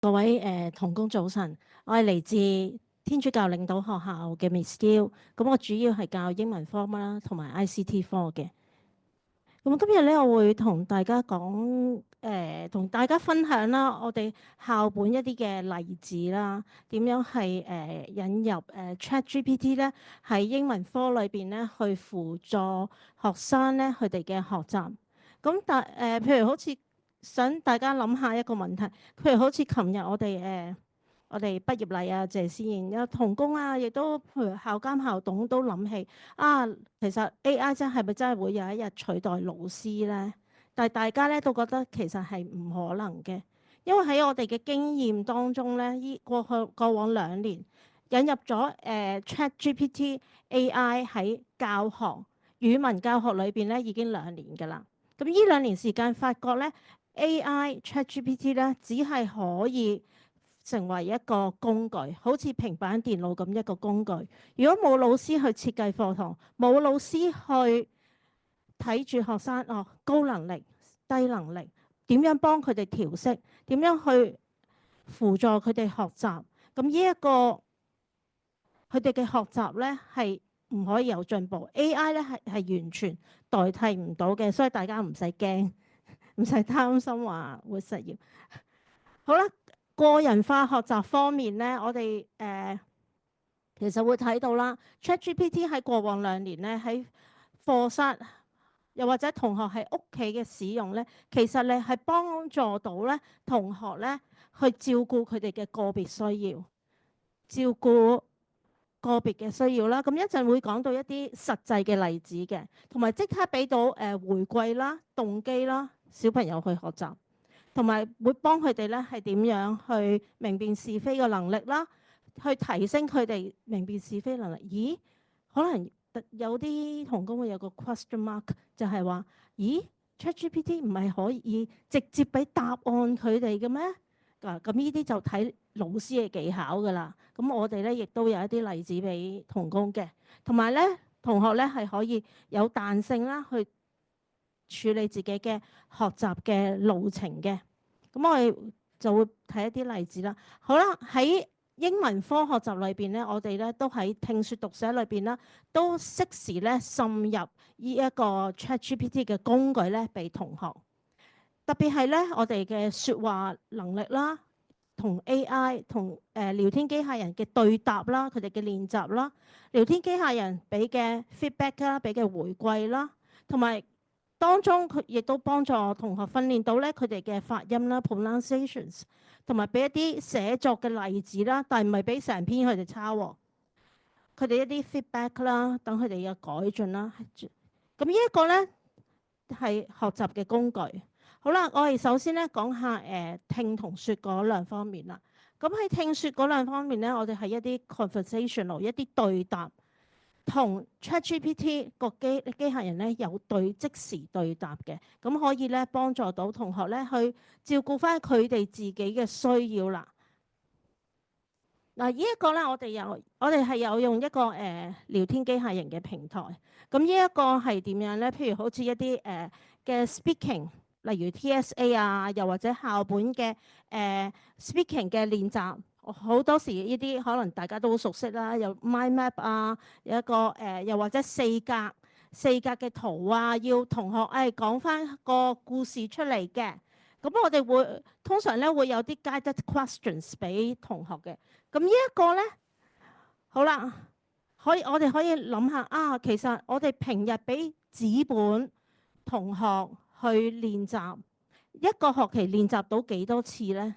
各位同工早晨，我係嚟自天主教領導學校嘅 Miss Yiu，咁我主要係教英文科啦，同埋 ICT 科嘅。咁今日咧，我會同大家講，同大家分享啦，我哋校本一啲嘅例子啦，點樣係引入ChatGPT 咧喺英文科裏邊咧去輔助學生咧佢哋嘅學習。咁譬如好似想大家諗下一個問題，譬如好似琴日我哋畢業禮啊，謝師宴有同工啊，亦都譬如校監校董都諗起啊，其實 AI 係咪真係會有一日取代老師呢？但係大家咧都覺得其實係唔可能嘅，因為喺我哋嘅經驗當中咧，過往2年引入咗ChatGPT AI 喺教學語文教學裏邊咧已經2年㗎啦。咁呢2年時間發覺咧 AI ChatGPT 咧只係可以成為一個工具，好似平板電腦咁一個工具。如果冇老師去設計課堂，冇老師去睇住學生高能力、低能力，點樣幫佢哋調適，點樣去輔助佢哋學習，咁呢一個佢哋嘅學習呢係唔可以有進步。AI 呢係完全代替唔到嘅，所以大家唔使驚，唔使擔心話會失業。好啦。個人化學習方面咧，我哋其實會睇到啦。ChatGPT 喺過往2年咧，喺課室又或者同學喺屋企嘅使用咧，其實咧係幫助到咧同學咧去照顧佢哋嘅個別需要，照顧個別嘅需要啦。咁一陣會講到一啲實際嘅例子嘅，同埋即刻俾到回饋啦、動機啦，小朋友去學習。同埋會幫佢哋咧係點樣去明辨是非嘅能力啦，去提升佢哋明辨是非能力。咦？可能有啲同工會有個 question mark，就係話：咦 ChatGPT 唔係可以直接俾答案佢哋嘅咩？咁呢啲就睇老師嘅技巧㗎啦。咁我哋咧亦都有一啲例子俾同工嘅，同埋咧同學咧係可以有彈性啦，去處理自己嘅學習嘅路程嘅。咁我哋就會睇一啲例子啦。好啦，喺英文科學習裏邊咧，我哋咧都喺聽説讀寫裏邊啦，都適時咧滲入呢一個 ChatGPT 嘅工具咧，俾同學。特別係咧，我哋嘅説話能力啦，同 AI 同聊天機械人嘅對答啦，佢哋嘅練習啦，聊天機械人俾嘅 feedback 啦，俾嘅回饋啦，同埋當中佢亦都幫助同學訓練到咧佢哋嘅發音啦 pronunciations， 同埋俾一啲寫作嘅例子啦，但係唔係俾成篇佢哋抄喎，佢哋一啲 feedback 啦，等佢哋嘅改進啦。咁呢一個咧係學習嘅工具。好啦，我哋首先咧講下聽同説嗰兩方面啦。咁喺聽説嗰兩方面咧，我哋係一啲 conversational 一啲對答。同 ChatGPT 個機械人咧有即時對答嘅，咁可以咧幫助到同學咧去照顧翻佢哋自己嘅需要啦。嗱，呢一個咧我哋係有用一個聊天機械人嘅平台。咁呢一個係點樣咧？譬如好似一啲嘅 speaking，例如 TSA 啊，又或者校本嘅speaking 嘅練習。好多時呢啲可能大家都好熟悉啦，有 mind map 啊，有一個又或者四格嘅圖啊，要同學講翻個故事出嚟嘅。咁我哋通常咧會有啲 guided questions 俾同學嘅。咁呢一個咧，好啦，我哋可以諗下啊，其實我哋平日俾紙本同學去練習，一個學期練習到幾多次咧？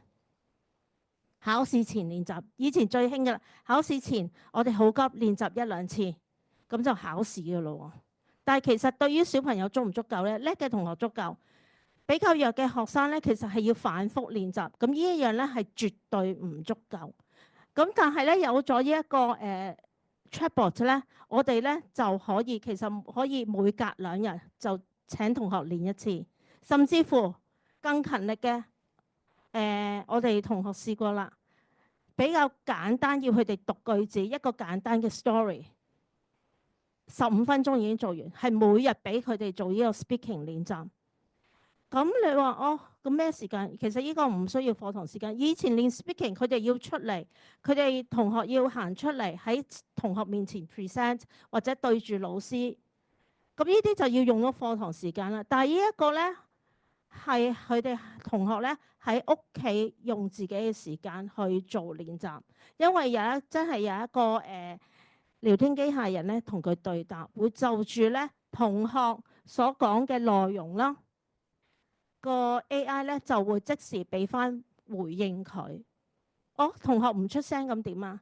考試前練習，以前最興㗎啦。考試前我哋好急練習1-2次，咁就考試㗎咯。但係其實對於小朋友足唔足夠咧？叻嘅同學足夠，比較弱嘅學生咧，其實係要反覆練習。咁呢一樣咧係絕對唔足夠。咁但係咧有咗呢一個Chatbot 咧，我哋咧就其實可以每隔2日就請同學練一次，甚至乎更勤力嘅。我哋同學試過啦，比較簡單要佢哋讀句子，一個簡單嘅 story， 15分鐘已經做完，係每日俾佢哋做呢個 speaking 練習。咁你話咁咩時間？其實呢個唔需要課堂時間。以前練 speaking，佢哋要出嚟，佢哋同學要行出嚟喺同學面前 present 或者對住老師，咁呢啲就要用咗課堂時間啦。但係呢一個呢，係佢哋同學呢喺屋企用自己嘅時間去做練習，因為真係有一個聊天機械人呢同佢對答，會就住呢同學所講嘅內容啦。個 AI 咧就會即時俾翻回應佢。哦，同學唔出聲咁點啊？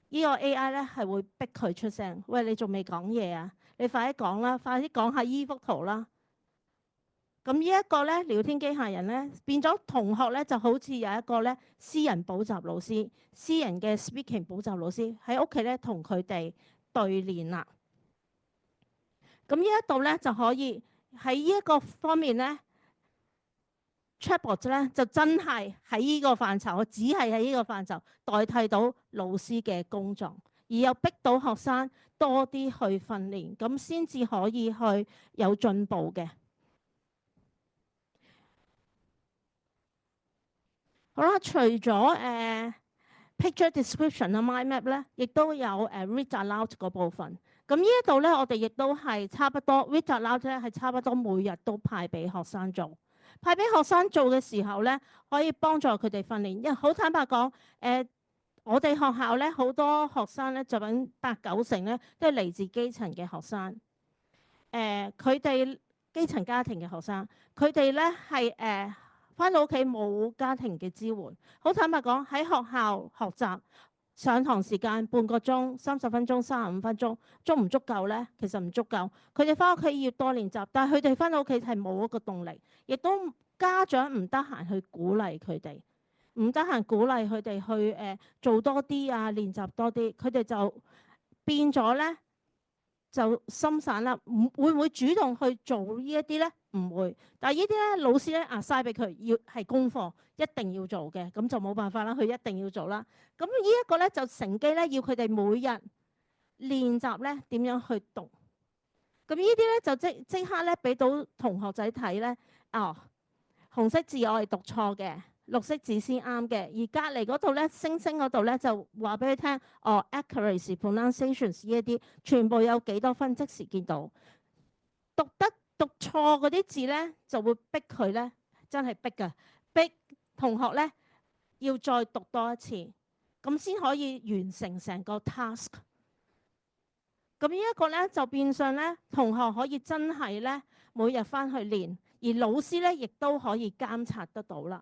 呢個 AI 咧係會逼佢出聲。喂，你仲未講嘢啊？你快啲講啦，快啲講下依幅圖啦。咁呢一個咧聊天機械人咧變咗同學咧就好似有一個咧私人補習老師、私人嘅 speaking 補習老師喺屋企咧同佢哋對練啦。咁呢一度咧就可以喺呢一個方面咧。Chatbot 咧就真係喺呢個範疇，只係喺呢個範疇代替到老師嘅工作，而又逼到學生多啲去訓練，咁先至可以去有進步嘅。好啦，除咗picture description 啊 mind map 咧，亦都有read aloud 嗰部分。咁呢一度咧，我哋亦都係差不多 read aloud 咧，係差不多每日都派俾學生做。派俾學生做嘅時候咧，可以幫助佢哋訓練。因為好坦白講，我哋學校咧好多學生咧，就緊8、9成咧都係嚟自基層嘅學生。佢哋基層家庭嘅學生，佢哋咧係返到屋企冇家庭嘅支援。好坦白講，喺學校學習上堂時間半個鐘、30分鐘、35分鐘，足唔足夠呢？其實唔足夠。佢哋返屋企要多練習，但係佢哋返到屋企係冇一個動力，亦都家長唔得閒去鼓勵佢哋，唔得閒鼓勵佢哋去做多啲啊，練習多啲，佢哋就變咗呢。就心散啦，會唔會主動去做呢一啲呢？唔會。但係呢啲咧，老師咧晒俾佢要係功課，一定要做嘅，咁就冇辦法啦，佢一定要做啦。咁呢一個咧就乘機咧要佢哋每日練習咧點樣去讀。咁呢啲咧就即刻咧俾到同學仔睇咧，哦，紅色字我係讀錯嘅。綠色字先啱嘅，而隔離嗰度咧，星星嗰度咧就話俾佢聽，哦 accuracy、pronunciations 呢一啲，全部有幾多分，即時見到。讀錯嗰啲字咧，就會逼佢咧，真係逼㗎，逼同學咧要再讀多一次，咁先可以完成成個 task。咁呢一個咧就變相咧，同學可以真係咧每日返去練，而老師咧亦都可以監察得到啦。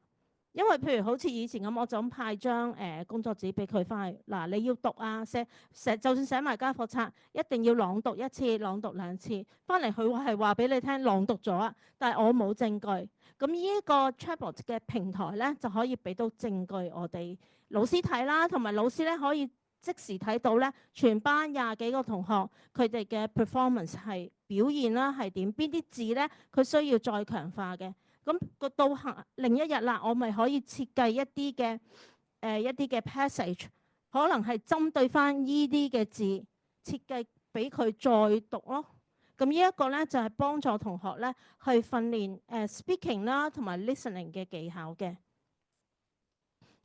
因為譬如好似以前咁，我就咁派張工作紙俾佢翻去，嗱，你要讀啊，就算寫埋家課冊，一定要朗讀1次、朗讀2次，翻嚟佢係話俾你聽朗讀咗啊，但係我冇證據。咁呢一個 Chatbot 嘅平台咧，就可以俾到證據我哋老師睇啦，同埋老師咧可以即時睇到咧全班20幾個同學佢哋嘅 performance 係表現啦，係點，邊啲字咧佢需要再強化嘅。咁到另一日啦，我咪可以設計一啲嘅 passage， 可能係針對翻依啲嘅字設計俾佢再讀咯。咁呢一個咧就係幫助同學咧去訓練speaking 啦同埋 listening 嘅技巧嘅。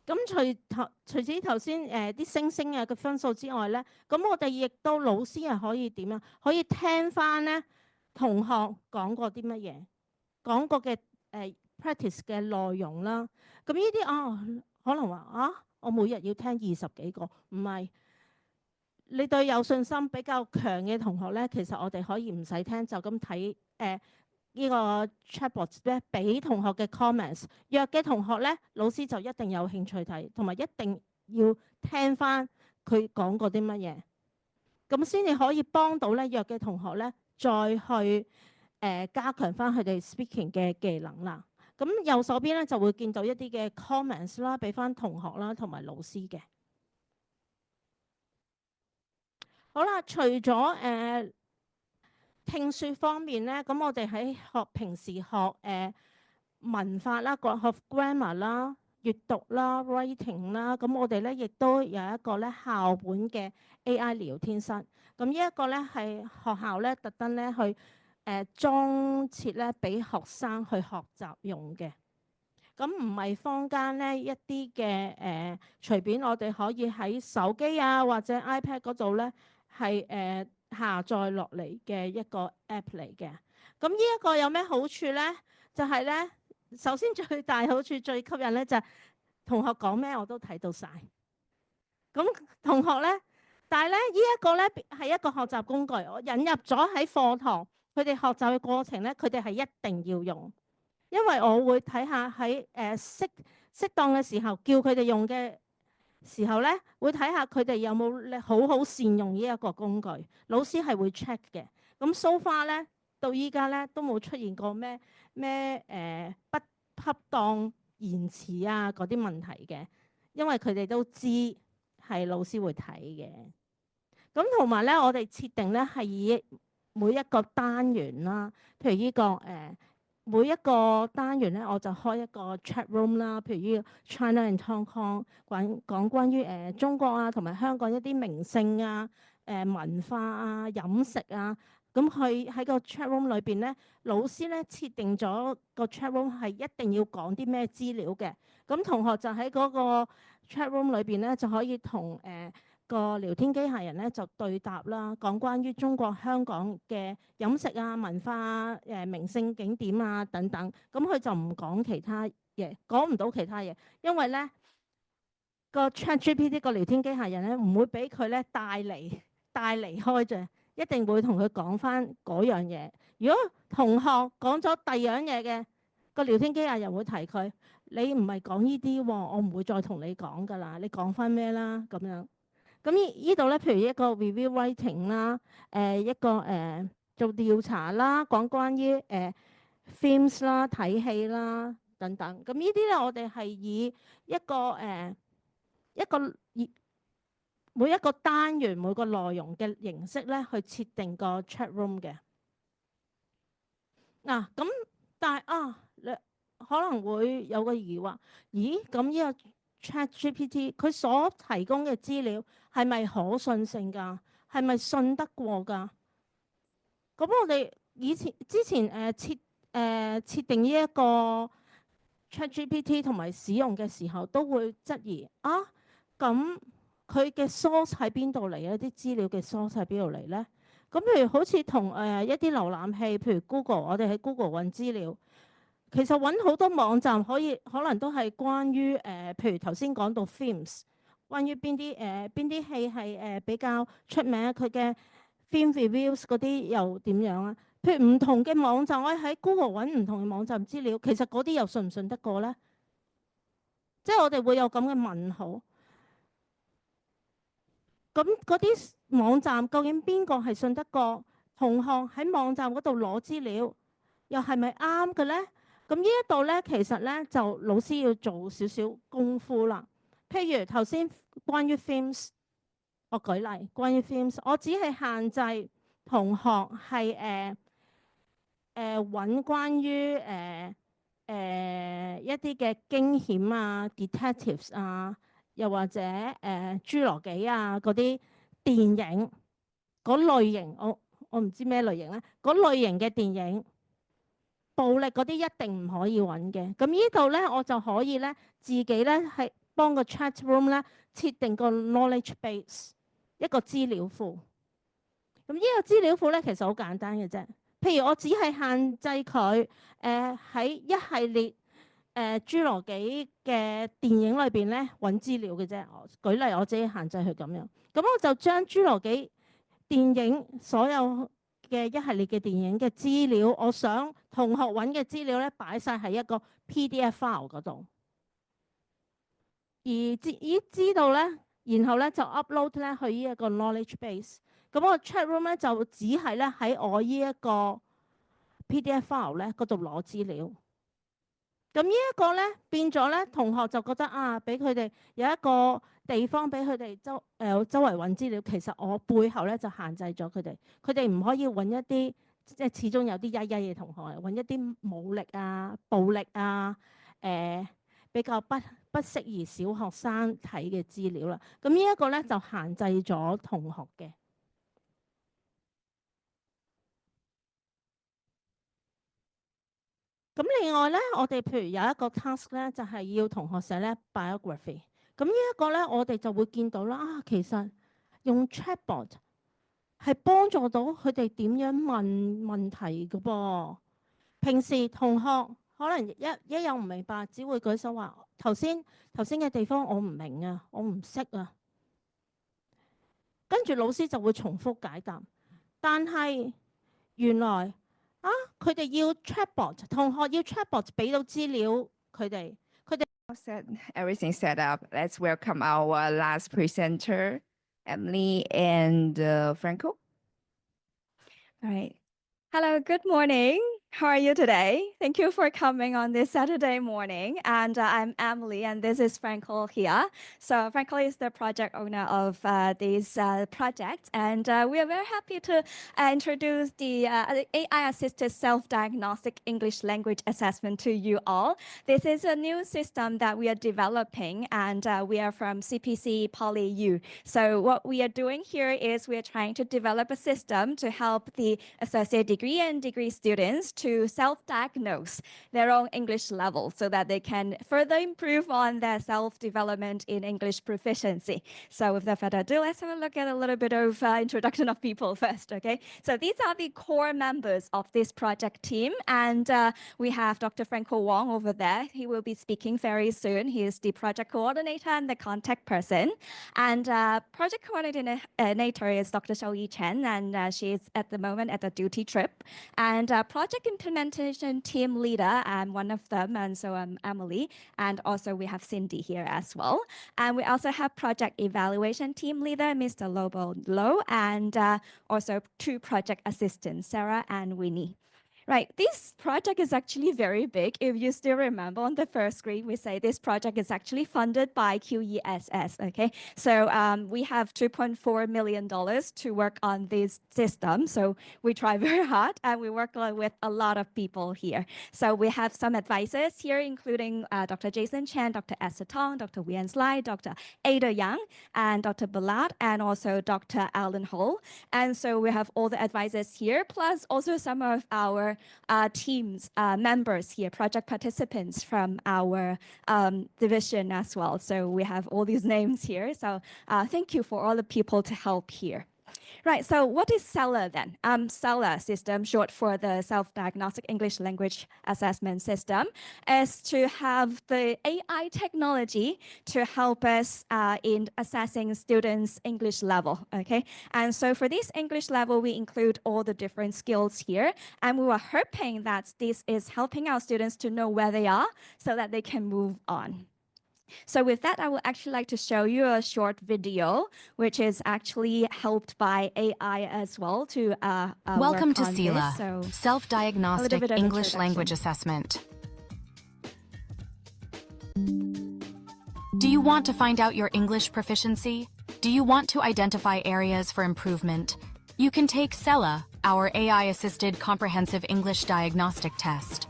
咁除此頭先啲星星啊嘅分數之外咧，咁我哋亦都老師係可以點啊？可以聽翻咧同學講過啲乜嘢，講過嘅practice 嘅內容啦。咁呢啲可能話我每日要聽20幾個，唔係。你對有信心比較強嘅同學咧，其實我哋可以唔使聽，就咁睇呢個 Chatbot 咧，俾同學嘅 comments。弱嘅同學咧，老師就一定有興趣睇，同埋一定要聽翻佢講過啲乜嘢，咁先至可以幫到咧弱嘅同學咧，再去加強翻佢哋 speaking 嘅技能啦。咁右手邊咧就會見到一啲嘅 comments 啦，俾翻同學啦同埋老師嘅。好啦，除咗聽説方面咧，咁我哋喺平時學文法啦，學 grammar 啦、閱讀啦、writing 啦，咁我哋咧亦都有一個咧校本嘅 AI 聊天室。咁呢一個咧係學校咧特登咧去裝設咧俾學生去學習用嘅。咁唔係坊間咧一啲嘅隨便我哋可以喺手機啊或者 iPad 嗰度咧係下載落嚟嘅一個 app 嚟嘅。咁呢一個有咩好處咧？就係咧，首先最大好處最吸引咧就係同學講咩我都睇到晒。咁同學咧，但係咧呢一個咧係一個學習工具，我引入咗喺課堂，佢哋學習嘅過程咧，佢哋係一定要用。因為我會睇下喺適當嘅時候叫佢哋用嘅時候咧，會睇下佢哋有冇好好善用呢一個工具。老師係會 check 嘅。咁 so far 咧到依家咧都冇出現過咩不恰當言辭啊嗰啲問題嘅，因為佢哋都知係老師會睇嘅。咁同埋咧，我哋設定咧係以每一個單元啦，譬如呢個每一個單元咧，我就開一個 chat room 啦。譬如呢個 China and Hong Kong 講關於中國啊同埋香港一啲名勝啊、文化啊、飲食啊。咁佢喺個 chat room 裏邊咧，老師咧設定咗個 chat room 係一定要講啲咩資料嘅。咁同學就喺嗰個 chat room 裏邊咧就可以同個聊天機械人咧就對答啦，講關於中國香港嘅飲食啊、文化啊、名勝景點啊等等。咁佢就唔講其他嘢，講唔到其他嘢，因為咧個 ChatGPT 個聊天機械人咧唔會俾佢咧帶離開啫，一定會同佢講翻嗰樣嘢。如果同學講咗第二樣嘢嘅，個聊天機械人會提佢：你唔係講呢啲喎，我唔會再同你講噶啦，你講翻咩啦咁樣。咁呢度咧，譬如一個 review writing 啦，一個做調查啦，講關於films 啦、睇戲啦等等。咁呢啲咧，我哋係以一個一個每一個單元每個內容嘅形式咧，去設定個 chat room 嘅。嗱，咁但係你可能會有個疑惑，咦？咁呢個 ChatGPT 佢所提供嘅資料係咪可信性㗎？係咪信得過㗎？咁我哋之前設定呢一個 ChatGPT 同埋使用嘅時候，都會質疑咁佢嘅 source 喺邊度嚟咧？啲資料嘅 source 喺邊度嚟咧？咁譬如好似同一啲瀏覽器，譬如 Google，我哋喺 Google 揾資料。其實揾好多網站可能都係關於譬如頭先講到 films，關於邊啲戲係比較出名，佢嘅 film reviews 嗰啲又點樣啊？譬如唔同嘅網站，我喺 Google 揾唔同嘅網站資料，其實嗰啲又信唔信得過呢？即係我哋會有咁嘅問號。咁嗰啲網站究竟邊個係信得過？同學喺網站嗰度攞資料，又係咪啱嘅呢？咁呢一度咧，其實咧就老師要做少少功夫啦。譬如頭先關於 themes，我舉例關於 themes，我只係限制同學係揾關於一啲嘅驚險啊、detectives 啊，又或者侏羅紀啊嗰啲電影嗰類型，我唔知咩類型咧，嗰類型嘅電影。暴力嗰啲一定唔可以揾嘅。咁呢度咧，我就可以咧自己咧係幫個 chat room 咧設定個 knowledge base 一個資料庫。咁呢個資料庫咧其實好簡單嘅啫。譬如我只係限制佢喺一系列侏羅紀嘅電影裏邊咧揾資料嘅啫。舉例我自己限制佢咁樣。咁我就將侏羅紀電影所有嘅一系列嘅電影嘅資料，我想同學揾嘅資料咧，擺晒喺一個 PDF file 嗰度，而知道咧，然後咧就 upload 咧去呢一個 knowledge base。咁我 chat room 咧就只係咧喺我呢一個 PDF file 咧嗰度攞資料。咁呢一個咧變咗咧，同學就覺得俾佢哋有一個地方俾佢哋周圍揾資料。其實我背後咧就限制咗佢哋唔可以揾一啲即係始終有啲曳曳嘅同學揾一啲武力啊、暴力啊、比較不適宜小學生睇嘅資料啦。咁呢一個咧就限制咗同學嘅。咁另外咧，我哋譬如有一個 task 咧，就係要同學寫咧 biography。咁呢一個咧，我哋就會見到啦。其實用 chatbot 係幫助到佢哋點樣問問題嘅噃。平時同學可能一有唔明白，只會舉手話頭先嘅地方我唔明啊，我唔識啊。跟住老師就會重複解答。但係原來佢哋要 chatbot， 同學要 chatbot 俾到資料佢哋。Everything set up. Let's welcome our last presenter, Emily and Franco. All right. Hello, good morning. How are you today? Thank you for coming on this Saturday morning. And I'm Emily, and this is Franco here. So Franco is the project owner of this project. And we are very happy to introduce the AI-assisted self-diagnostic English language assessment to you all. This is a new system that we are developing, and we are from CPC Poly U. So what we are doing here is we are trying to develop a system to help the associate degree and degree students to self-diagnose their own English level so that they can further improve on their self-development in English proficiency. So without further ado, let's have a look at a little bit of introduction of people first, okay? So these are the core members of this project team, and we have Dr. Franco Wong over there. He will be speaking very soon. He is the project coordinator and the contact person. And project coordinator is Dr. Chen, and she is at the moment at a duty trip. And project implementation team leader, I'm one of them, and so I'm Emily. And also we have Cindy here as well. And we also have project evaluation team leader, Mr. Lobo Low, and also 2 project assistants, Sarah and Winnie. Right, this project is actually very big. If you still remember on the first screen, we say this project is actually funded by QESS, okay? So we have $2.4 million to work on this system. So we try very hard and we work with a lot of people here. So we have some advisors here, including Dr. Jason Chen, Dr. Esther Tong, Dr. Wian Sly, Dr. Ada Yang, and Dr. Ballard, and also Dr. Alan Ho. And so we have all the advisors here, plus also some of our teams, members here, project participants from our division as well. So we have all these names here. So thank you for all the people to help here. Right, so what is SELA then? SELA system, short for the Self-Diagnostic English Language Assessment System, is to have the AI technology to help us in assessing students' English level, okay? And so for this English level, we include all the different skills here, and we were hoping that this is helping our students to know where they are so that they can move on. So with that, I would actually like to show you a short video, which is actually helped by AI as well to Welcome work to on SELA, this. So Self-Diagnostic English Language Assessment. Do you want to find out your English proficiency? Do you want to identify areas for improvement? You can take SELA, our AI-assisted comprehensive English diagnostic test.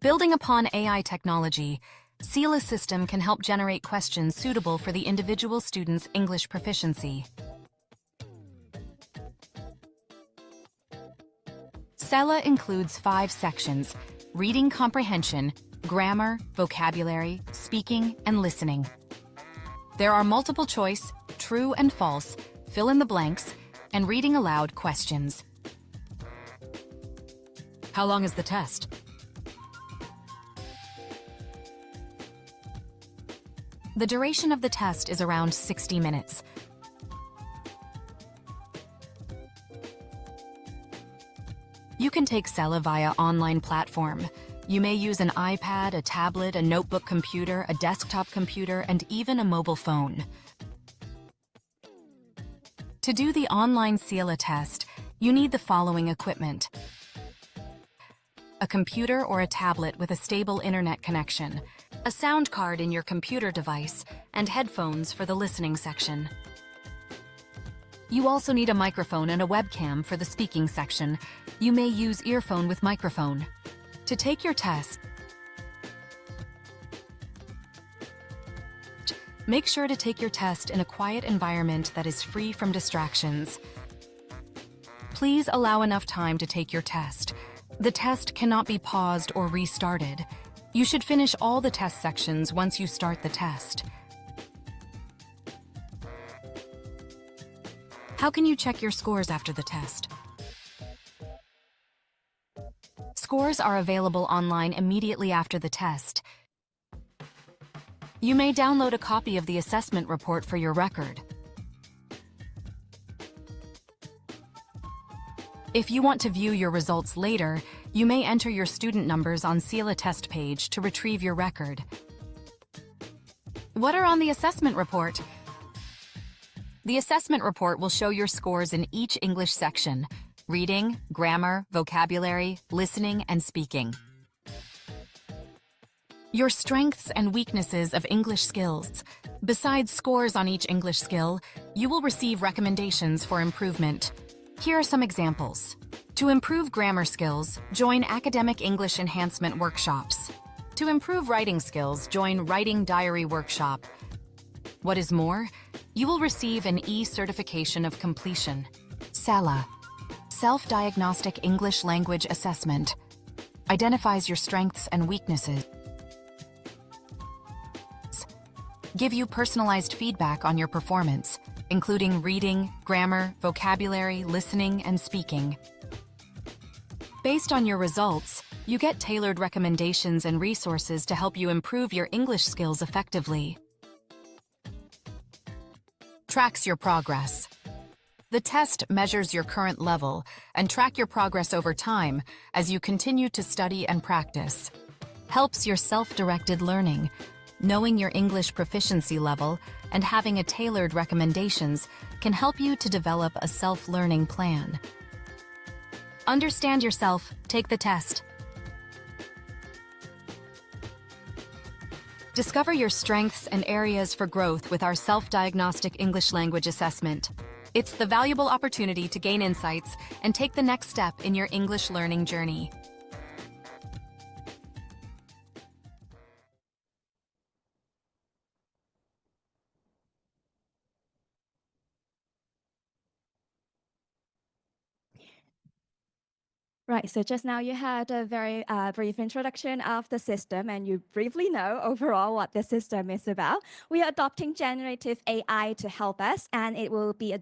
Building upon AI technology, SELA system can help generate questions suitable for the individual student's English proficiency. SELA includes 5 sections: reading comprehension, grammar, vocabulary, speaking, and listening. There are multiple choice, true and false, fill in the blanks, and reading aloud questions. How long is the test? The duration of the test is around 60 minutes. You can take SELA via online platform. You may use an iPad, a tablet, a notebook computer, a desktop computer, and even a mobile phone. To do the online SELA test, you need the following equipment: a computer or a tablet with a stable internet connection, a sound card in your computer device, and headphones for the listening section. You also need a microphone and a webcam for the speaking section. You may use earphone with microphone. To take your test, make sure to take your test in a quiet environment that is free from distractions. Please allow enough time to take your test. The test cannot be paused or restarted. You should finish all the test sections once you start the test. How can you check your scores after the test? Scores are available online immediately after the test. You may download a copy of the assessment report for your record. If you want to view your results later, you may enter your student numbers on SELA test page to retrieve your record. What are on the assessment report? The assessment report will show your scores in each English section: reading, grammar, vocabulary, listening, and speaking. Your strengths and weaknesses of English skills. Besides scores on each English skill, you will receive recommendations for improvement. Here are some examples. To improve grammar skills, join academic English enhancement workshops. To improve writing skills, join Writing Diary Workshop. What is more, you will receive an e-certification of completion. SELA, Self-diagnostic English Language Assessment, identifies your strengths and weaknesses. Give you personalized feedback on your performance, including reading, grammar, vocabulary, listening, and speaking. Based on your results, you get tailored recommendations and resources to help you improve your English skills effectively. Tracks your progress. The test measures your current level and track your progress over time as you continue to study and practice. Helps your self-directed learning. Knowing your English proficiency level and having a tailored recommendations can help you to develop a self-learning plan. Understand yourself, take the test. Discover your strengths and areas for growth with our self-diagnostic English language assessment. It's the valuable opportunity to gain insights and take the next step in your English learning journey. Right, so just now you had a very brief introduction of the system, and you briefly know overall what the system is about. We are adopting generative AI to help us, and it will be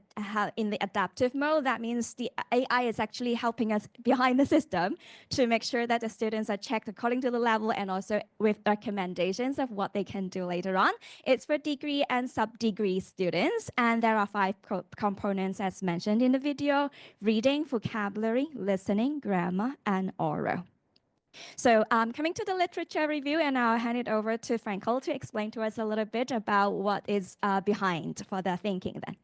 in the adaptive mode. That means the AI is actually helping us behind the system to make sure that the students are checked according to the level and also with recommendations of what they can do later on. It's for degree and sub-degree students, and there are 5 components as mentioned in the video: reading, vocabulary, listening, grammar, and oral. So coming to the literature review, and I'll hand it over to Franco to explain to us a little bit about what is behind for the thinking then.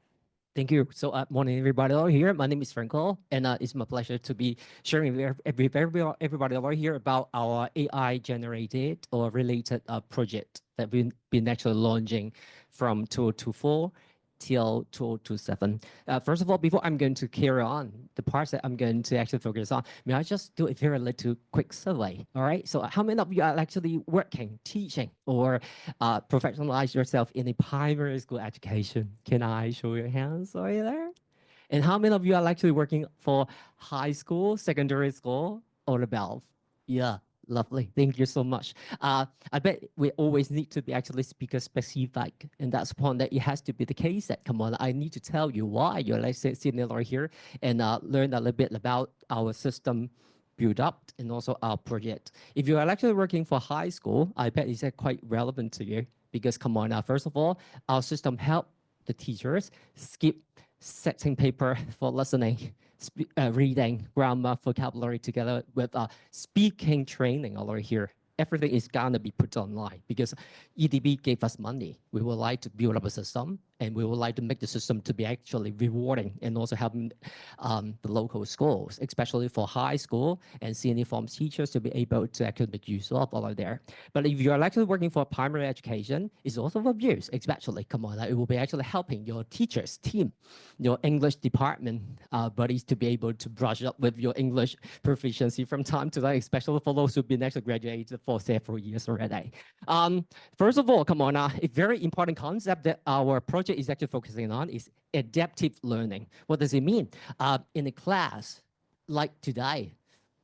Thank you. So morning, everybody over here. My name is Franco, and it's my pleasure to be sharing with everybody over here about our AI generated or related project that we've been actually launching from 2024 till 2027. First of all, before I'm going to carry on the parts that I'm going to actually focus on, may I just do a very little quick survey? All right. So how many of you are actually working, teaching, or professionalize yourself in a primary school education? Can I show your hands over there? And how many of you are actually working for high school, secondary school, or above? Yeah. Lovely. Thank you so much. I bet we always need to be actually speaker specific, and that's point that it has to be the case that, come on, I need to tell you why you're like sitting over here and learn a little bit about our system build up and also our project. If you are actually working for high school, I bet it's quite relevant to you because, come on, first of all, our system help the teachers skip setting paper for listening, reading, grammar, vocabulary together with speaking training over here. Everything is gonna be put online because EDB gave us money. We would like to build up a system, and we would like to make the system to be actually rewarding and also helping the local schools, especially for high school and senior form teachers to be able to actually make use of all of there. But if you're actually working for primary education, it's also for use, especially, come on, it will be actually helping your teachers, team, your English department buddies to be able to brush up with your English proficiency from time to time, especially for those who've been actually graduated for several years already. First of all, come on, a very important concept that our project project is actually focusing on is adaptive learning. What does it mean? In a class like today,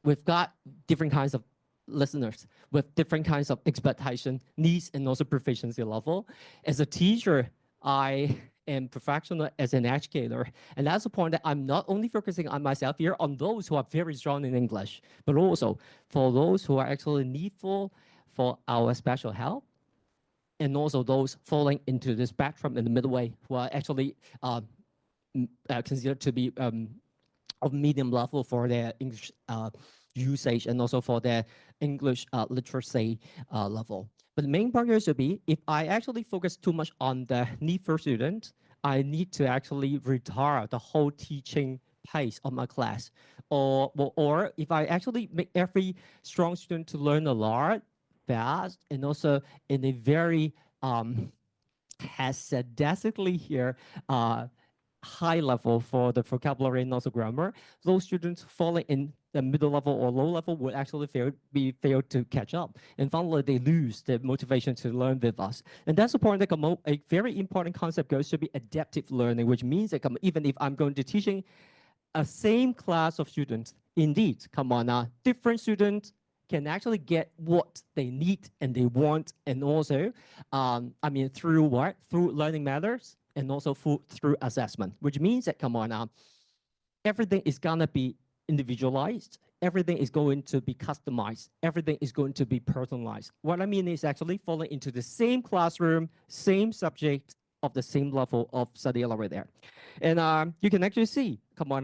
we've got different kinds of listeners with different kinds of expectation, needs, and also proficiency level. As a teacher, I am professional as an educator. And that's the point that I'm not only focusing on myself here, on those who are very strong in English, but also for those who are actually needful for our special help, and also those falling into the spectrum in the middle way who are actually considered to be of medium level for their English usage and also for their English literacy level. But the main point here should be, if I actually focus too much on the need for students, I need to actually retard the whole teaching pace of my class. Or if I actually make every strong student to learn a lot fast and also in a very haphazardly here high level for the vocabulary and also grammar, those students falling in the middle level or low level would actually fail to catch up. And finally, they lose the motivation to learn with us. And that's the point that a very important concept goes to be adaptive learning, which means that even if I'm going to teaching a same class of students, indeed, different students can actually get what they need and they want, and also, through what? Through learning matters, and also through assessment, which means that, everything is gonna be individualized, everything is going to be customized, everything is going to be personalized. What I mean is actually falling into the same classroom, same subject, of the same level of study over there. And you can actually see,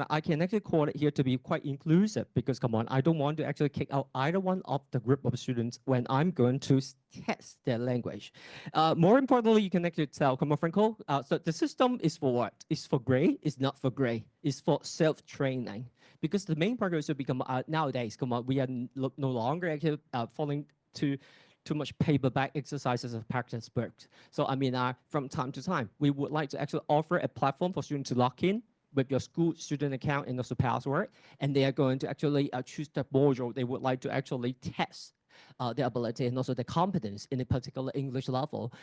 I can actually call it here to be quite inclusive because, I don't want to actually kick out either one of the group of students when I'm going to test their language. More importantly, you can actually tell, Franco, so the system is for what? It's for grade, it's not for grade, it's for self-training. Because the main purpose to become nowadays, we are no longer actually falling to too much paperback exercises of practice books. So from time to time, we would like to actually offer a platform for students to log in with your school student account and also password, and they are going to actually choose the module they would like to actually test their ability and also the competence in a particular English level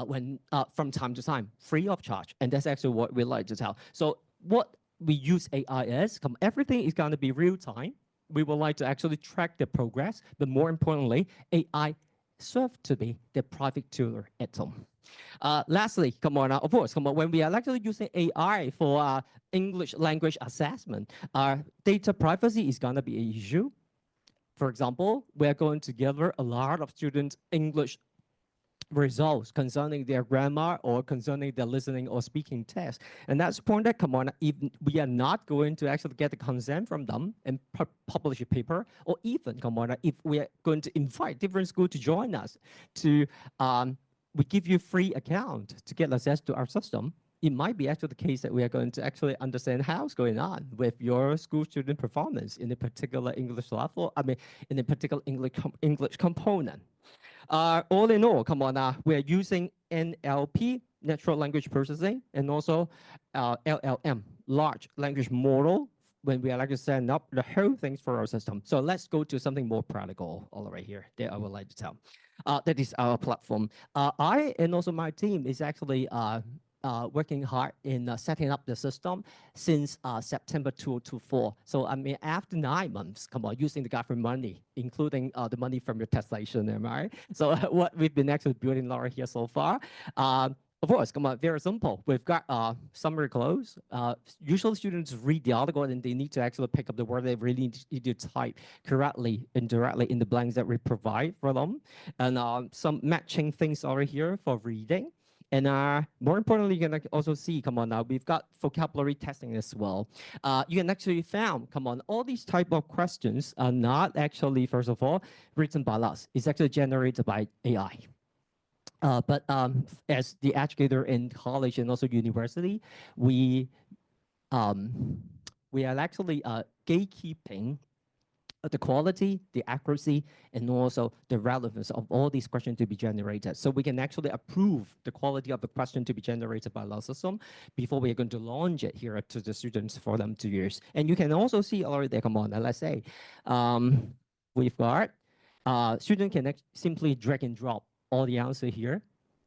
when from time to time, free of charge. And that's actually what we like to tell. So what we use AI is, everything is going to be real time. We would like to actually track the progress, but more importantly, AI serve to be the private tutor at home. Lastly, of course, when we are actually using AI for English language assessment, data privacy is going to be an issue. For example, we are going to gather a lot of students' English results concerning their grammar or concerning their listening or speaking test. And that's the point that, if we are not going to actually get the consent from them and publish a paper, or even, if we are going to invite different schools to join us to, we give you free account to get access to our system, it might be actually the case that we are going to actually understand how's going on with your school student performance in a particular English level, in a particular English component. All in all, we're using NLP, natural language processing, and also LLM, large language model, when we are like setting up the whole things for our system. So let's go to something more practical all right here that I would like to tell. That is our platform. I and also my team is actually working hard in setting up the system since September 2024. So after 9 months, using the government money, including the money from your taxation, am I right? So what we've been actually building Laura here so far. Of course, very simple. We've got summary close. Usually students read the article and they need to actually pick up the word they really need to type correctly and directly in the blanks that we provide for them. And some matching things over here for reading. And more importantly, you can also see, we've got vocabulary testing as well. You can actually found, all these type of questions are not actually, first of all, written by us. It's actually generated by AI. But as the educator in college and also university, we are actually gatekeeping the quality, the accuracy, and also the relevance of all these questions to be generated. So we can actually approve the quality of the question to be generated by our system before we are going to launch it here to the students for them to use. And you can also see already, let's say, we've got, student can simply drag and drop all the answer here.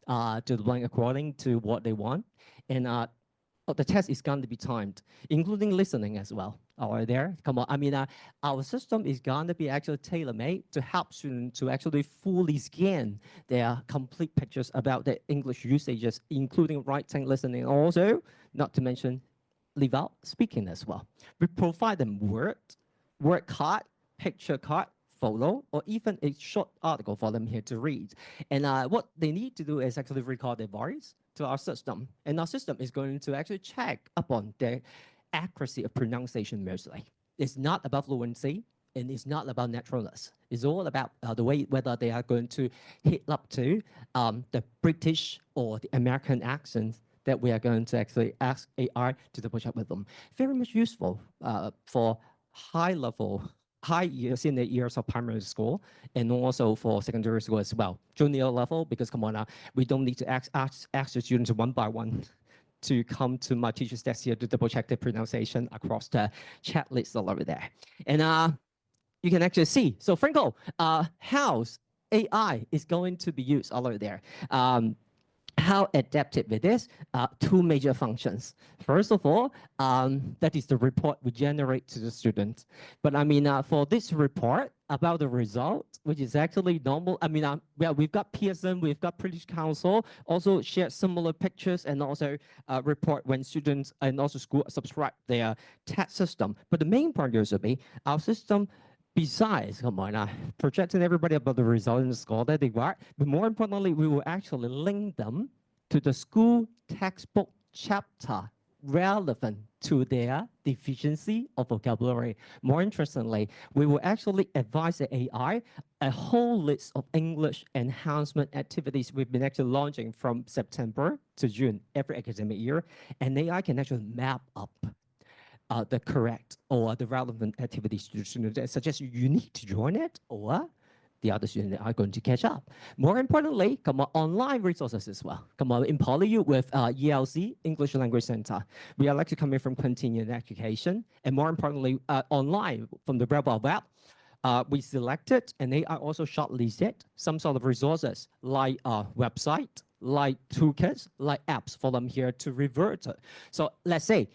to the blank according to what they want. And the test is going to be timed, including listening as well. All right, there. Come on. I mean, our system is going to be actually tailor-made to help students to actually fully scan their complete pictures about their English usages, including writing, listening, also, not to mention, leave out speaking as well. We provide them word card, picture card, photo, or even a short article for them here to read. And what they need to do is actually record their voice to our system. And our system is going to actually check upon their accuracy of pronunciation mostly. It's not about fluency, and it's not about naturalness. It's all about the way whether they are going to hit up to the British or the American accents that we are going to actually ask AI to double check with them. Very much useful for senior years of primary school, and also for secondary school as well. Junior level, because come on now, we don't need to ask the students one by one to come to my teacher's desk here to double check the pronunciation across the chat list all over there. And you can actually see, so Franco, how AI is going to be used all over there. How adapted with this? Two major functions. First of all, that is the report we generate to the student. But I mean, for this report about the result, which is actually normal. I mean, we've got Pearson, we've got British Council, also share similar pictures and also report when students and also school subscribe their test system. But the main part is to be our system. Besides, come on, projecting everybody about the result and the score that they got, but more importantly, we will actually link them to the school textbook chapter relevant to their deficiency of vocabulary. More interestingly, we will actually advise the AI a whole list of English enhancement activities we've been actually launching from September to June every academic year, and AI can actually map up the correct or the relevant activities to the student that suggest you need to join it, or the other students are going to catch up. More importantly, come on, online resources as well. Come on, empower you with ELC, English Language Center. We are actually coming from continuing education, and more importantly, online from the Rebel web. We selected, and they are also shortlisted some sort of resources like website, like toolkits, like apps for them here to revert. So let's say,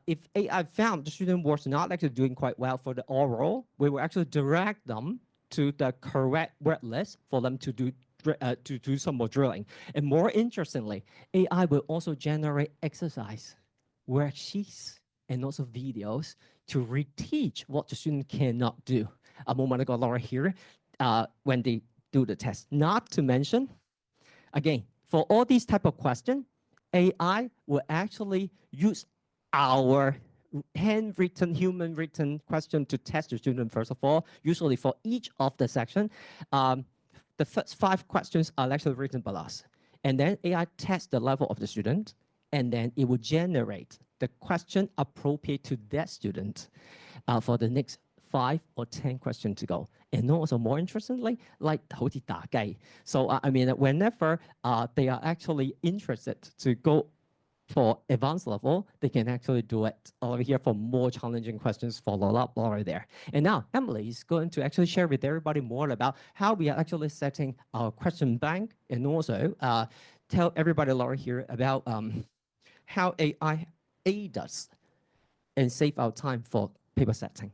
if AI found the student was not actually doing quite well for the oral, we will actually direct them to the correct word list for them to do some more drilling. And more interestingly, AI will also generate exercise, worksheets, and also videos to reteach what the student cannot do. A moment ago, Laura here, when they do the test. Not to mention, again, for all these type of questions, AI will actually use our handwritten, human-written question to test the student, first of all. Usually for each of the section, the first 5 questions are actually written by us. And then AI tests the level of the student, and then it will generate the question appropriate to that student for the next 5 or 10 questions to go. And also more interestingly, like 好似打雞. So I mean, whenever they are actually interested to go for advanced level, they can actually do it over here for more challenging questions, follow up over there. And now Emily is going to actually share with everybody more about how we are actually setting our question bank, and also tell everybody over here about how AI aids us and save our time for paper setting.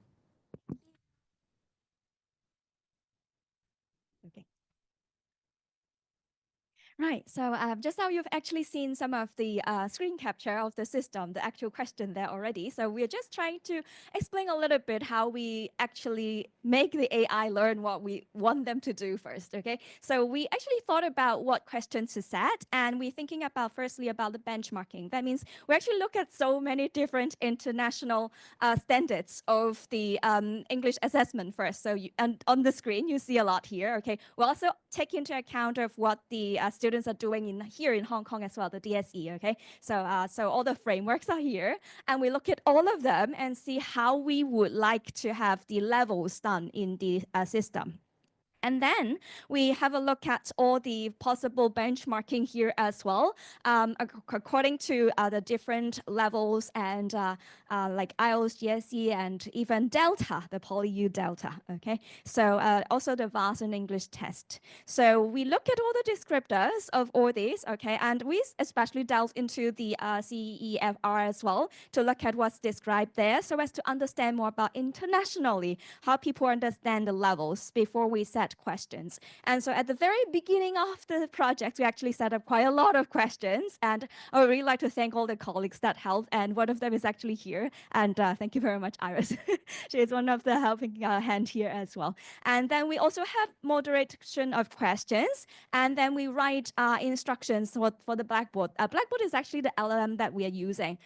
Right, so just now you've actually seen some of the screen capture of the system, the actual question there already. So we're just trying to explain a little bit how we actually make the AI learn what we want them to do first, okay? So we actually thought about what questions to set, and we're thinking about firstly about the benchmarking. That means we actually look at so many different international standards of the English assessment first. So and on the screen, you see a lot here, okay? We'll also take into account of what the students are doing here in Hong Kong as well, the DSE, okay? So, so all the frameworks are here, and we look at all of them and see how we would like to have the levels done in the system. And then we have a look at all the possible benchmarking here as well, according to the different levels and like IELTS, GSE, and even Delta, the PolyU Delta, okay? So also the VAS and English test. So we look at all the descriptors of all these, okay? And we especially delve into the CEFR as well to look at what's described there so as to understand more about internationally how people understand the levels before we set questions. And so at the very beginning of the project, we actually set up quite a lot of questions. And I would really like to thank all the colleagues that helped. And one of them is actually here. And thank you very much, Iris. She is one of the helping hand here as well. And then we also have moderation of questions. And then we write instructions for the Blackboard. Blackboard is actually the LLM that we are using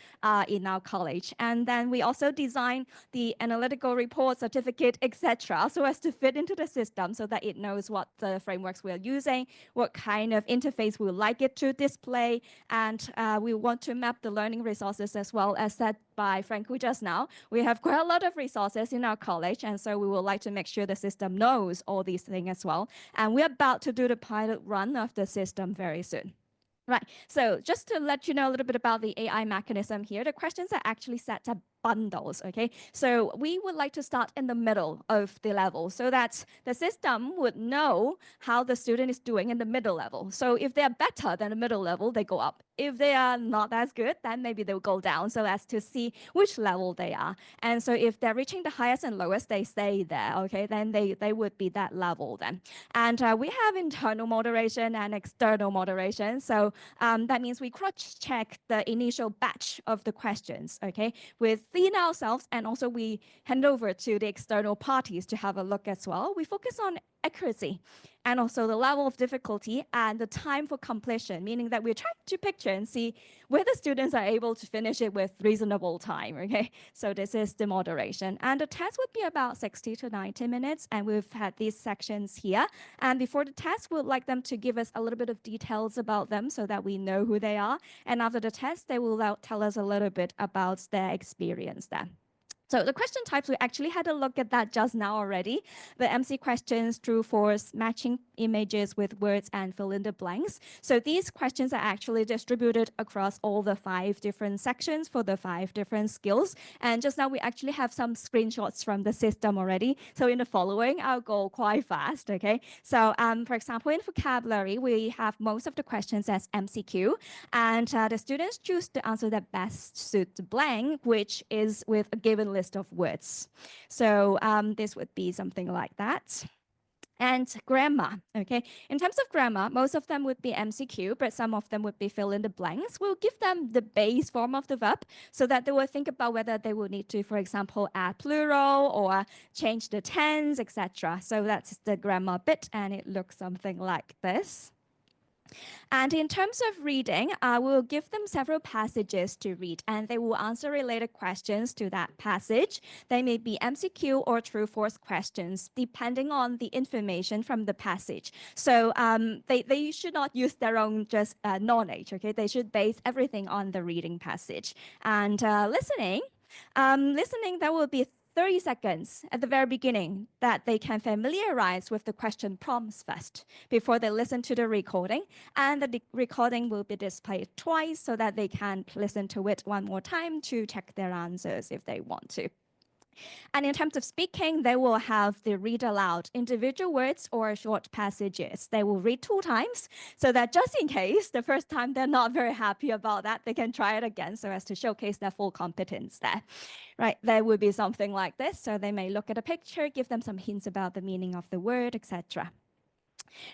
in our college. And then we also design the analytical report, certificate, etc., so as to fit into the system so that it knows what the frameworks we're using, what kind of interface we would like it to display, and we want to map the learning resources as well as said by Franco just now. We have quite a lot of resources in our college, and so we would like to make sure the system knows all these things as well. And we're about to do the pilot run of the system very soon. Right, so just to let you know a little bit about the AI mechanism here, the questions are actually set to bundles, okay? So we would like to start in the middle of the level so that the system would know how the student is doing in the middle level. So if they are better than the middle level, they go up. If they are not as good, then maybe they'll go down so as to see which level they are. And so if they're reaching the highest and lowest, they stay there, okay? Then they would be that level then. And we have internal moderation and external moderation. So that means we cross-check the initial batch of the questions, okay, within ourselves, and also we hand over to the external parties to have a look as well. We focus on accuracy and also the level of difficulty and the time for completion, meaning that we're trying to picture and see whether students are able to finish it with reasonable time, okay? So this is the moderation. And the test would be about 60 to 90 minutes, and we've had these sections here. And before the test, we'd like them to give us a little bit of details about them so that we know who they are. And after the test, they will tell us a little bit about their experience there. So the question types, we actually had a look at that just now already. The MC questions, true, false, matching images with words and fill in the blanks. So these questions are actually distributed across all the 5 different sections for the 5 different skills. And just now we actually have some screenshots from the system already. So in the following, I'll go quite fast, okay? So for example, in vocabulary, we have most of the questions as MCQ. And the students choose the answer that best suits the blank, which is with a given list of words. So this would be something like that. And grammar, okay? In terms of grammar, most of them would be MCQ, but some of them would be fill in the blanks. We'll give them the base form of the verb so that they will think about whether they will need to, for example, add plural or change the tense, etc. So that's the grammar bit, and it looks something like this. And in terms of reading, we'll give them several passages to read, and they will answer related questions to that passage. They may be MCQ or true-false questions, depending on the information from the passage. So they should not use their own just knowledge, okay? They should base everything on the reading passage. And listening, there will be 30 seconds at the very beginning that they can familiarize with the question prompts first before they listen to the recording. And the recording will be displayed twice so that they can listen to it one more time to check their answers if they want to. And in terms of speaking, they will have the read aloud individual words or short passages. They will read 2 times so that just in case the first time they're not very happy about that, they can try it again so as to showcase their full competence there. Right, there would be something like this. So they may look at a picture, give them some hints about the meaning of the word, etc.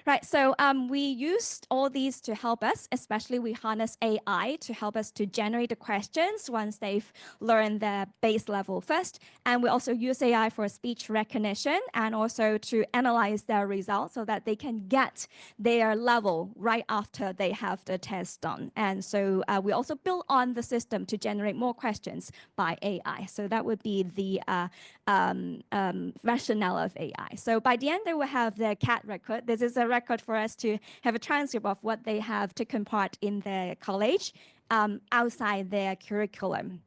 Right, so we used all these to help us, especially we harness AI to help us to generate the questions once they've learned their base level first. And we also use AI for speech recognition and also to analyze their results so that they can get their level right after they have the test done. And so we also build on the system to generate more questions by AI. So that would be the rationale of AI. So by the end, they will have their CAT record. This is a record for us to have a transcript of what they have taken part in their college outside their curriculum.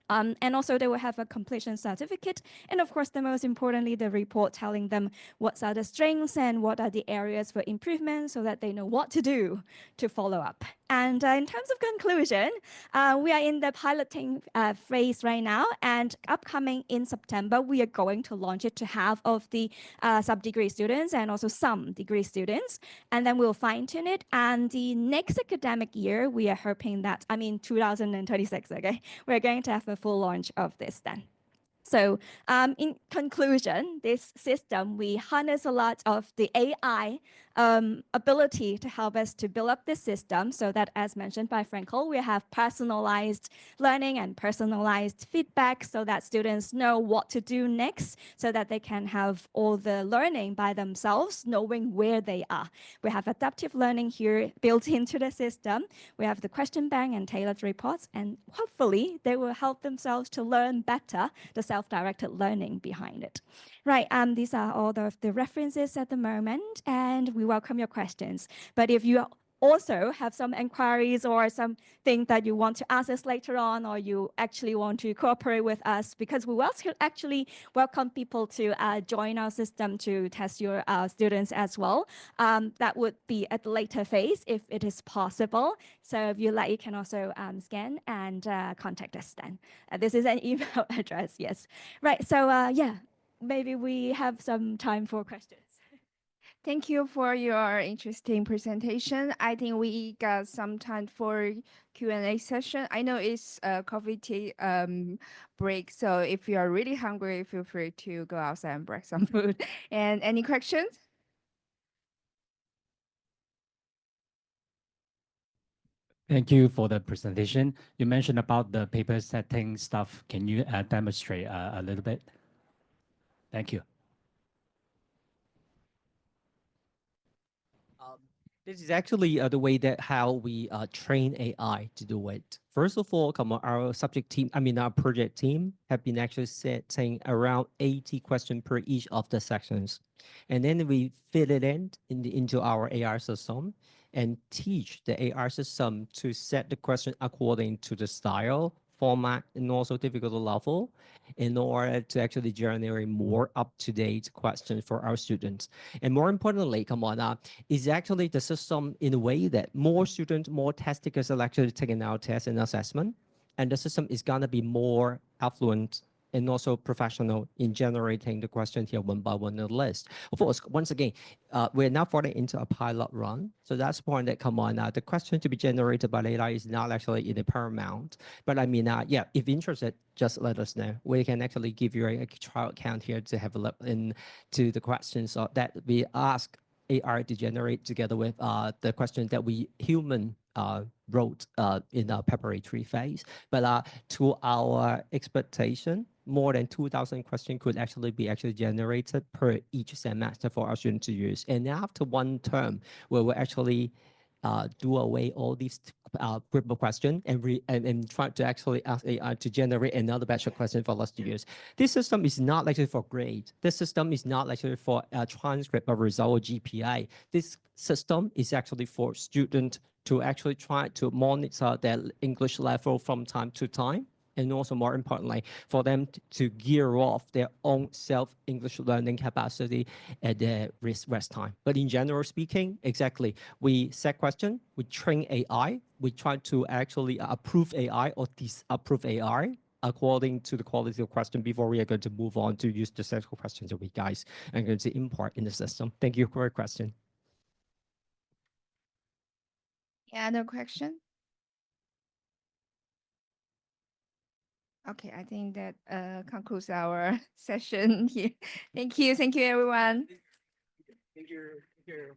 And also they will have a completion certificate. And of course, the most importantly, the report telling them what are the strengths and what are the areas for improvement so that they know what to do to follow up. And in terms of conclusion, we are in the piloting phase right now, and upcoming in September, we are going to launch it to half of the sub-degree students and also some degree students. And then we'll fine tune it. And the next academic year, we are hoping that, 2026, okay, we're going to have a full launch of this then. So in conclusion, this system, we harness a lot of the AI ability to help us to build up this system so that, as mentioned by Franco, we have personalized learning and personalized feedback so that students know what to do next so that they can have all the learning by themselves, knowing where they are. We have adaptive learning here built into the system. We have the question bank and tailored reports, and hopefully they will help themselves to learn better the self-directed learning behind it. Right, these are all of the references at the moment, and we welcome your questions. But if you also have some inquiries or something that you want to ask us later on, or you actually want to cooperate with us, because we will actually welcome people to join our system to test your students as well. That would be at the later phase if it is possible. So if you like, you can also scan and contact us then. This is an email address, yes. Right, so yeah, maybe we have some time for questions. Thank you for your interesting presentation. I think we got some time for Q&A session. I know it's a coffee tea break, so if you are really hungry, feel free to go outside and break some food. And any questions? Thank you for the presentation. You mentioned about the paper setting stuff. Can you demonstrate a little bit? Thank you. This is actually the way that how we train AI to do it. First of all, come on, our subject team, our project team have been actually setting around 80 questions per each of the sections. And then we fit it into our AI system and teach the AI system to set the question according to the style, format, and also difficulty level in order to actually generate more up-to-date questions for our students. And more importantly, come on, is actually the system in a way that more students, more test takers are actually taking our test and assessment. And the system is going to be more affluent and also professional in generating the questions here one by one on the list. Of course, once again, we're now falling into a pilot run. So that's the point that, come on, the question to be generated by AI is not actually in the paramount. But yeah, if interested, just let us know. We can actually give you a trial account here to have a look into the questions that we ask AI to generate together with the questions that we human wrote in our preparatory phase. But to our expectation, more than 2,000 questions could actually be generated per each semester for our students to use. And after one term, we will actually do away all these group of questions and try to actually ask AI to generate another batch of questions for us to use. This system is not actually for grade. This system is not actually for a transcript of result or GPA. This system is actually for students to actually try to monitor their English level from time to time. And also, more importantly, for them to gear off their own self-English learning capacity at their rest time. But in general speaking, exactly, we set question, we train AI, we try to actually approve AI or disapprove AI according to the quality of question before we are going to move on to use the set of questions that we guys are going to import in the system. Thank you for your question. Yeah, no question? Okay, I think that concludes our session here. Thank you, everyone. Thank you.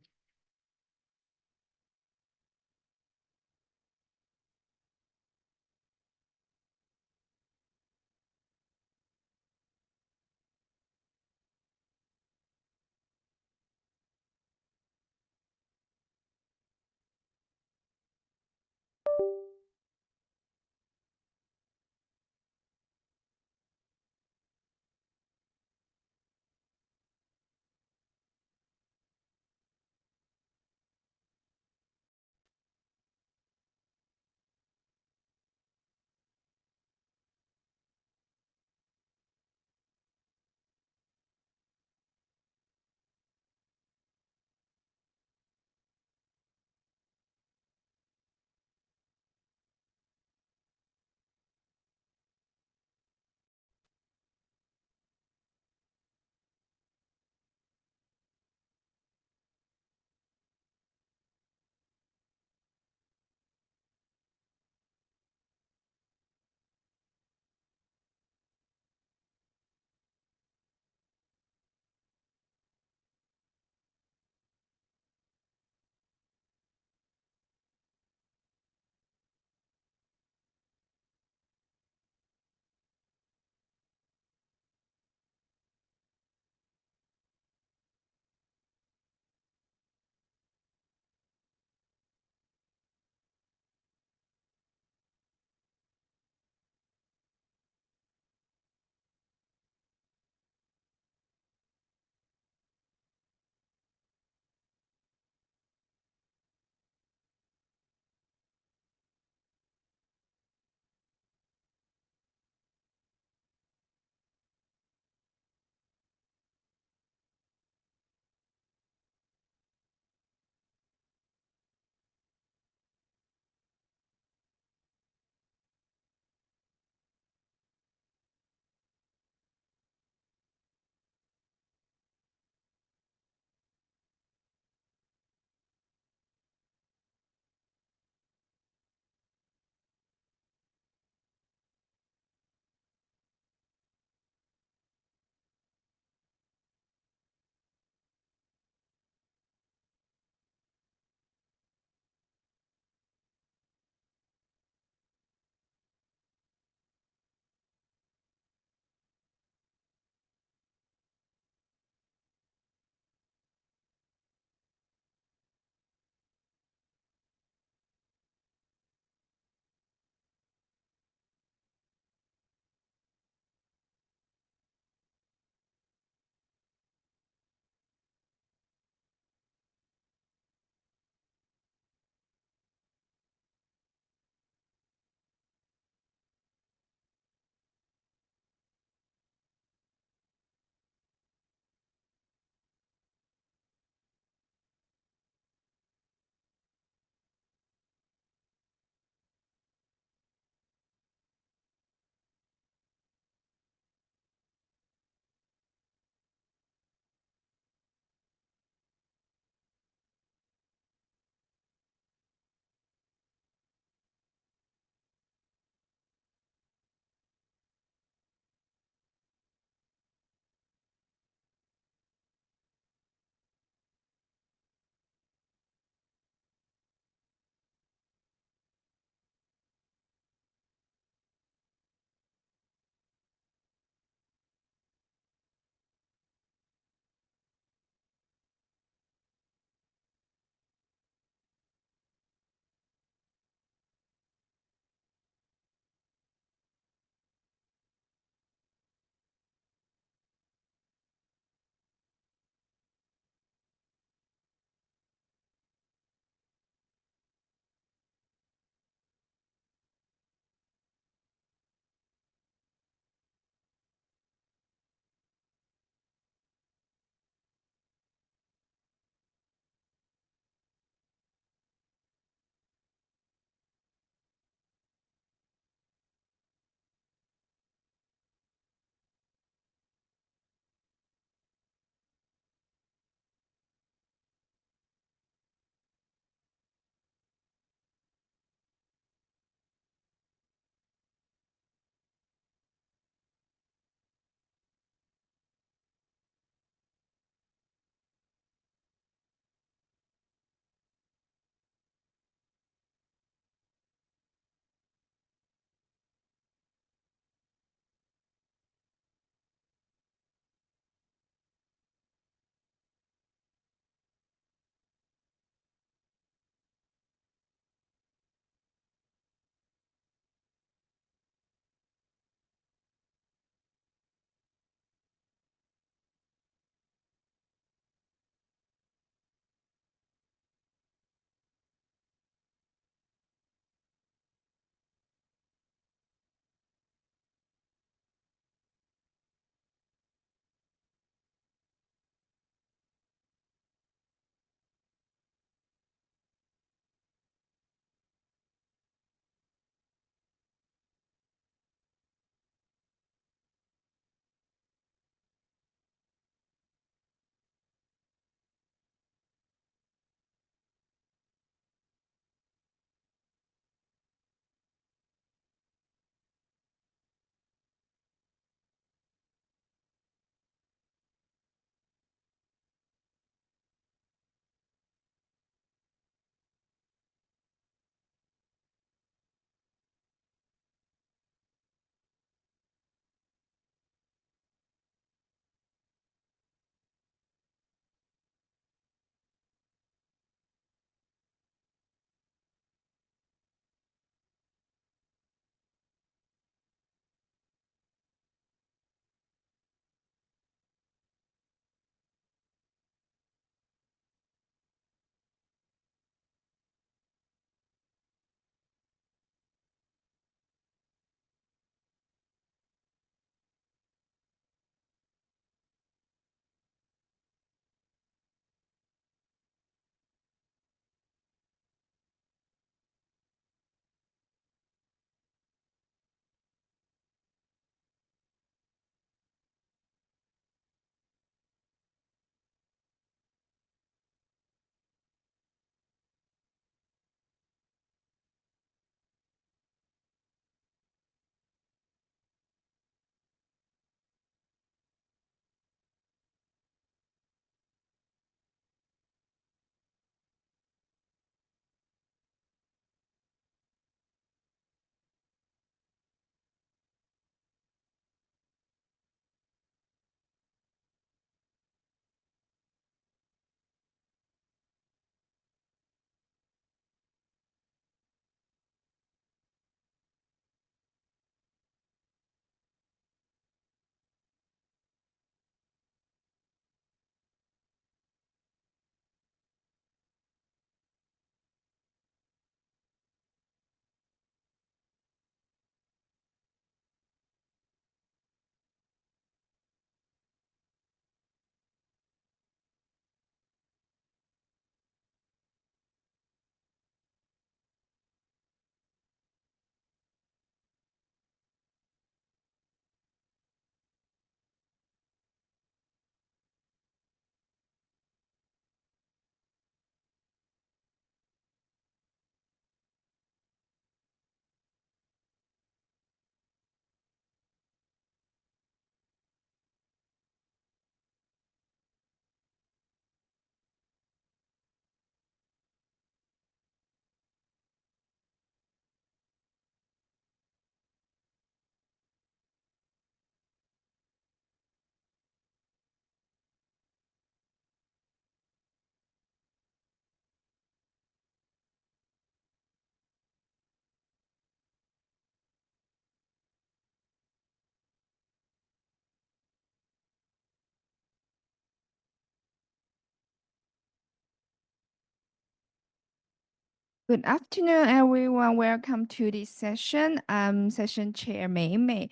Good afternoon, everyone. Welcome to this session. I'm session chair Mei Mei.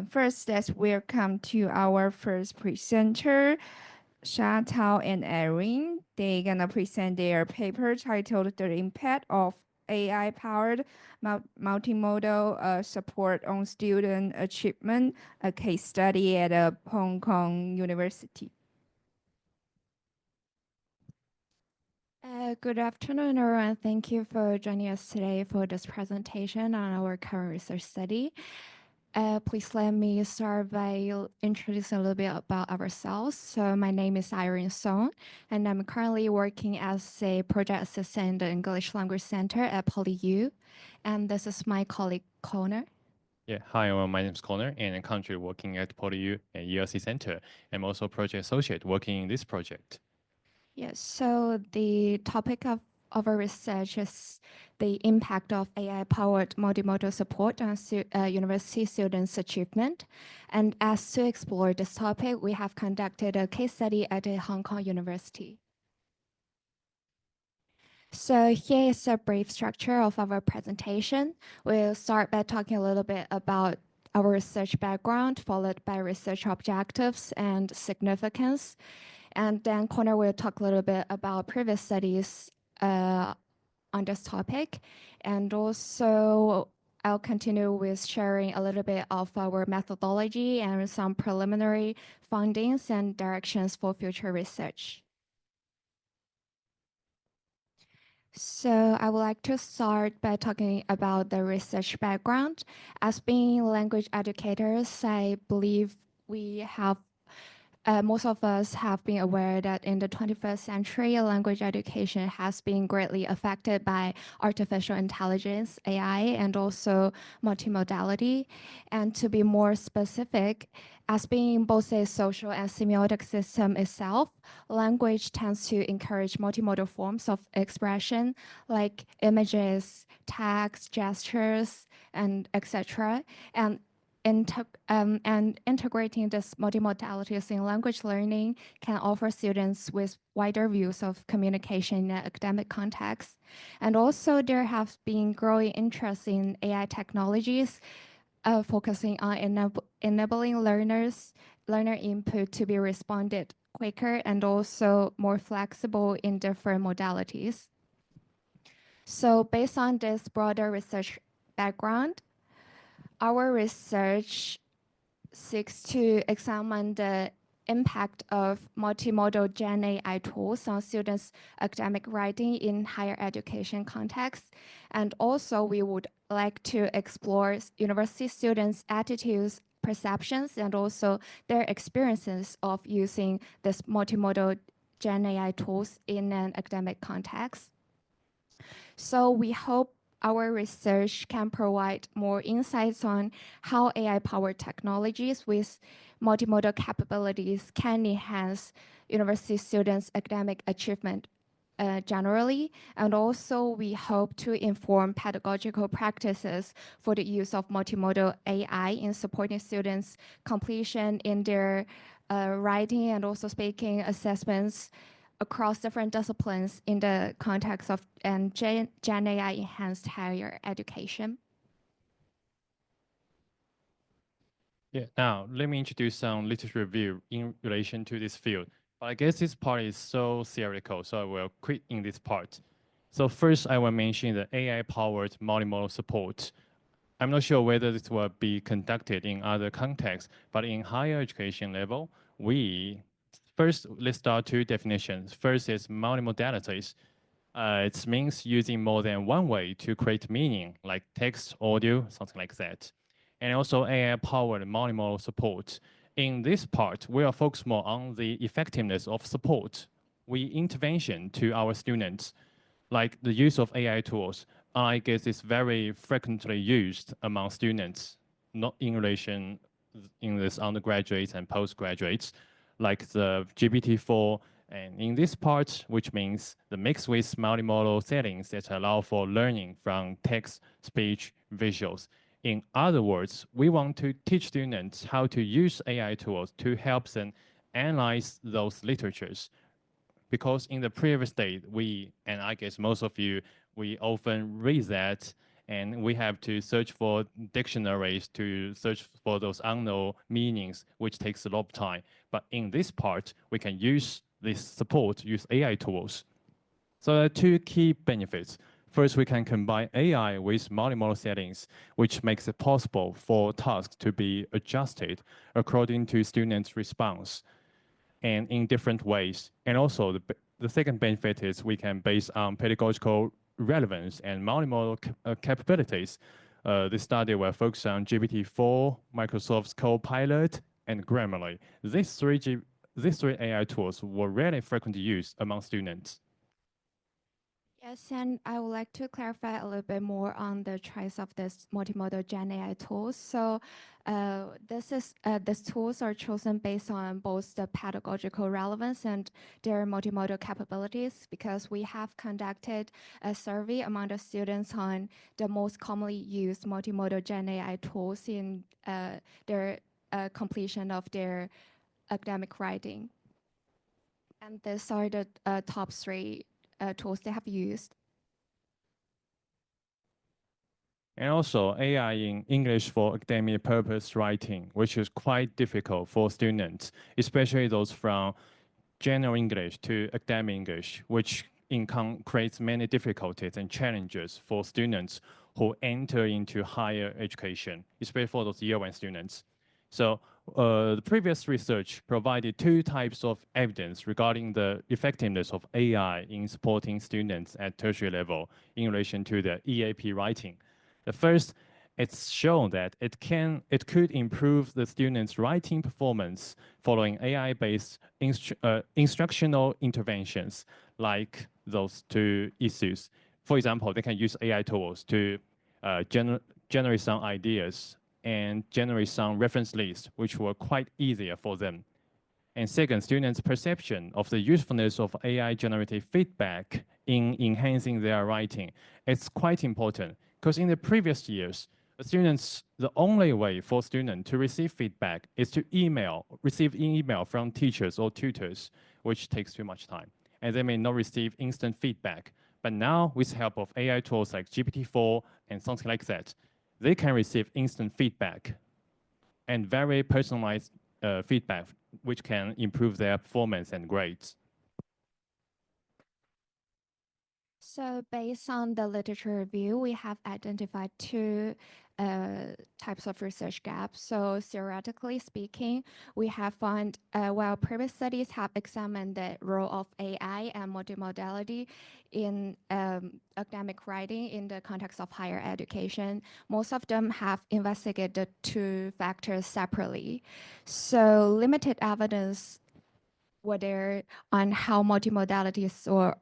First, let's welcome to our first presenter, Sha Tao and Irene. They're gonna present their paper titled "The Impact of AI-Powered Multimodal Support on Student Achievement: A Case Study at Hong Kong University." Good afternoon, everyone. Thank you for joining us today for this presentation on our current research study. Please let me start by introducing a little bit about ourselves. So my name is Irene Song, and I'm currently working as a project assistant in the English Language Center at PolyU. And this is my colleague, Connor. Yeah, hi, everyone. My name is Connor, and I'm currently working at PolyU and ELC Center. I'm also a project associate working in this project. Yes, so the topic of our research is the impact of AI-powered multimodal support on university students' achievement. And as to explore this topic, we have conducted a case study at a Hong Kong university. So here is a brief structure of our presentation. We'll start by talking a little bit about our research background, followed by research objectives and significance. And then Connor will talk a little bit about previous studies on this topic. And also I'll continue with sharing a little bit of our methodology and some preliminary findings and directions for future research. So I would like to start by talking about the research background. As being language educators, I believe we have most of us have been aware that in the 21st century, language education has been greatly affected by artificial intelligence, AI, and also multimodality. And to be more specific, as being both a social and semiotic system itself, language tends to encourage multimodal forms of expression like images, text, gestures, and etc. And integrating these multimodalities in language learning can offer students with wider views of communication in an academic context. And also there have been growing interest in AI technologies focusing on enabling learner input to be responded quicker and also more flexible in different modalities. So based on this broader research background, our research seeks to examine the impact of multimodal GenAI tools on students' academic writing in higher education contexts. And also we would like to explore university students' attitudes, perceptions, and also their experiences of using this multimodal GenAI tools in an academic context. So we hope our research can provide more insights on how AI-powered technologies with multimodal capabilities can enhance university students' academic achievement generally, and also we hope to inform pedagogical practices for the use of multimodal AI in supporting students' completion in their writing and also speaking assessments across different disciplines in the context of GenAI enhanced higher education. Yeah, now let me introduce some literature review in relation to this field. But I guess this part is so theoretical, so I will quit in this part. So first, I will mention the AI-powered multimodal support. I'm not sure whether this will be conducted in other contexts, but in higher education level, first, let's start two definitions. First is multimodalities. It means using more than one way to create meaning, like text, audio, something like that. And also AI-powered multimodal support. In this part, we are focused more on the effectiveness of support. Intervention to our students, like the use of AI tools. I guess it's very frequently used among students, not in relation in this undergraduates and postgraduates, like the GPT-4. And in this part, which means the mix with multimodal settings that allow for learning from text, speech, visuals. In other words, we want to teach students how to use AI tools to help them analyze those literatures. Because in the previous day, and I guess most of you, we often read that and we have to search for dictionaries to search for those unknown meanings, which takes a lot of time. But in this part, we can use this support, use AI tools. So there are two key benefits. First, we can combine AI with multimodal settings, which makes it possible for tasks to be adjusted according to students' response and in different ways. And also, the second benefit is we can base on pedagogical relevance and multimodal capabilities. This study will focus on GPT-4, Microsoft's Copilot, and Grammarly. These three AI tools were really frequently used among students. Yes, and I would like to clarify a little bit more on the choice of this multimodal GenAI tools. So these tools are chosen based on both the pedagogical relevance and their multimodal capabilities, because we have conducted a survey among the students on the most commonly used multimodal GenAI tools in their completion of their academic writing. And these are the top three tools they have used. And also AI in English for academic purpose writing, which is quite difficult for students, especially those from general English to academic English, which creates many difficulties and challenges for students who enter into higher education, especially for those year one students. So the previous research provided two types of evidence regarding the effectiveness of AI in supporting students at tertiary level in relation to the EAP writing. The first, it's shown that it could improve the students' writing performance following AI-based instructional interventions like those two issues. For example, they can use AI tools to generate some ideas and generate some reference lists, which were quite easier for them. And second, students' perception of the usefulness of AI generative feedback in enhancing their writing. It's quite important because in the previous years, the only way for students to receive feedback is to receive email from teachers or tutors, which takes too much time. And they may not receive instant feedback. But now, with the help of AI tools like GPT-4 and something like that, they can receive instant feedback and very personalized feedback, which can improve their performance and grades. So based on the literature review, we have identified two types of research gaps. So theoretically speaking, we have found, while previous studies have examined the role of AI and multimodality in academic writing in the context of higher education, most of them have investigated the two factors separately. So limited evidence were there on how multimodalities are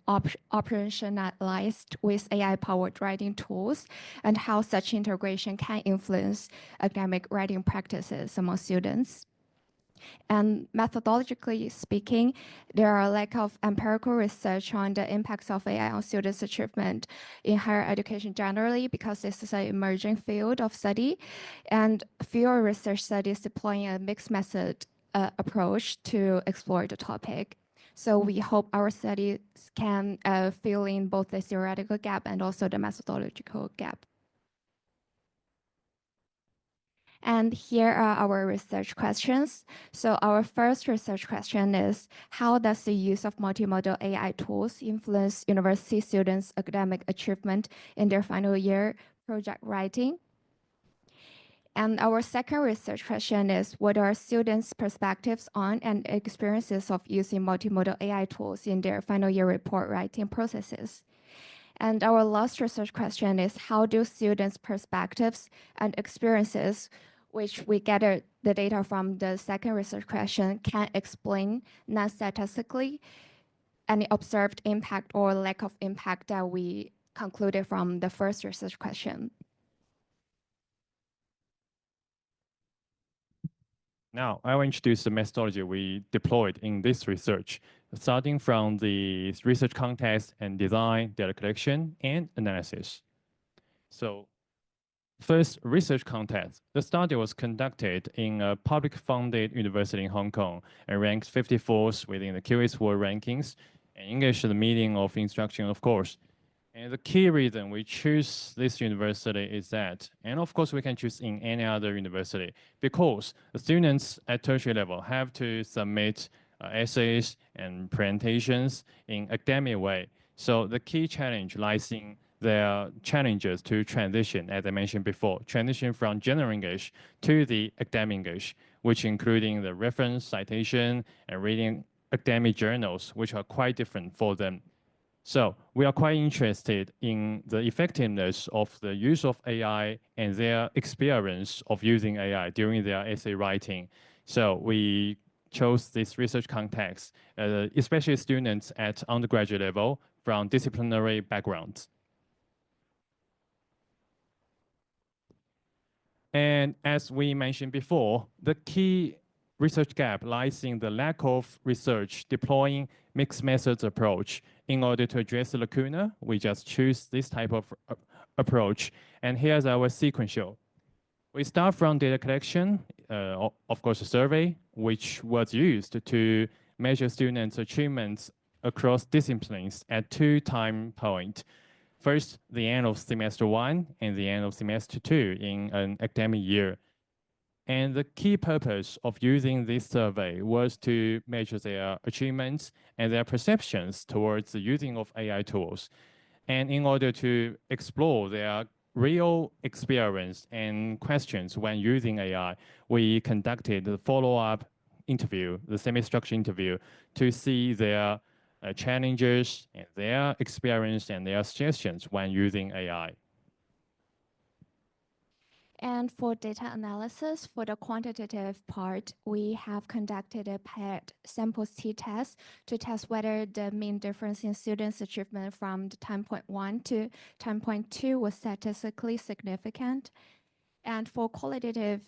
operationalized with AI-powered writing tools and how such integration can influence academic writing practices among students. And methodologically speaking, there are a lack of empirical research on the impacts of AI on students' achievement in higher education generally, because this is an emerging field of study, and fewer research studies deploying a mixed method approach to explore the topic. So we hope our studies can fill in both the theoretical gap and also the methodological gap. And here are our research questions. So our first research question is, how does the use of multimodal AI tools influence university students' academic achievement in their final year project writing? And our second research question is, what are students' perspectives on and experiences of using multimodal AI tools in their final year report writing processes? And our last research question is, how do students' perspectives and experiences, which we gathered the data from the second research question, can explain non-statistically any observed impact or lack of impact that we concluded from the first research question? Now, I will introduce the methodology we deployed in this research, starting from the research context and design, data collection, and analysis. So first, research context. The study was conducted in a public-funded university in Hong Kong and ranked 54th within the QS World Rankings, and English is the medium of instruction, of course. And the key reason we choose this university is that, and of course we can choose in any other university, because the students at tertiary level have to submit essays and presentations in academic way. So the key challenge lies in their challenges to transition, as I mentioned before, transition from general English to the academic English, which including the reference, citation, and reading academic journals, which are quite different for them. So we are quite interested in the effectiveness of the use of AI and their experience of using AI during their essay writing. So we chose this research context, especially students at undergraduate level from disciplinary backgrounds. And as we mentioned before, the key research gap lies in the lack of research deploying mixed methods approach. In order to address the lacuna, we just choose this type of approach. And here's our sequential. We start from data collection, of course, a survey, which was used to measure students' achievements across disciplines at 2 time points. First, the end of semester 1 and the end of semester 2 in an academic year. And the key purpose of using this survey was to measure their achievements and their perceptions towards the using of AI tools. And in order to explore their real experience and questions when using AI, we conducted the follow-up interview, the semi-structured interview, to see their challenges and their experience and their suggestions when using AI. And for data analysis, for the quantitative part, we have conducted a paired samples t-test to test whether the mean difference in students' achievement from the time point 1 to time point 2 was statistically significant. And for qualitative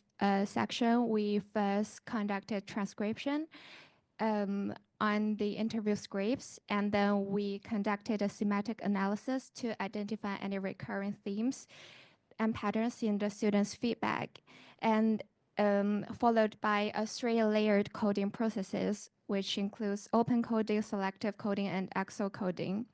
section, we first conducted transcription on the interview scripts, and then we conducted a semantic analysis to identify any recurring themes and patterns in the students' feedback, and followed by a 3-layered coding processes, which includes open coding, selective coding, and EXO coding.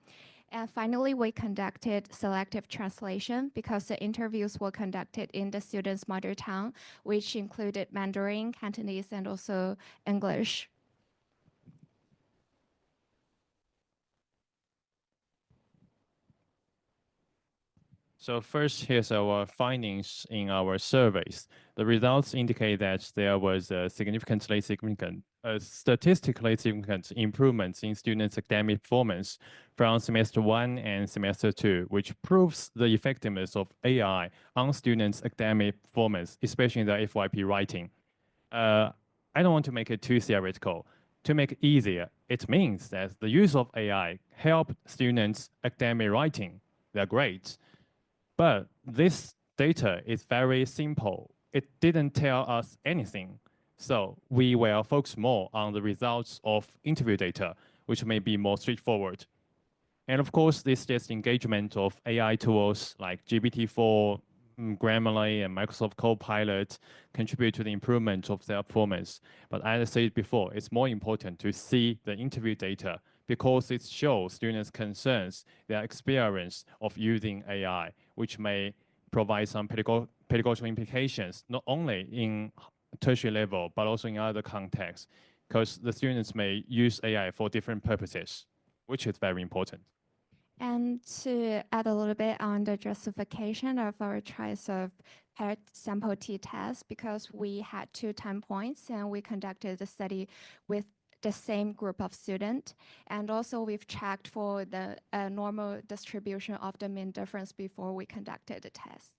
And finally, we conducted selective translation because the interviews were conducted in the students' mother tongue, which included Mandarin, Cantonese, and also English. So first, here's our findings in our surveys. The results indicate that there was a statistically significant improvements in students' academic performance from semester 1 and semester 2, which proves the effectiveness of AI on students' academic performance, especially in the FYP writing. I don't want to make it too theoretical. To make it easier, it means that the use of AI helped students' academic writing. They're great. But this data is very simple. It didn't tell us anything. So we will focus more on the results of interview data, which may be more straightforward. And of course, this is engagement of AI tools like GPT-4, Grammarly, and Microsoft Copilot contribute to the improvement of their performance. But as I said before, it's more important to see the interview data because it shows students' concerns, their experience of using AI, which may provide some pedagogical implications, not only in tertiary level, but also in other contexts, because the students may use AI for different purposes, which is very important. And to add a little bit on the justification of our choice of paired sample t-test, because we had 2 time points and we conducted the study with the same group of students. And also we've checked for the normal distribution of the mean difference before we conducted the test.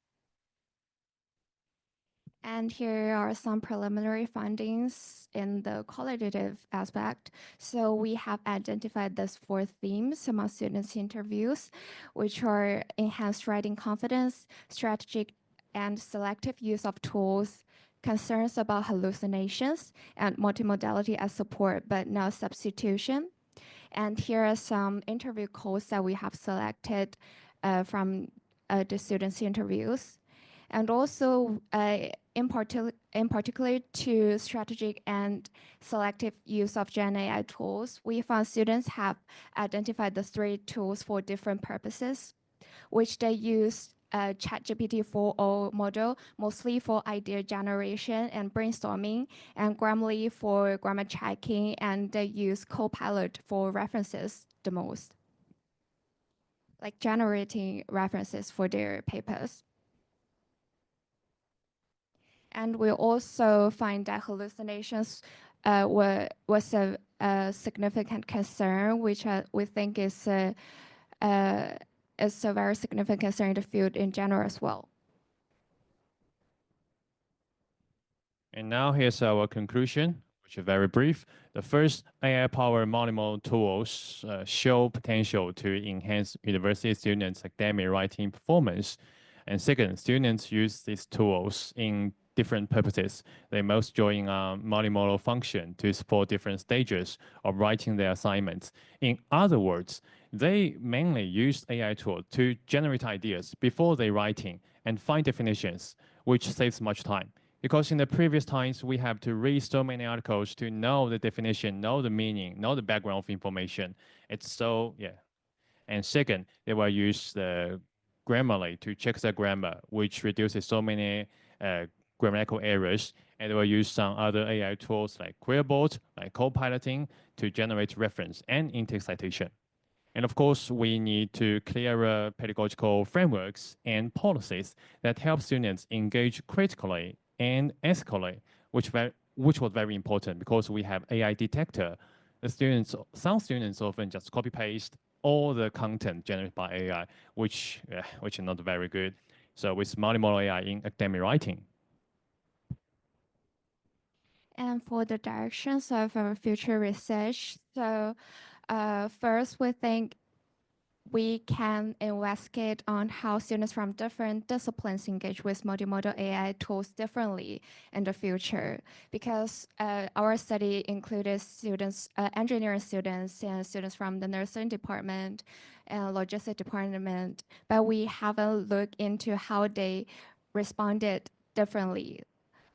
And here are some preliminary findings in the qualitative aspect. So we have identified these 4 themes among students' interviews, which are enhanced writing confidence, strategic and selective use of tools, concerns about hallucinations, and multimodality as support, but not substitution. And here are some interview quotes that we have selected from the students' interviews. And also, in particular to strategic and selective use of GenAI tools, we found students have identified the 3 tools for different purposes. which they use ChatGPT 4.0 model mostly for idea generation and brainstorming, and Grammarly for grammar checking, and they use Copilot for references the most, like generating references for their papers. And we also find that hallucinations was a significant concern, which we think is a very significant concern in the field in general as well. And now here's our conclusion, which is very brief. The first, AI-powered multimodal tools show potential to enhance university students' academic writing performance. And second, students use these tools in different purposes. They most join a multimodal function to support different stages of writing their assignments. In other words, they mainly use AI tools to generate ideas before they writing and find definitions, which saves much time. Because in the previous times, we have to read so many articles to know the definition, know the meaning, know the background of information. It's so, yeah. And second, they will use the Grammarly to check the grammar, which reduces so many grammatical errors. And they will use some other AI tools like Queryboard, like co-piloting to generate reference and in-text citation. And of course, we need to clearer pedagogical frameworks and policies that help students engage critically and ethically, which was very important because we have AI detector. Some students often just copy paste all the content generated by AI, which is not very good. So with multimodal AI in academic writing. And for the directions of our future research, so first we think we can investigate on how students from different disciplines engage with multimodal AI tools differently in the future. Because our study included students, engineering students and students from the nursing department and logistics department, but we haven't looked into how they responded differently,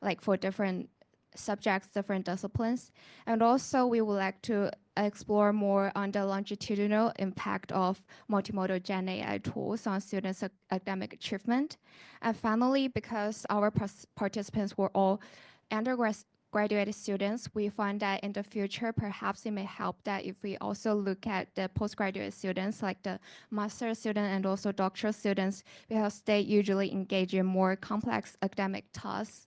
like for different subjects, different disciplines. And also we would like to explore more on the longitudinal impact of multimodal Gen AI tools on students' academic achievement. And finally, because our participants were all undergraduate students, we find that in the future, perhaps it may help that if we also look at the postgraduate students, like the master student and also doctoral students, because they usually engage in more complex academic tasks.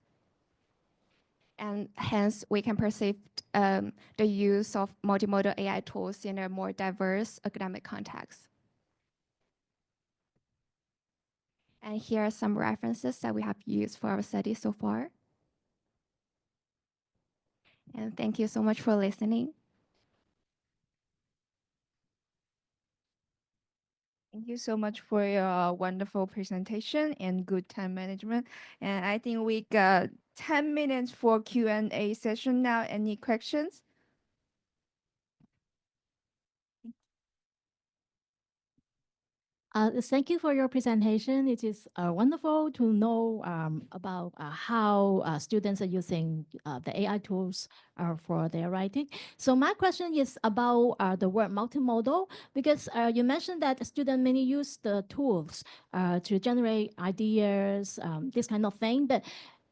And hence, we can perceive the use of multimodal AI tools in a more diverse academic context. And here are some references that we have used for our study so far. And thank you so much for listening. Thank you so much for your wonderful presentation and good time management. And I think we got 10 minutes for Q&A session now. Any questions? Thank you for your presentation. It is wonderful to know about how students are using the AI tools for their writing. So my question is about the word multimodal, because you mentioned that students mainly use the tools to generate ideas, this kind of thing. But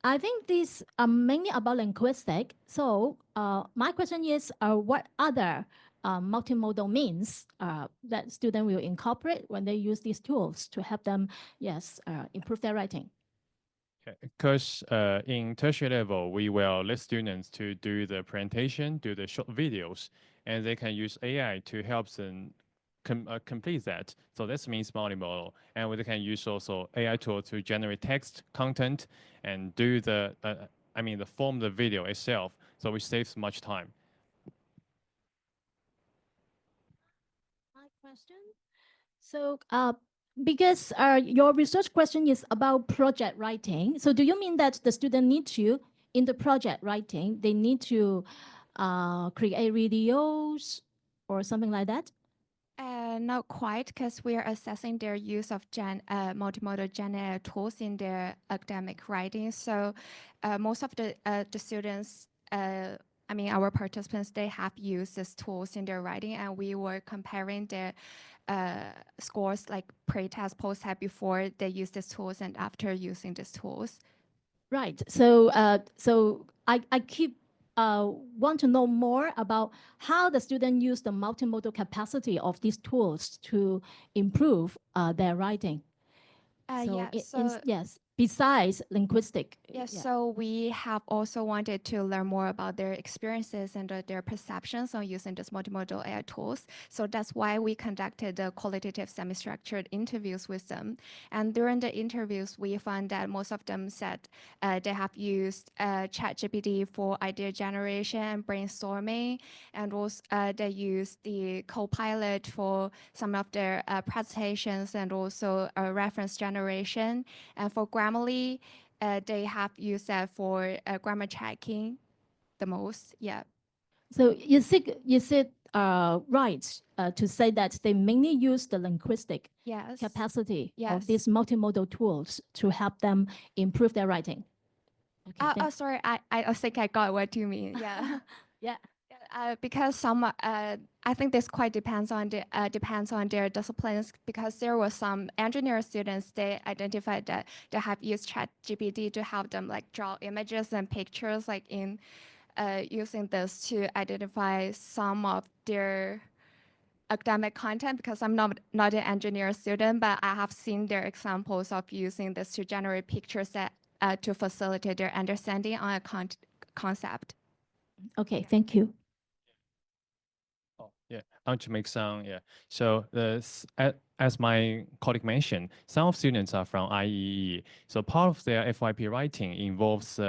I think these are mainly about linguistic. So my question is, what other multimodal means that students will incorporate when they use these tools to help them, yes, improve their writing? Because in tertiary level, we will let students to do the presentation, do the short videos, and they can use AI to help them complete that. So this means multimodal. And we can use also AI tool to generate text, content, and do the form the video itself. So it saves much time. My question. So because your research question is about project writing, so do you mean that the student need to, in the project writing, they need to create videos or something like that? Not quite, because we are assessing their use of multimodal Gen AI tools in their academic writing. So most of the students, our participants, they have used these tools in their writing, and we were comparing their scores like pre-test, post-test before they use these tools and after using these tools? Right. So, I keep want to know more about how the student use the multimodal capacity of these tools to improve their writing. Yes, besides linguistic. Yes, so we have also wanted to learn more about their experiences and their perceptions on using this multimodal AI tools. So that's why we conducted the qualitative semi-structured interviews with them. And during the interviews, we found that most of them said they have used ChatGPT for idea generation and brainstorming, and also they use the Copilot for some of their presentations and also reference generation. And for Grammarly, they have used that for grammar checking the most. Yeah. So is it right to say that they mainly use the linguistic capacity of these multimodal tools to help them improve their writing? Okay, sorry, I think I got what you mean. Yeah. Yeah. Because some, I think this quite depends on their disciplines. Because there were some engineer students, they identified that they have used ChatGPT to help them like draw images and pictures, like in using this to identify some of their academic content. Because I'm not an engineer student, but I have seen their examples of using this to generate pictures that to facilitate their understanding on a concept. Okay, thank you. Oh, yeah, I want to make some, yeah. So as my colleague mentioned, some students are from IEE. So part of their FYP writing involves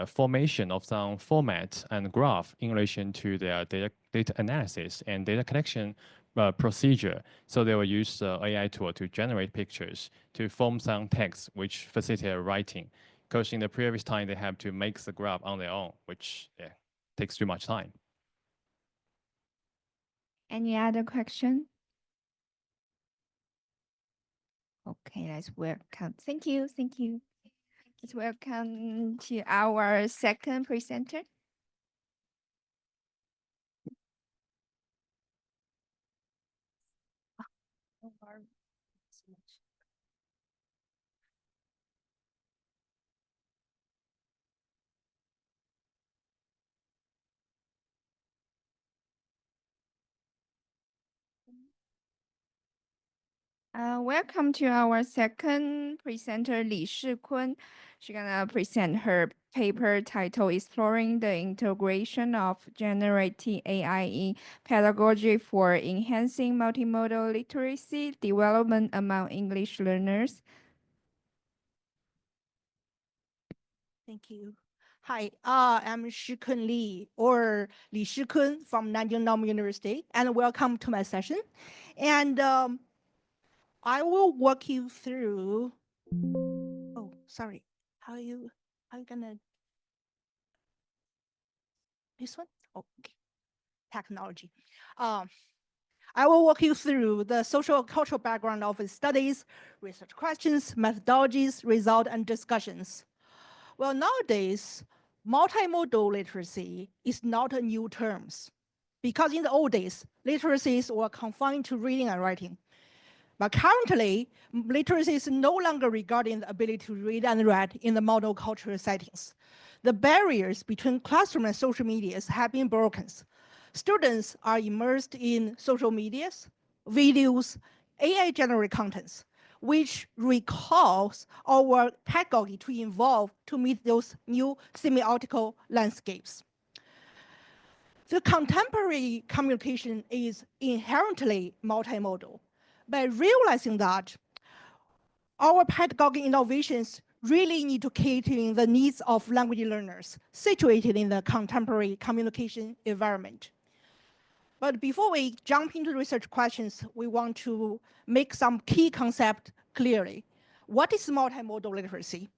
formation of some format and graph in relation to their data analysis and data collection procedure. So they will use AI tool to generate pictures, to form some text, which facilitate writing. Because in the previous time, they have to make the graph on their own, which takes too much time. Any other question? Okay, let's welcome. Thank you. Let's welcome to our second presenter. Welcome to our second presenter, Shikun. She's gonna present her paper titled Exploring the Integration of Generative AI in Pedagogy for Enhancing Multimodal Literacy Development Among English Learners. Thank you. Hi, I'm Shikun Li, or Li Shikun from Nanjing Normal University, and welcome to my session. And I will walk you through. Oh, sorry. How are you gonna? This one? Oh, okay. Technology. I will walk you through the social cultural background of its studies, research questions, methodologies, results, and discussions. Well, nowadays, multimodal literacy is not a new term, because in the old days, literacies were confined to reading and writing. But currently, literacy is no longer regarding the ability to read and write in the model cultural settings. The barriers between classroom and social medias have been broken. Students are immersed in social medias, videos, AI-generated contents, which recalls our pedagogy to evolve to meet those new semiotical landscapes. The contemporary communication is inherently multimodal. By realizing that, our pedagogy innovations really need to cater to the needs of language learners situated in the contemporary communication environment. But before we jump into research questions, we want to make some key concepts clearly. What is multimodal literacy?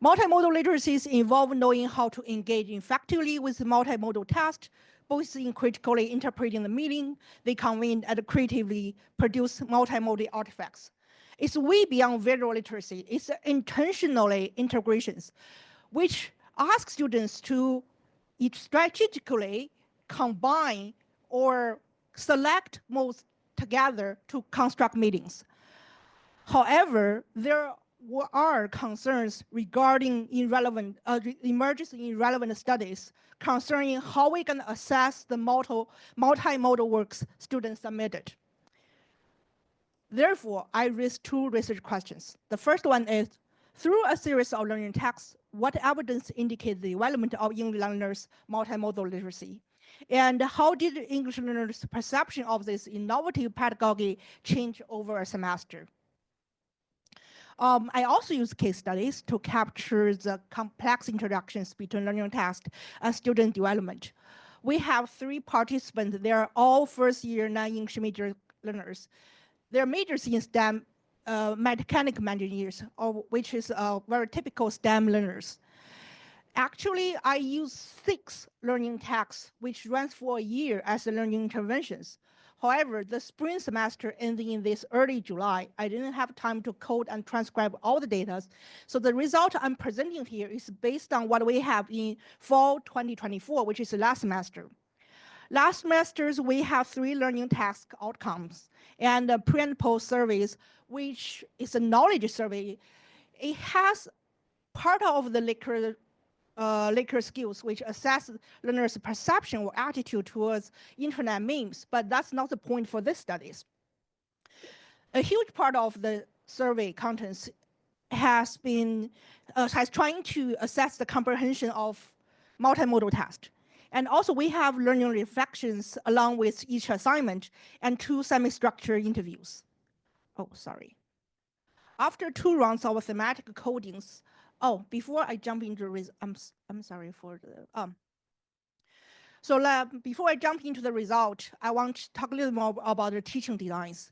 Multimodal literacies involve knowing how to engage effectively with multimodal tasks, both in critically interpreting the meaning they convey and creatively produce multimodal artifacts. It's way beyond visual literacy. It's intentionally integrations, which ask students to strategically combine or select most together to construct meanings. However, there are concerns regarding emergence in irrelevant studies concerning how we can assess the multimodal works students submitted. Therefore, I raised two research questions. The first one is, through a series of learning texts, what evidence indicates the development of English learners' multimodal literacy? And how did English learners' perception of this innovative pedagogy change over a semester? I also use case studies to capture the complex interactions between learning task and student development. We have 3 participants. They are all first-year non-English major learners. Their majors in STEM, mechanical engineers, which is very typical STEM learners. Actually, I use 6 learning tasks, which runs for a year as learning interventions. However, the spring semester ending in this early July, I didn't have time to code and transcribe all the data. So the result I'm presenting here is based on what we have in fall 2024, which is the last semester. Last semesters, we have 3 learning task outcomes and pre and post surveys, which is a knowledge survey. It has part of the Likert skills, which assess learners' perception or attitude towards internet memes, but that's not the point for this studies. A huge part of the survey contents has trying to assess the comprehension of multimodal tasks. And also we have learning reflections along with each assignment and 2 semi-structured interviews. Oh, sorry. After 2 rounds of thematic codings, before I jump into I'm sorry for the before I jump into the result, I want to talk a little more about the teaching designs.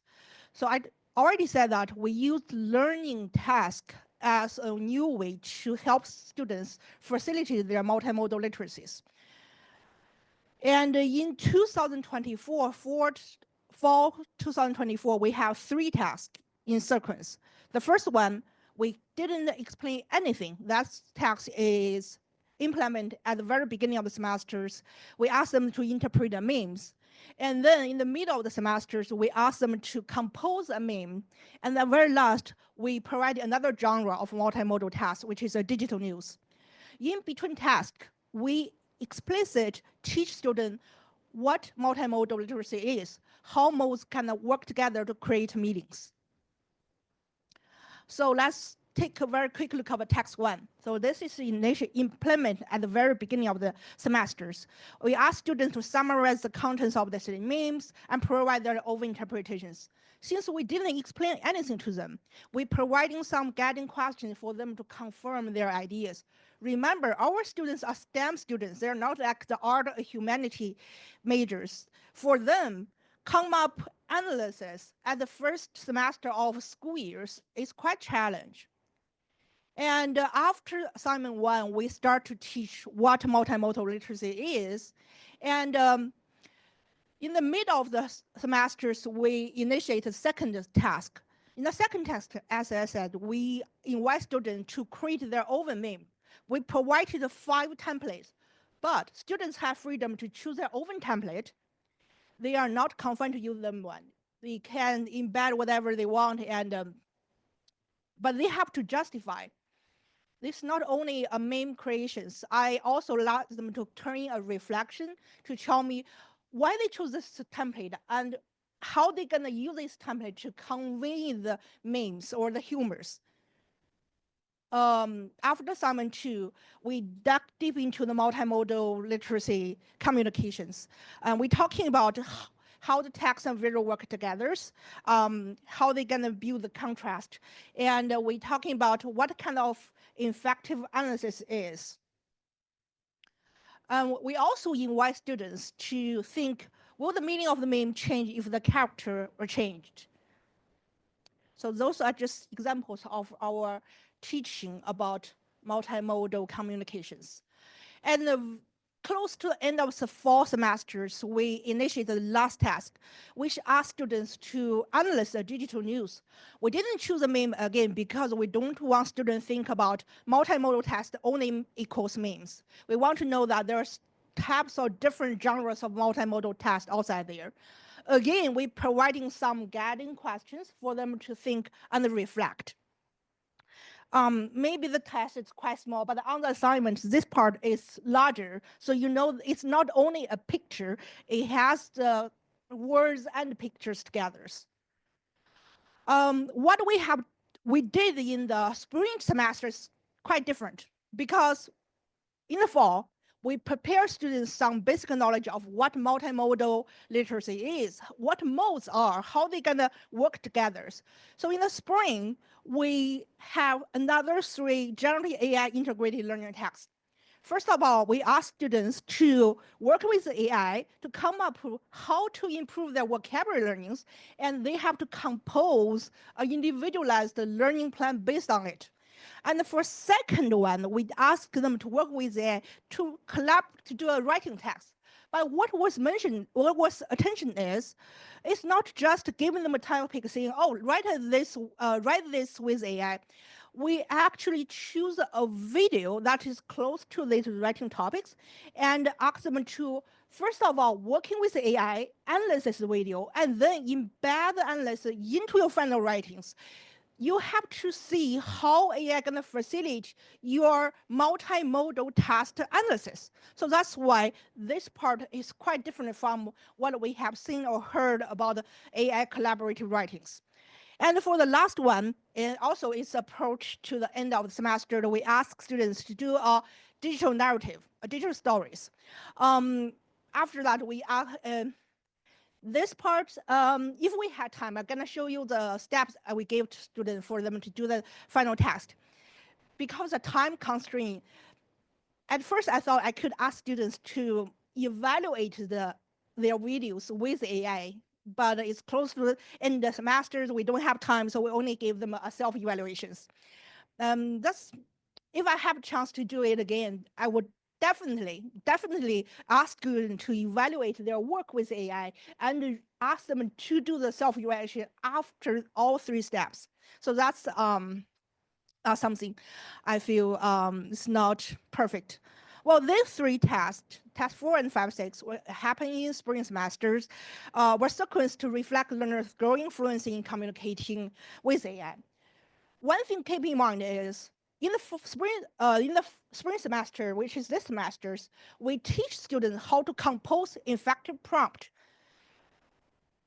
So I already said that we use learning task as a new way to help students facilitate their multimodal literacies. And in 2024, fall 2024, we have 3 tasks in sequence. The first one, we didn't explain anything. That task is implemented at the very beginning of the semesters. We asked them to interpret the memes. And then in the middle of the semesters, we asked them to compose a meme. And the very last, we provide another genre of multimodal task, which is a digital news. In between tasks, we explicit teach students what multimodal literacy is, how modes can work together to create meanings. So let's take a very quick look at text 1. So this is initially implemented at the very beginning of the semesters. We ask students to summarize the contents of the memes and provide their own interpretations. Since we didn't explain anything to them, we're providing some guiding questions for them to confirm their ideas. Remember, our students are STEM students. They're not like the art or humanity majors. For them, come up analysis at the first semester of school years is quite challenging. And after assignment 1, we start to teach what multimodal literacy is. And in the middle of the semesters, we initiate the second task. In the second task, as I said, we invite students to create their own meme. We provided 5 templates, but students have freedom to choose their own template. They are not confined to use them one. They can embed whatever they want, and but they have to justify. This is not only a meme creations. I also allow them to turn in a reflection to tell me why they chose this template and how they're gonna use this template to convey the memes or the humors. After assignment 2, we dug deep into the multimodal literacy communications. And we're talking about how the text and visual work together, how they're gonna build the contrast. And we're talking about what kind of effective analysis is. We also invite students to think, will the meaning of the meme change if the character were changed? So those are just examples of our teaching about multimodal communications. And close to the end of the fall semesters, we initiated the last task, which asked students to analyze the digital news. We didn't choose a meme again because we don't want students to think about multimodal text only equals memes. We want to know that there's types of different genres of multimodal text outside there. Again, we're providing some guiding questions for them to think and reflect. Maybe the test is quite small, but on the assignments, this part is larger. So you know it's not only a picture, it has the words and pictures together. What we did in the spring semester is quite different, because in the fall, we prepare students some basic knowledge of what multimodal literacy is, what modes are, how they're gonna work together. So in the spring, we have another 3 generative AI integrated learning tasks. First of all, we ask students to work with AI to come up with how to improve their vocabulary learnings, and they have to compose an individualized learning plan based on it. And for second one, we ask them to work with AI to do a writing task. But what was mentioned, what was attention is, it's not just giving them a topic saying, oh, write this with AI. We actually choose a video that is close to these writing topics and ask them to, first of all, working with AI, analyze this video, and then embed the analysis into your final writings. You have to see how AI gonna facilitate your multimodal task analysis. So that's why this part is quite different from what we have seen or heard about AI collaborative writings. And for the last one, and also its approach to the end of the semester, we ask students to do a digital narrative, digital stories. After that, we ask, this part, if we had time, I'm gonna show you the steps we gave to students for them to do the final test. Because of time constraint, at first I thought I could ask students to evaluate their videos with AI, but it's close to the end of the semesters, we don't have time, so we only gave them a self-evaluations. That's, if I have a chance to do it again, I would definitely ask students to evaluate their work with AI and ask them to do the self-evaluation after all 3 steps. So that's something I feel is not perfect. Well, these 3 tests, test 4 and 5, 6, were happening in spring semesters, were sequenced to reflect learners' growing fluency in communicating with AI. One thing to keep in mind is, in the spring semester, which is this semester's, we teach students how to compose effective prompt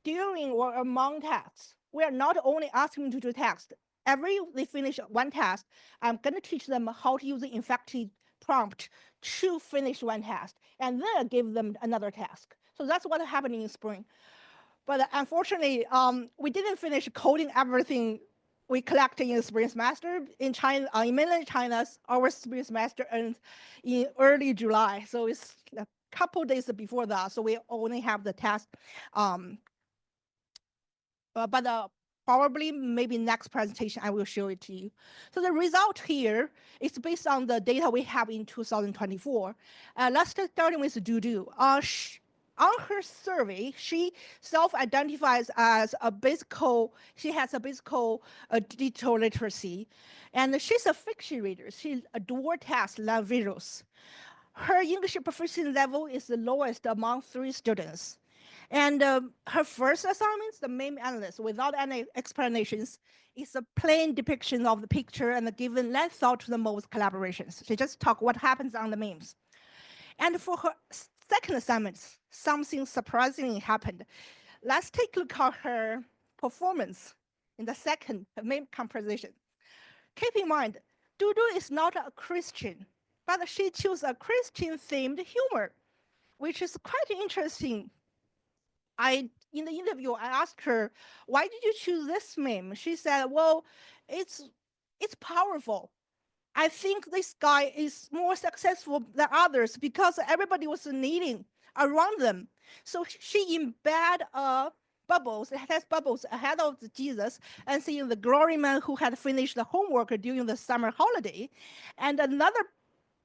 during or among tasks. We are not only asking them to do text. Every they finish one task, I'm going to teach them how to use the effective prompt to finish one task, and then I give them another task. So that's what happened in spring. But unfortunately, we didn't finish coding everything we collected in the spring semester. In China, in mainland China, our spring semester ends in early July. So it's a couple days before that. So we only have the test. But probably maybe next presentation, I will show it to you. So the result here is based on the data we have in 2024. Let's start starting with Dudu. On her survey, she self-identifies as she has a basic digital literacy, and she's a fiction reader. She adores text, love visuals. Her English proficiency level is the lowest among 3 students. And her first assignment, the meme analysis, without any explanations, is a plain depiction of the picture and given less thought to the most collaborations. She just talk what happens on the memes. And for her second assignment, something surprising happened. Let's take a look at her performance in the second meme composition. Keep in mind, Dudu is not a Christian, but she chose a Christian-themed humor, which is quite interesting. In the interview, I asked her, why did you choose this meme? She said, well, it's powerful. I think this guy is more successful than others because everybody was kneeling around them. So she embed bubbles, it has bubbles ahead of Jesus, and seeing the glory man who had finished the homework during the summer holiday. And another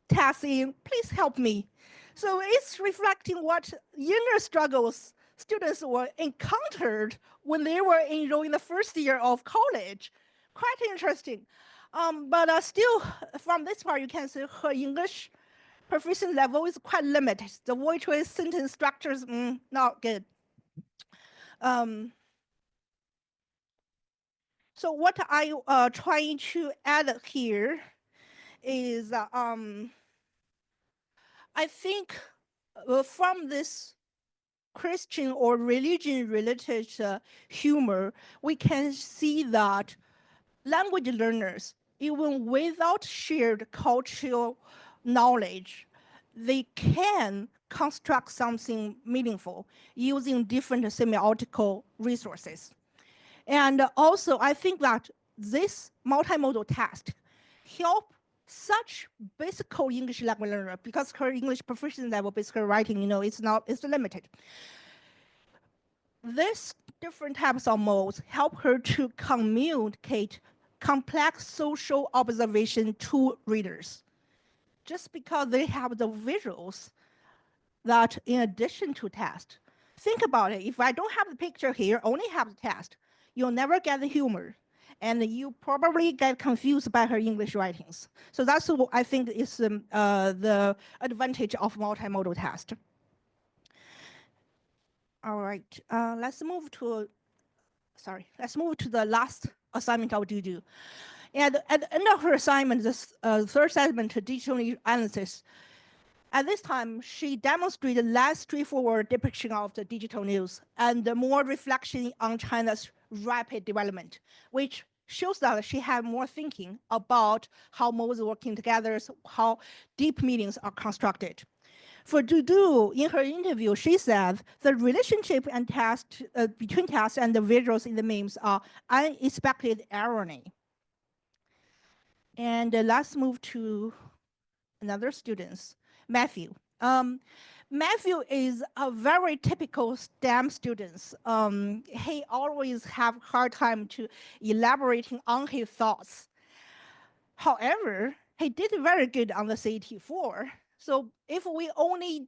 task in, please help me. So it's reflecting what inner struggles students were encountered when they were enrolled in the first year of college. Quite interesting. But still, from this part, you can see her English proficiency level is quite limited. The word choice sentence structures, not good. So what I trying to add here is I think from this Christian or religion related humor, we can see that language learners, even without shared cultural knowledge, they can construct something meaningful using different semiotical resources. And also, I think that this multimodal test help such basic English language learner, because her English proficiency level, basically writing, it's limited. This different types of modes help her to communicate complex social observation to readers. Just because they have the visuals that in addition to text. Think about it, if I don't have the picture here, only have the text, you'll never get the humor. And you probably get confused by her English writings. So that's what I think is the advantage of multimodal test. All right, let's move to the last assignment of Dudu. And at the end of her assignment, this third assignment, digital analysis, at this time, she demonstrated less straightforward depiction of the digital news and more reflection on China's rapid development, which shows that she had more thinking about how modes working together, how deep meanings are constructed. For Dudu, in her interview, she said the relationship and text between text and the visuals in the memes are unexpected irony. And let's move to another student, Matthew. Matthew is a very typical STEM student. He always have hard time to elaborating on his thoughts. However, he did very good on the CET4. So if we only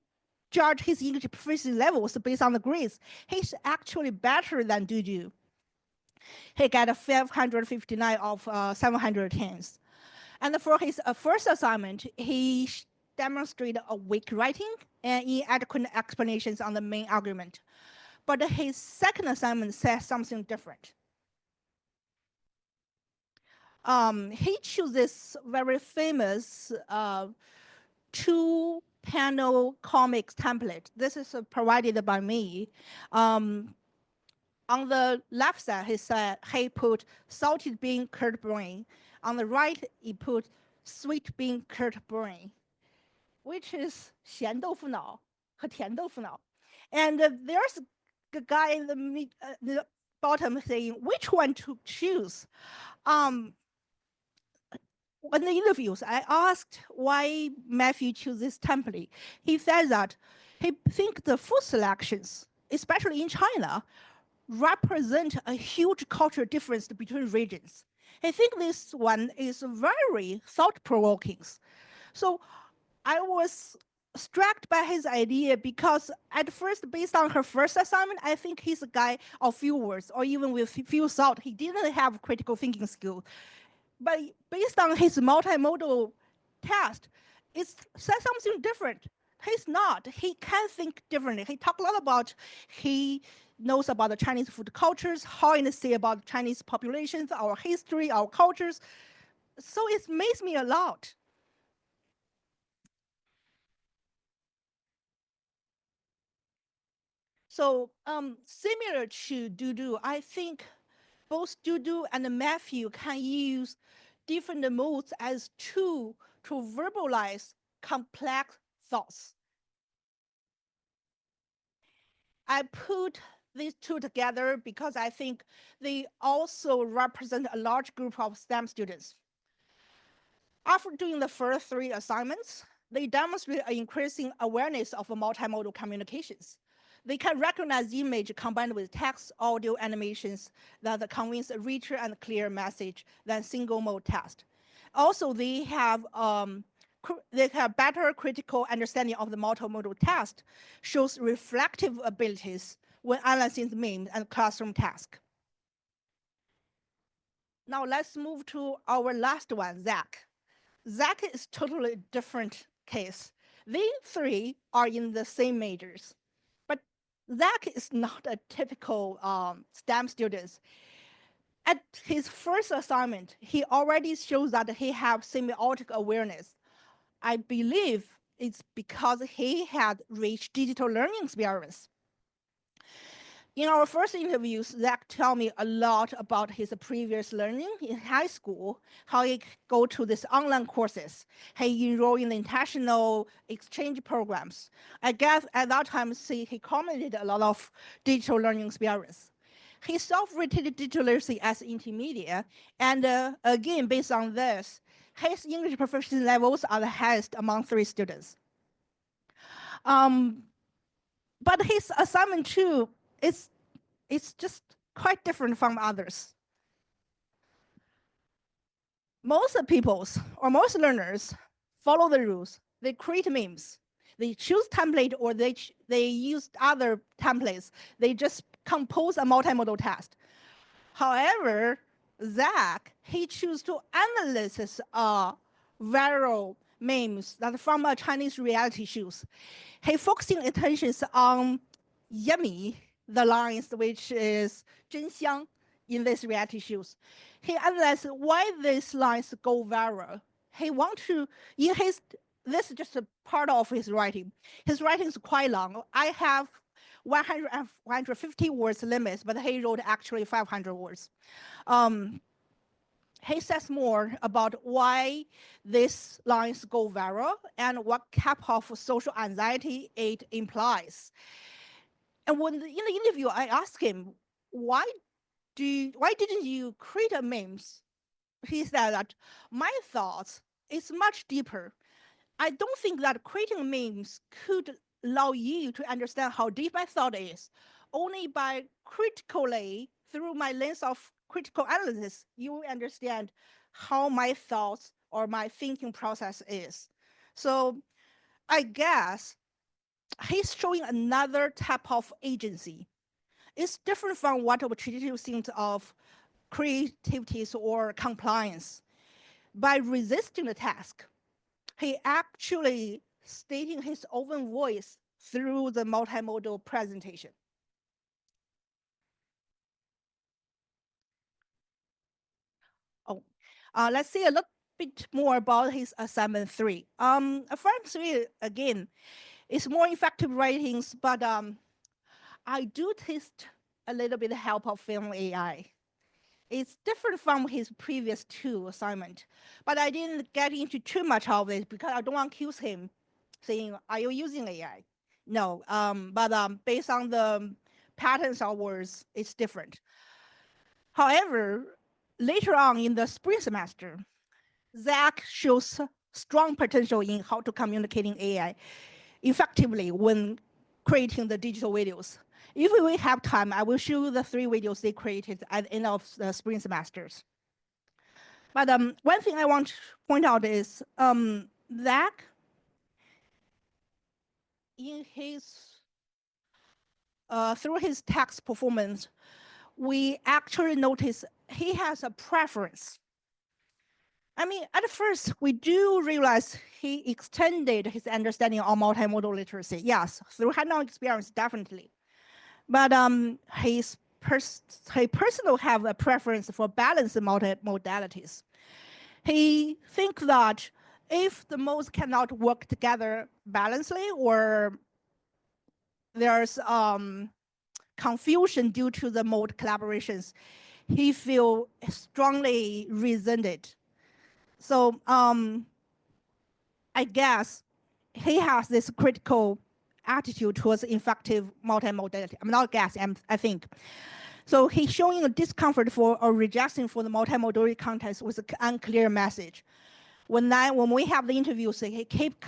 judge his English proficiency levels based on the grades, he's actually better than Dudu. He got a 559 of 710. And for his first assignment, he demonstrated a weak writing and inadequate explanations on the main argument. But his second assignment says something different. He chose this very famous two-panel comics template. This is provided by me. On the left side, he put salted bean curd brain. On the right, he put sweet bean curd brain, which is 咸豆腐脑和甜豆腐脑. And there's a guy in the bottom saying which one to choose. In the interviews, I asked why Matthew chose this template. He said that he thinks the food selections, especially in China, represent a huge cultural difference between regions. I think this one is very thought-provoking. So I was struck by his idea because at first, based on her first assignment, I think he's a guy of few words or even with few thought. He didn't have critical thinking skill. But based on his multimodal test, it says something different. He's not. He can think differently. He talked a lot about, he knows about the Chinese food cultures, how it say about Chinese populations, our history, our cultures. So it amazed me a lot. So similar to Dudu, I think both Dudu and Matthew can use different modes as tool to verbalize complex thoughts. I put these two together because I think they also represent a large group of STEM students. After doing the first three assignments, they demonstrate an increasing awareness of multimodal communications. They can recognize image combined with text, audio, animations that conveys a richer and clearer message than single mode text. Also, they have better critical understanding of the multimodal text, shows reflective abilities when analyzing the memes and classroom tasks. Now let's move to our last one, Zach. Zach is totally different case. They three are in the same majors, but Zach is not a typical STEM student. At his first assignment, he already shows that he has semiotic awareness. I believe it's because he had rich digital learning experience. In our first interviews, Zach told me a lot about his previous learning in high school, how he go to these online courses. He enrolled in the international exchange programs. I guess at that time, he commented a lot of digital learning experience. He self-rated digital literacy as intermediate, and again, based on this, his English proficiency levels are the highest among 3 students. But his assignment 2 it's just quite different from others. Most peoples or most learners follow the rules. They create memes. They choose template or they use other templates. They just compose a multimodal test. However, Zach, he choose to analyze viral memes that from a Chinese reality shows. He focusing attentions on Yummy, the lines which is 真香 in these reality shows. He analyzed why these lines go viral. He want to, this is just a part of his writing. His writing is quite long. I have 150 words limit, but he wrote actually 500 words. He says more about why these lines go viral and what type of social anxiety it implies. And when in the interview, I asked him, why didn't you create a memes? He said that my thoughts is much deeper. I don't think that creating memes could allow you to understand how deep my thought is. Only by critically, through my lens of critical analysis, you will understand how my thoughts or my thinking process is. So I guess he's showing another type of agency. It's different from what we traditionally think of creativity or compliance. By resisting the task, he actually stating his own voice through the multimodal presentation. Let's see a little bit more about his assignment 3. Assignment 3, again, is more effective writings, but I do test a little bit help of film AI. It's different from his previous 2 assignment, but I didn't get into too much of it because I don't want to accuse him saying, are you using AI? No, but based on the patterns of words, it's different. However, later on in the spring semester, Zach shows strong potential in how to communicating AI effectively when creating the digital videos. If we have time, I will show you the 3 videos they created at the end of the spring semesters. But one thing I want to point out is Zach, in his through his text performance, we actually notice he has a preference. I mean, at first, we do realize he extended his understanding of multimodal literacy. Yes, through hands-on experience, definitely. But he personally have a preference for balanced multimodalities. He thinks that if the modes cannot work together balancedly or there's confusion due to the mode collaborations, he feel strongly resented. So I guess he has this critical attitude towards effective multimodality. I'm not guessing, I think. So he's showing a discomfort for or rejection for the multimodality context with an unclear message. When we have the interviews, he keep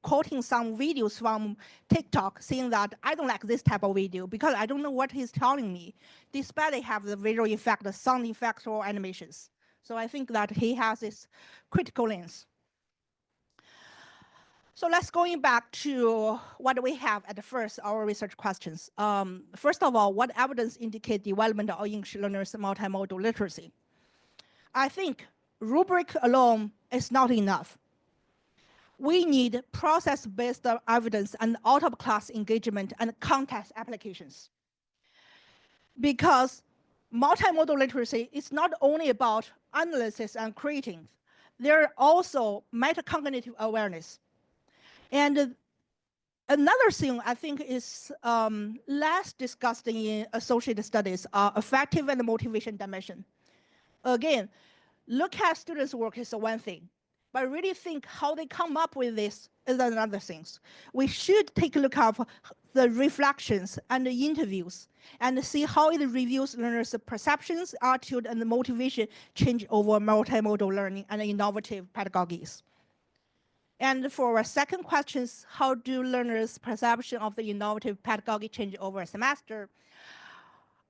quoting some videos from TikTok saying that I don't like this type of video because I don't know what he's telling me, despite they have the visual effect, the sound effects or animations. So I think that he has this critical lens. So let's going back to what we have at the first, our research questions. First of all, what evidence indicate development of English learners' multimodal literacy? I think rubric alone is not enough. we need process-based evidence and out-of-class engagement and context applications. Because multimodal literacy is not only about analysis and creating, there are also metacognitive awareness. And another thing I think is less discussed in associated studies are affective and motivation dimension. Again, look at students' work is one thing, but really think how they come up with this is another thing. We should take a look at the reflections and the interviews and see how it reviews learners' perceptions, attitude, and the motivation change over multimodal learning and innovative pedagogies. And for our second question, how do learners' perception of the innovative pedagogy change over a semester?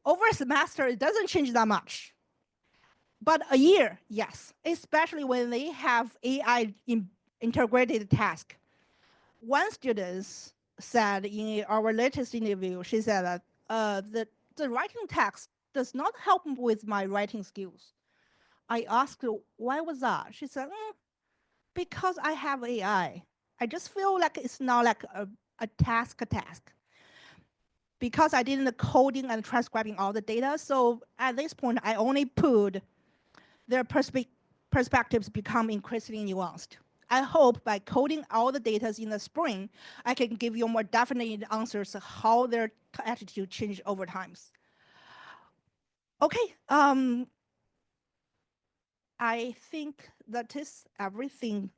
Over a semester, it doesn't change that much. But a year, yes, especially when they have AI integrated task. One student said in our latest interview, she said that the writing text does not help with my writing skills. I asked her, why was that? She said, because I have AI. I just feel like it's not like a task. Because I did the coding and transcribing all the data, so at this point, I only put their perspectives become increasingly nuanced. I hope by coding all the data in the spring, I can give you more definite answers how their attitude changed over time. Okay, I think that is everything.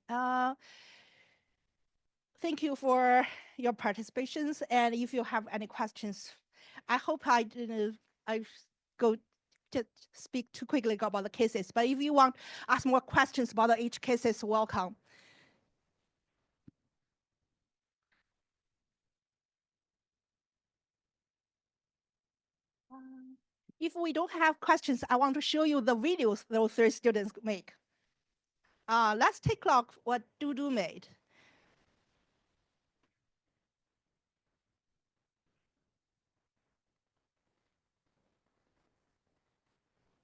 Thank you for your participations, and if you have any questions, I hope I didn't go to speak too quickly about the cases, but if you want to ask more questions about each cases, welcome. If we don't have questions, I want to show you the videos those 3 students make. Let's take a look what Dudu made.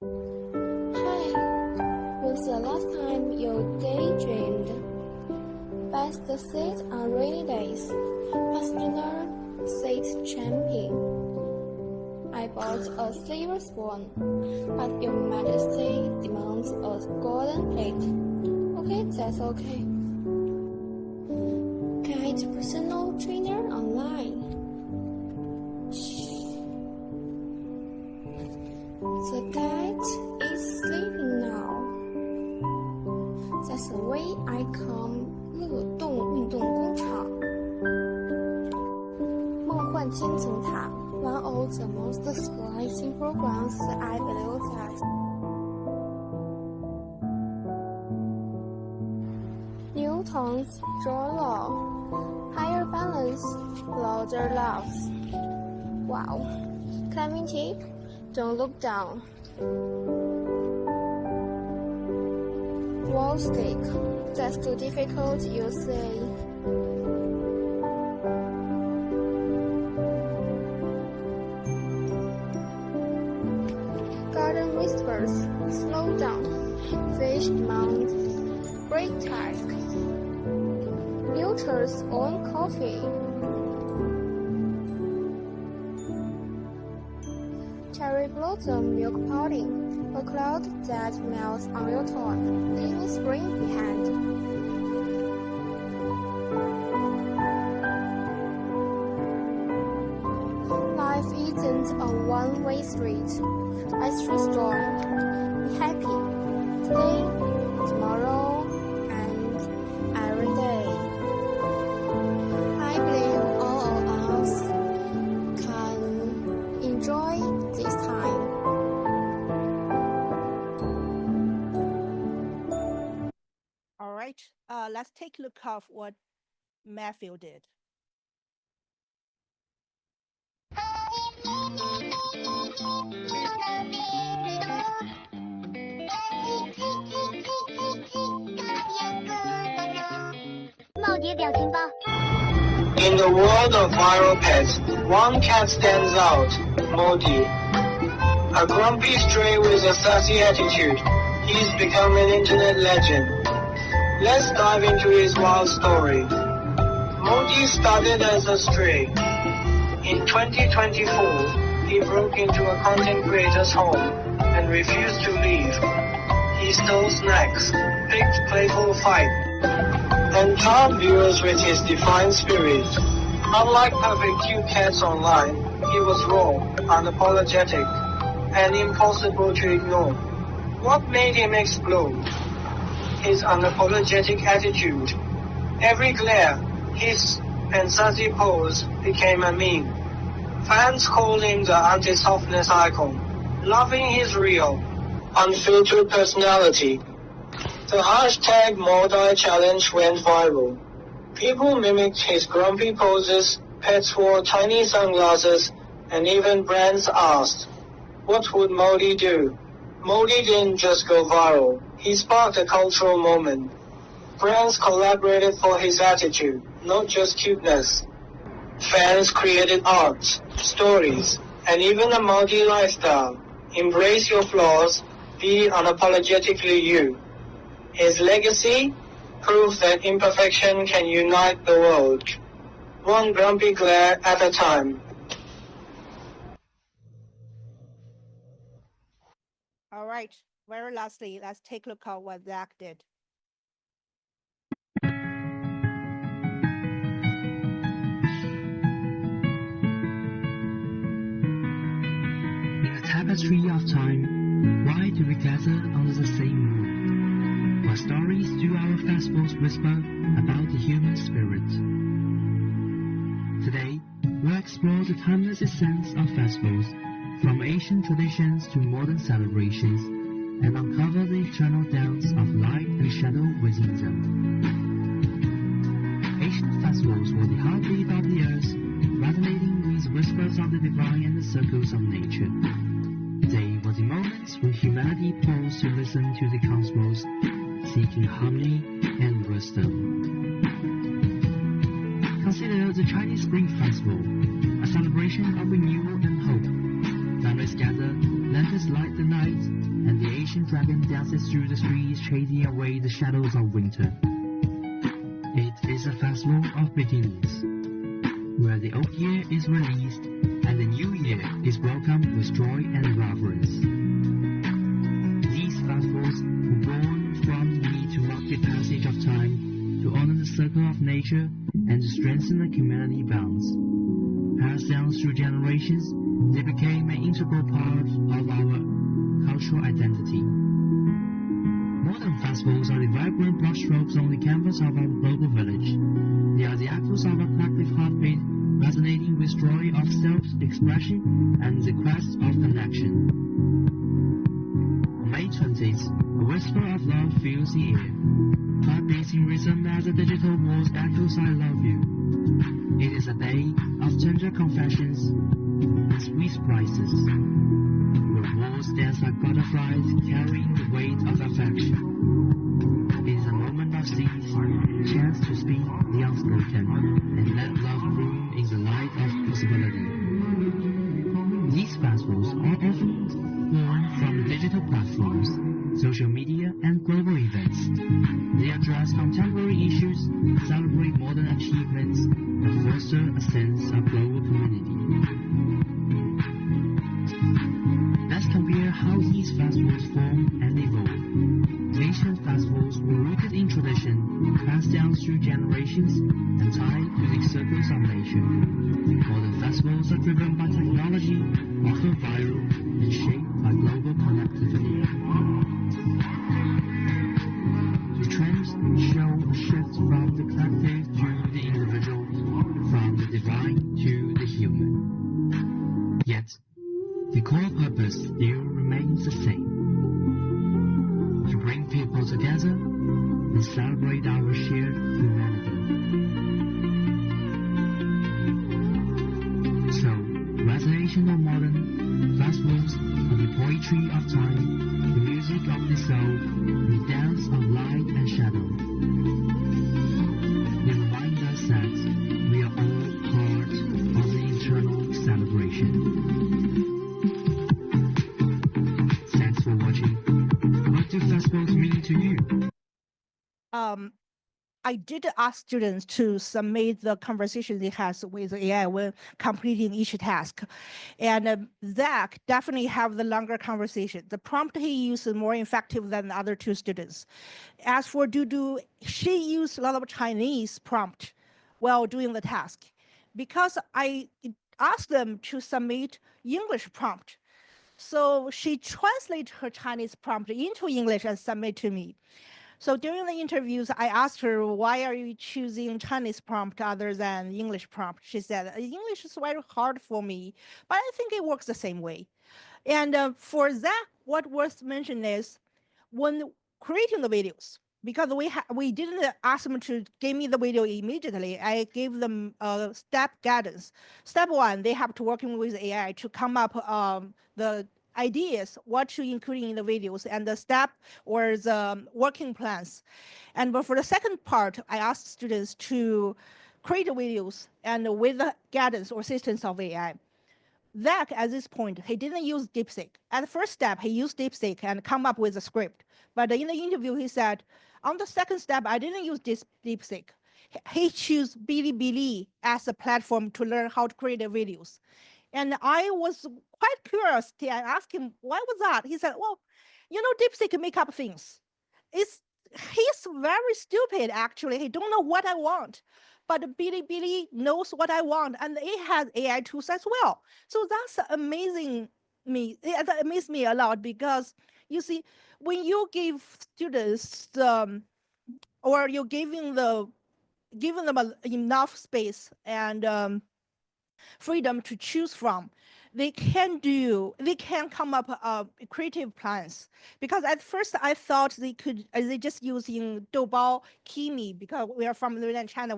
Hi, when's the last time you daydreamed? Best seat on rainy days. Passenger seat champion. I bought a silver spoon, but Your Majesty demands a golden plate. Okay, that's okay. Get personal trainer online. Shh. The cat is sleeping now. That's the way I come 乐动运动工厂。梦幻千层塔 one of the most surprising programs I believe that. Newton's draw law. Higher balance, louder laughs. Wow. Climbing tip, don't look down. Wall stick, that's too difficult, you say. Garden whispers, slow down. Fish demand, break task. Nature's own coffee. Cherry blossom milk pudding, a cloud that melts on your tongue, leaving spring behind. Life isn't a one-way street. Ice tree storm. Be happy. Today, tomorrow, and every day. I believe all of us can enjoy this time. All right, let's take a look at what Matthew did. In the world of viral pets, one cat stands out, Modi. A grumpy stray with a sassy attitude, he's become an internet legend. Let's dive into his wild story. Modi started as a stray. In 2024, he broke into a content creator's home and refused to leave. He stole snacks, picked playful fight, and charmed viewers with his defiant spirit. Unlike perfect cute cats online, he was raw, unapologetic, and impossible to ignore. What made him explode? His unapologetic attitude. Every glare, hiss, and sassy pose became a meme. Fans called him the anti-softness icon, loving his real, unfiltered personality. The hashtag Modi challenge went viral. People mimicked his grumpy poses, pets wore tiny sunglasses, and even brands asked, what would Modi do? Modi didn't just go viral, he sparked a cultural moment. Brands collaborated for his attitude, not just cuteness. Fans created art, stories, and even a Modi lifestyle. Embrace your flaws, be unapologetically you. His legacy? Proof that imperfection can unite the world. One grumpy glare at a time. All right, very lastly, let's take a look at what Zach did. In the tapestry of time, why do we gather under the same roof? What stories do our festivals whisper about the human spirit? Today, we'll explore the timeless essence of festivals, from ancient traditions to modern celebrations, and uncover the eternal dance of light and shadow within them. Ancient festivals were the heartbeat of the earth, resonating with whispers of the divine and the circles of nature. They were the moments when humanity paused to listen to the cosmos, seeking harmony and wisdom. Consider the Chinese Spring Festival, a celebration of renewal and hope. Families gather, lanterns light the night, and the ancient dragon dances through the streets, chasing away the shadows of winter. It is a festival of beginnings, where the old year is released and the new year is welcomed with joy and reverence. These festivals were born from the need to mark the passage of time, to honor the circle of nature, and to strengthen the community bonds. Passed down through generations, they became an integral part of our cultural identity. Modern festivals are the vibrant brushstrokes on the canvas of our global village. They are the echoes of a collective heartbeat, resonating with joy of self-expression and the quest of connection. On May 20th, a whisper of love fills the air. Heartbeats in rhythm as the digital walls echoes I love you. It is a day of tender confessions and sweet surprises, where walls dance like butterflies carrying the weight of affection. It is a moment of seeds, chance to speak the unspoken, and let love bloom in the light of possibility. These festivals are often born from digital platforms, social media, and global events. They address contemporary issues, celebrate modern achievements, and foster a sense of global community. Let's compare how these festivals form and evolve. Ancient festivals were rooted in tradition, passed down through generations, and tied to the circles of nature. Modern festivals are driven by technology, often viral, and shaped by global connectivity. The trends show a shift from the collective to the individual, from the divine to the human. Yet, the core purpose still remains the same: to bring people together and celebrate our shared humanity. So, whether ancient or modern, festivals are the poetry of time, the music of the soul, the dance of light and shadow. They remind us that we are all part of the eternal celebration. Thanks for watching. What do festivals mean to you? I did ask students to submit the conversation they has with AI when completing each task. And Zach definitely have the longer conversation. The prompt he used is more effective than the other two students. As for Dudu, she used a lot of Chinese prompt while doing the task. Because I asked them to submit English prompt. So she translated her Chinese prompt into English and submit to me. So during the interviews, I asked her, why are you choosing Chinese prompt other than English prompt? She said, English is very hard for me, but I think it works the same way. And for Zach, what worth mentioning is when creating the videos, because we didn't ask them to give me the video immediately. I gave them step guidance. Step one, they have to working with AI to come up the ideas, what to include in the videos, and the step or the working plans. And but for the second part, I asked students to create videos and with the guidance or assistance of AI. Zach, at this point, he didn't use DeepSeek. At the first step, he used DeepSeek and come up with a script. But in the interview, he said, on the second step, I didn't use this DeepSeek. He chose Bilibili as a platform to learn how to create the videos. And I was quite curious. I asked him, why was that? He said, well, you know, DeepSeek make up things. He's very stupid, actually. He don't know what I want. But Bilibili knows what I want, and it has AI tools as well. So that's amazing me. That amazed me a lot because you see, when you give students or you're giving them enough space and freedom to choose from, they can come up creative plans. Because at first I thought they just using Doubao, Kimi, because we are from mainland China,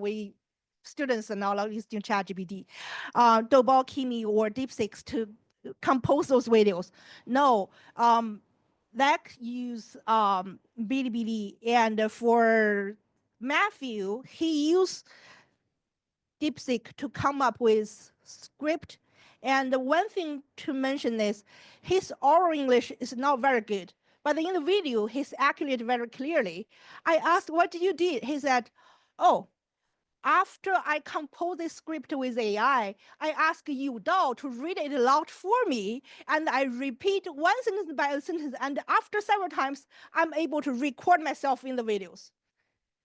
students are now using ChatGPT, Doubao, Kimi, or DeepSeek to compose those videos. No, that use Bilibili, and for Matthew, he used DeepSeek to come up with script. And the one thing to mention is his oral English is not very good, but in the video, he's accurate very clearly. I asked, what did you do? He said, oh, after I compose this script with AI, I ask Youdao to read it aloud for me, and I repeat one sentence by a sentence, and after several times, I'm able to record myself in the videos.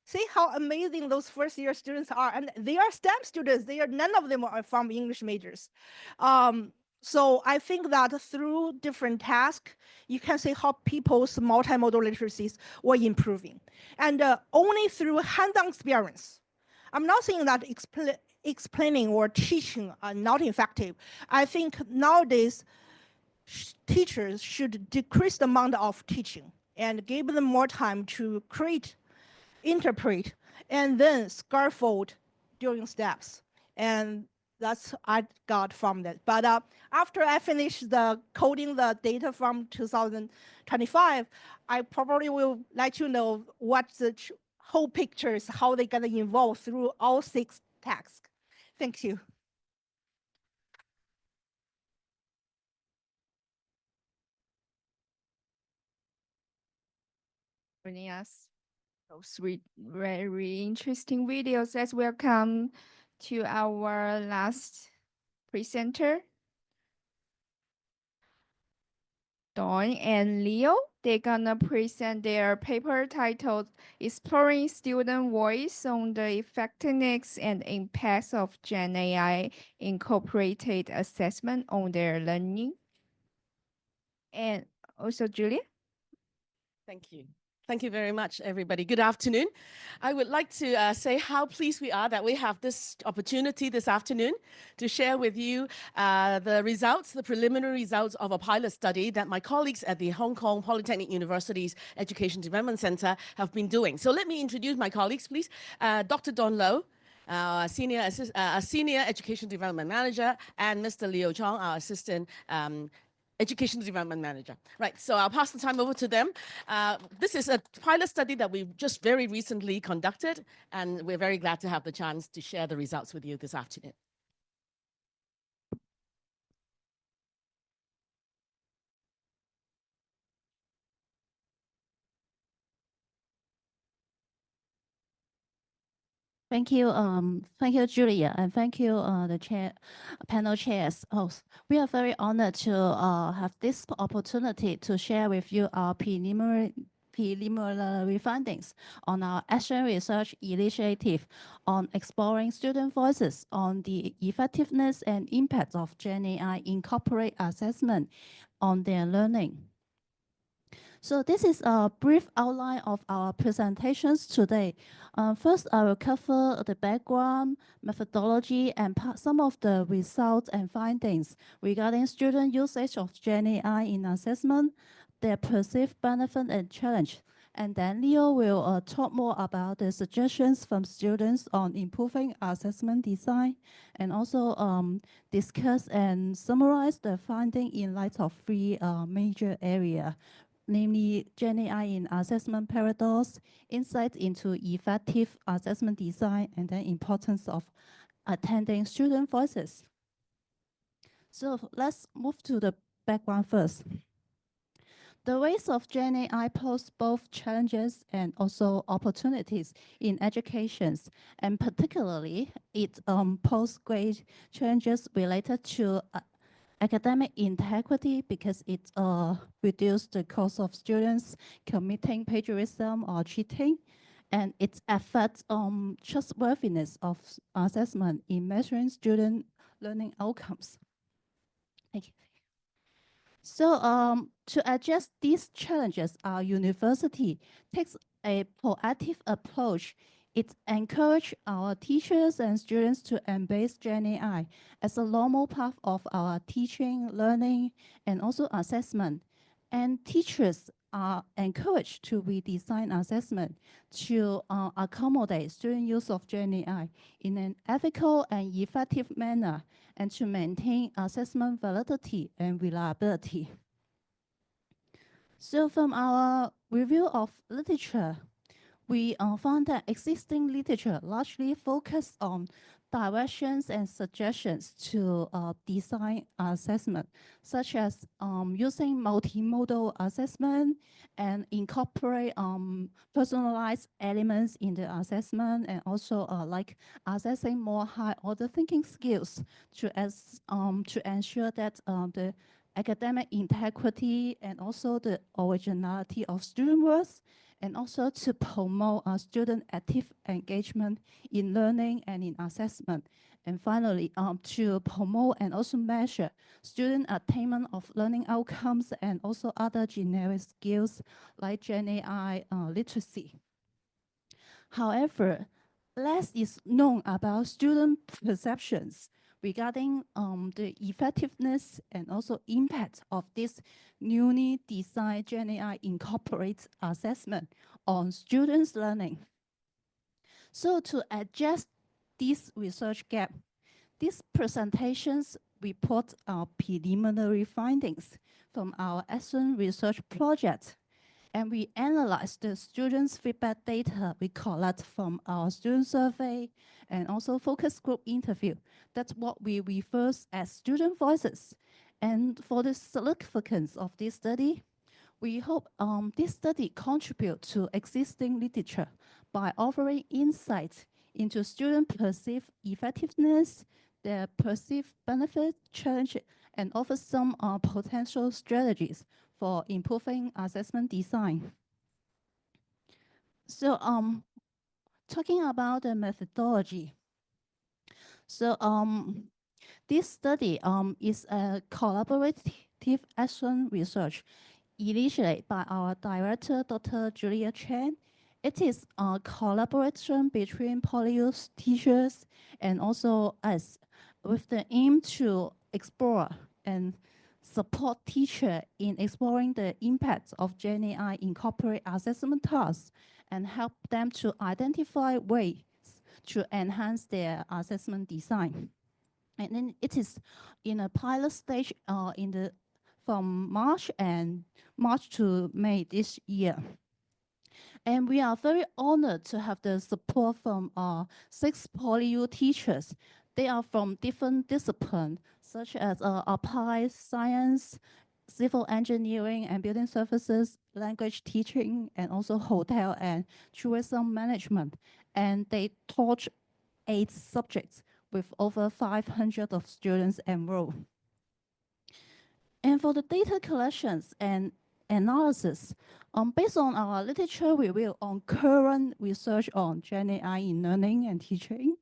See how amazing those first-year students are, and they are STEM students. None of them are from English majors. So I think that through different tasks, you can see how people's multimodal literacies were improving, and only through hands-on experience. I'm not saying that explaining or teaching are not effective. I think nowadays teachers should decrease the amount of teaching and give them more time to create, interpret, and then scaffold during steps. And that's I got from that. But after I finish the coding the data from 2025, I probably will let you know what the whole picture is, how they're gonna evolve through all 6 tasks. Thank you. Joining us. Those very interesting videos. Let's welcome to our last presenter, Dawn and Leo. They're gonna present their paper titled Exploring Student Voice on the Effectiveness and Impacts of GenAI-incorporated Assessment on Their Learning. And also Julia. Thank you. Thank you very much, everybody. Good afternoon. I would like to say how pleased we are that we have this opportunity this afternoon to share with you the preliminary results of a pilot study that my colleagues at the Hong Kong Polytechnic University's Education Development Center have been doing. So let me introduce my colleagues, please. Dr. Don Low, Senior Education Development Manager, and Mr. Leo Chong, our Assistant Education Development Manager. Right, so I'll pass the time over to them. This is a pilot study that we've just very recently conducted, and we're very glad to have the chance to share the results with you this afternoon. Thank you, Julia, and thank you, the panel chairs. We are very honored to have this opportunity to share with you our preliminary findings on our action research initiative on exploring student voices on the effectiveness and impact of GenAI-incorporated assessment on their learning. So this is a brief outline of our presentations today. First, I will cover the background, methodology, and some of the results and findings regarding student usage of GenAI in assessment, their perceived benefit and challenge. And then Leo will talk more about the suggestions from students on improving assessment design, and also discuss and summarize the finding in light of three major areas, namely GenAI in assessment paradox, insights into effective assessment design, and the importance of attending student voices. So let's move to the background first. The ways of GenAI pose both challenges and also opportunities in education, and particularly it poses great challenges related to academic integrity because it reduces the cost of students committing plagiarism or cheating, and it affects trustworthiness of assessment in measuring student learning outcomes. Thank you. So to address these challenges, our university takes a proactive approach. It encourages our teachers and students to embrace GenAI as a normal part of our teaching, learning, and also assessment. And teachers are encouraged to redesign assessment to accommodate student use of GenAI in an ethical and effective manner, and to maintain assessment validity and reliability. So from our review of literature, we found that existing literature largely focused on directions and suggestions to design assessment, such as using multimodal assessment and incorporate personalized elements in the assessment, and also like assessing more high-order thinking skills to ensure that the academic integrity and also the originality of student works, and also to promote student active engagement in learning and in assessment. And finally, to promote and also measure student attainment of learning outcomes and also other generic skills like GenAI literacy. However, less is known about student perceptions regarding the effectiveness and also impact of this newly designed GenAI incorporated assessment on students' learning. So to address this research gap, these presentations report our preliminary findings from our action research project, and we analyze the students' feedback data we collect from our student survey and also focus group interview. That's what we refer as student voices. And for the significance of this study, we hope this study contributes to existing literature by offering insights into student perceived effectiveness, their perceived benefit, challenge, and offer some potential strategies for improving assessment design. So talking about the methodology. So this study is a collaborative action research initiated by our director, Dr. Julia Chen. It is a collaboration between PolyU teachers and also us, with the aim to explore and support teachers in exploring the impact of GenAI incorporated assessment tasks and help them to identify ways to enhance their assessment design. And then it is in a pilot stage from March to May this year. And we are very honored to have the support from 6 PolyU teachers. They are from different disciplines, such as applied science, civil engineering and building services, language teaching, and also hotel and tourism management. And they taught 8 subjects with over 500 of students enrolled. And for the data collections and analysis, based on our literature review on current research on GenAI in learning and teaching,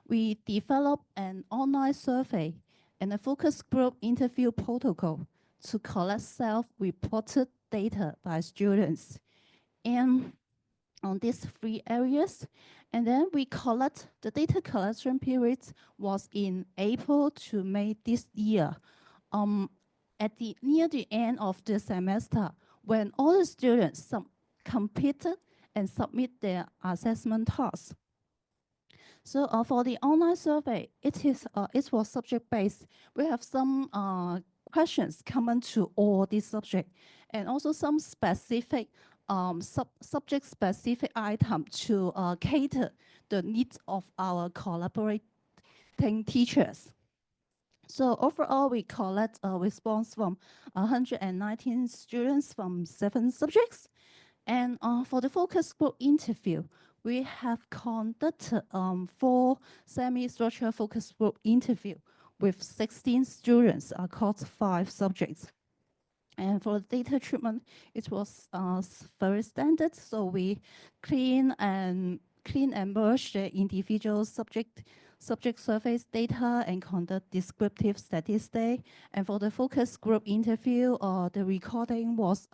we developed an online survey and a focus group interview protocol to collect self-reported data by students. And on these 3 areas, and then we collect, the data collection period was in April to May this year. Near the end of the semester, when all the students completed and submit their assessment tasks. So for the online survey, it was subject-based. We have some questions common to all these subjects, and also some specific subject-specific item to cater the needs of our collaborating teachers. So overall, we collect a response from 119 students from 7 subjects. And for the focus group interview, we have conducted 4 semi-structured focus group interview with 16 students across 5 subjects. And for data treatment, it was very standard. So we clean and merge the individual subject surveys data and conduct descriptive statistics. And for the focus group interview, the recording was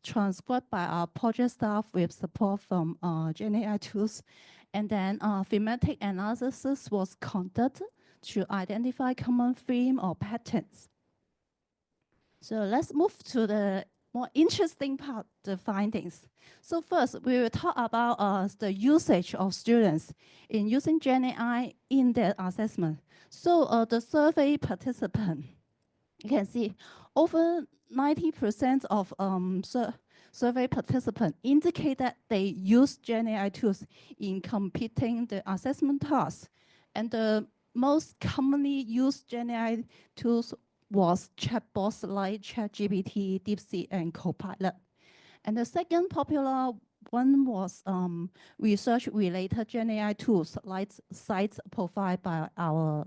transcribed by our project staff with support from GenAI tools. And then thematic analysis was conducted to identify common theme or patterns. So let's move to the more interesting part, the findings. So first, we will talk about the usage of students in using GenAI in their assessment. So the survey participant, you can see over 90% of survey participants indicate that they use GenAI tools in completing the assessment tasks. And the most commonly used GenAI tools was chatbots like ChatGPT, DeepSeek, and Copilot. And the second popular one was research-related GenAI tools like sites provided by our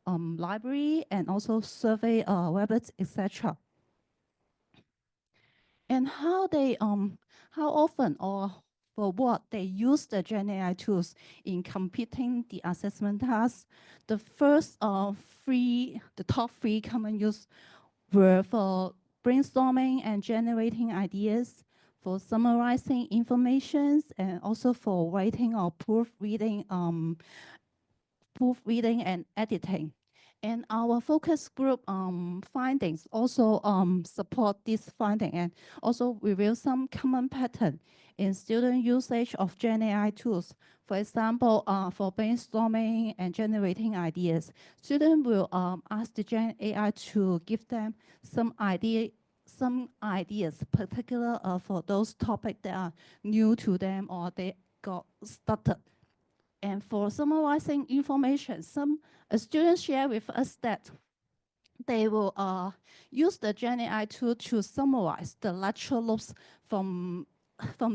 library and also survey websites, etc. And how often or for what they use the GenAI tools in completing the assessment tasks. The top three common use were for brainstorming and generating ideas, for summarizing information, and also for writing or proofreading and editing. And our focus group findings also support this finding and also reveal some common pattern in student usage of GenAI tools. For example, for brainstorming and generating ideas, students will ask the GenAI to give them some ideas, particular for those topics that are new to them or they got started. And for summarizing information, some students share with us that they will use the GenAI tool to summarize the lecture notes from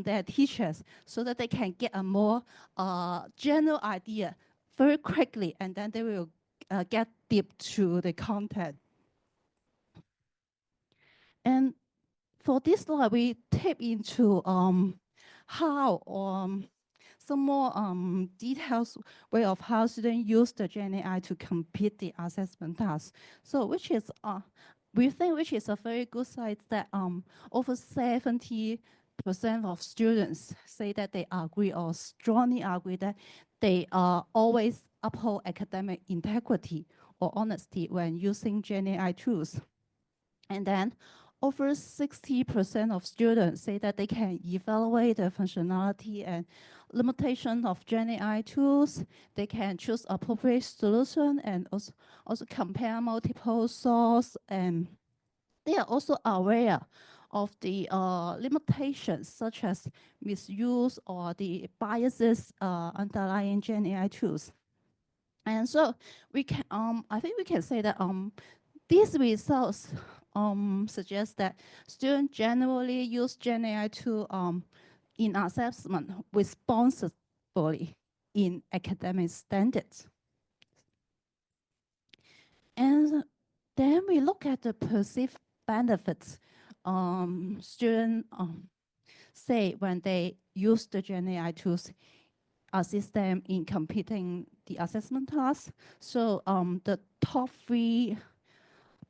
their teachers so that they can get a more general idea very quickly, and then they will get deep to the content. And for this slide, we tap into how some more details way of how students use the GenAI to complete the assessment task. So which is we think which is a very good sign that over 70% of students say that they agree or strongly agree that they always uphold academic integrity or honesty when using GenAI tools. And then over 60% of students say that they can evaluate the functionality and limitation of GenAI tools. They can choose appropriate solution and also compare multiple sources. And they are also aware of the limitations such as misuse or the biases underlying GenAI tools. And so we can, I think we can say that these results suggest that students generally use GenAI to in assessment responsibly. in academic standards. And then we look at the perceived benefits students say when they use the GenAI tools assist them in completing the assessment task. So the top 3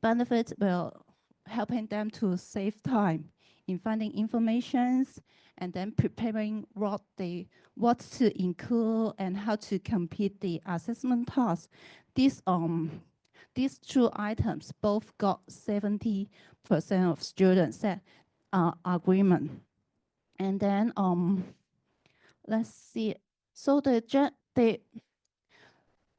benefits will helping them to save time in finding informations and then preparing what to include and how to complete the assessment task. These 2 items both got 70% of students said agreement. And then let's see. So the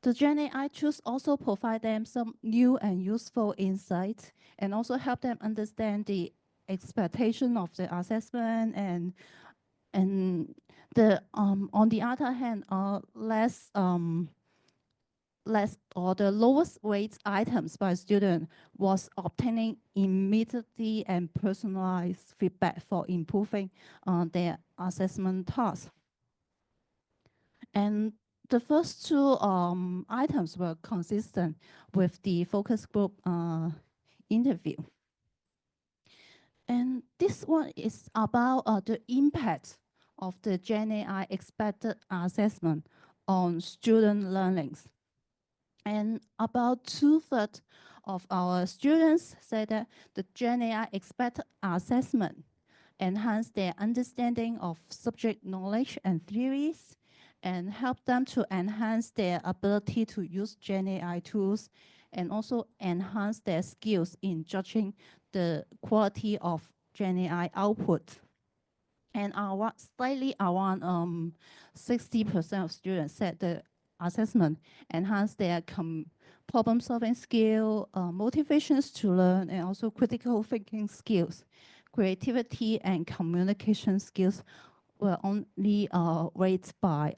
GenAI tools also provide them some new and useful insights and also help them understand the expectation of the assessment and the on the other hand less or the lowest weight items by student was obtaining immediately and personalized feedback for improving their assessment tasks. And the first 2 items were consistent with the focus group interview. And this one is about the impact of the GenAI expected assessment on student learnings. And about 2/3 of our students said that the GenAI expected assessment enhance their understanding of subject knowledge and theories and help them to enhance their ability to use GenAI tools and also enhance their skills in judging the quality of GenAI output. And slightly around 60% of students said the assessment enhance their problem-solving skill, motivations to learn, and also critical thinking skills. Creativity and communication skills were only rated by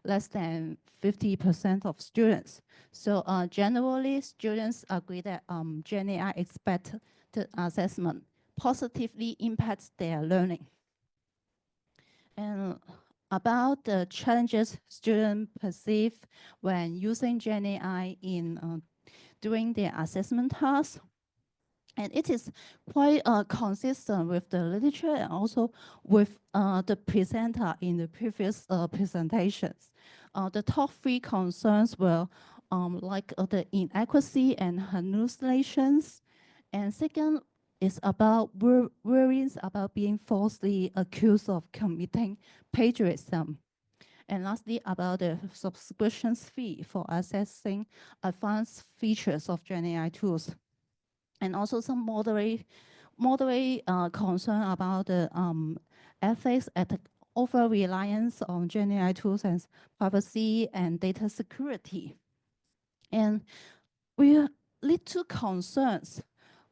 less than 50% of students. So generally, students agree that GenAI expected assessment positively impacts their learning. And about the challenges students perceive when using GenAI in doing their assessment tasks. And it is quite consistent with the literature and also with the presenter in the previous presentations. The top 3 concerns were like the inaccuracy and hallucinations. And second is about worries about being falsely accused of committing plagiarism. And lastly, about the subscriptions fee for accessing advanced features of GenAI tools. And also some moderate concern about the ethics at over reliance on GenAI tools and privacy and data security. And little concerns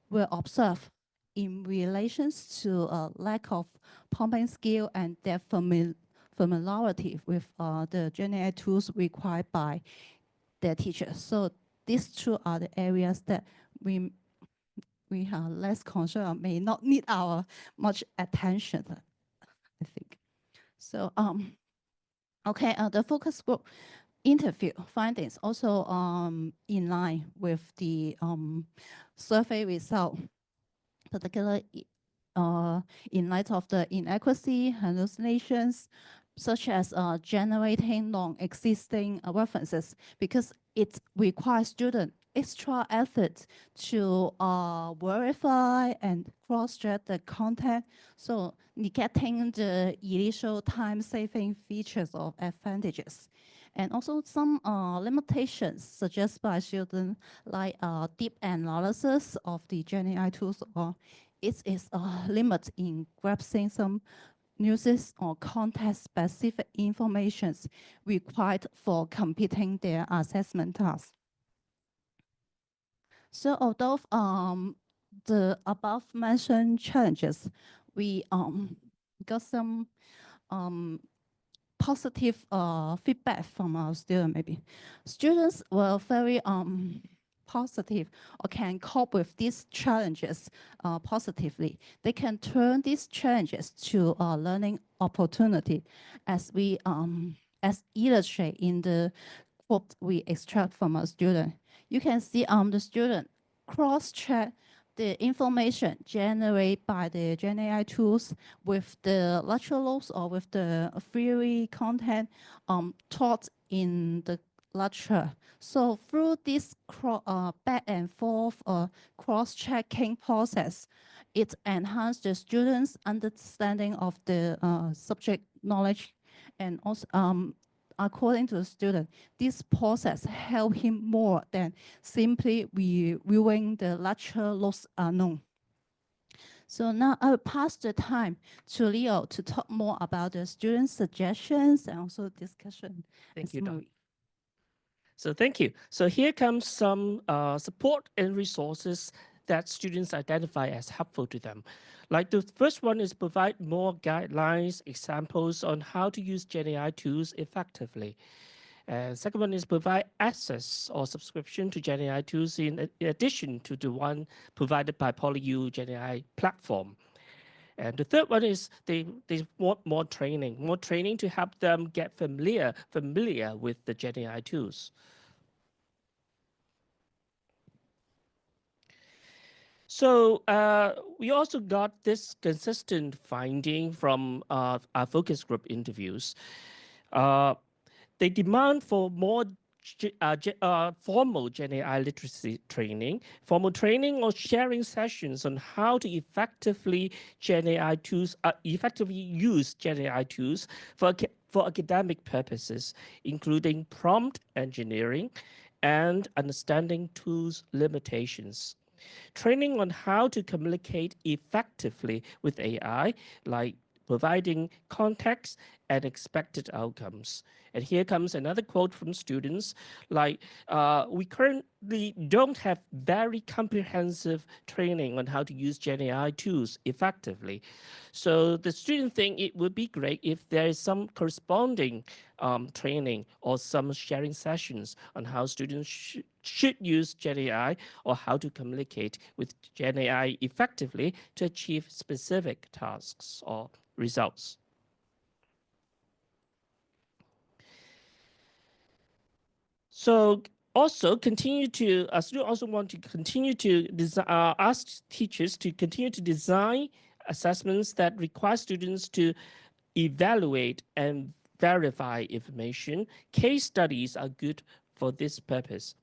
were observed in relation to a lack of pumping skill and their familiarity with the GenAI tools required by their teachers. So these 2 are the areas that we are less concerned may not need our much attention, I think. So okay, the focus group interview findings also in line with the survey result, particularly in light of the inaccuracy, hallucinations, such as generating non-existing references, because it requires student extra effort to verify and cross-check the content. So getting the initial time-saving features of advantages. And also some limitations suggested by students like deep analysis of the GenAI tools, or it is a limit in grasping some news or context-specific informations required for completing their assessment tasks. So although the above-mentioned challenges, we got some positive feedback from our students. Maybe students were very positive or can cope with these challenges positively. They can turn these challenges to a learning opportunity, as we as illustrated in the quote we extract from a student. You can see the student cross-check the information generated by the GenAI tools with the lecture notes or with the theory content taught in the lecture. So through this back and forth cross-checking process, it enhances the students' understanding of the subject knowledge, and also according to the student, this process helped him more than simply reviewing the lecture notes alone. So now I will pass the time to Leo to talk more about the student suggestions and also discussion. Thank you, Marie. So thank you. So here comes some support and resources that students identify as helpful to them. Like the first one is provide more guidelines, examples on how to use GenAI tools effectively. And second one is provide access or subscription to GenAI tools in addition to the one provided by PolyU GenAI platform. And the third one is they want more training to help them get familiar with the GenAI tools. So we also got this consistent finding from our focus group interviews. They demand for more formal GenAI literacy training, formal training or sharing sessions on how to effectively use GenAI tools for academic purposes, including prompt engineering and understanding tools limitations. Training on how to communicate effectively with AI, like providing context and expected outcomes. And here comes another quote from students, like, we currently don't have very comprehensive training on how to use GenAI tools effectively. So the student think it would be great if there is some corresponding training or some sharing sessions on how students should use GenAI or how to communicate with GenAI effectively to achieve specific tasks or results. So also continue to, students also want to continue to ask teachers to continue to design assessments that require students to evaluate and verify information. Case studies are good for this purpose.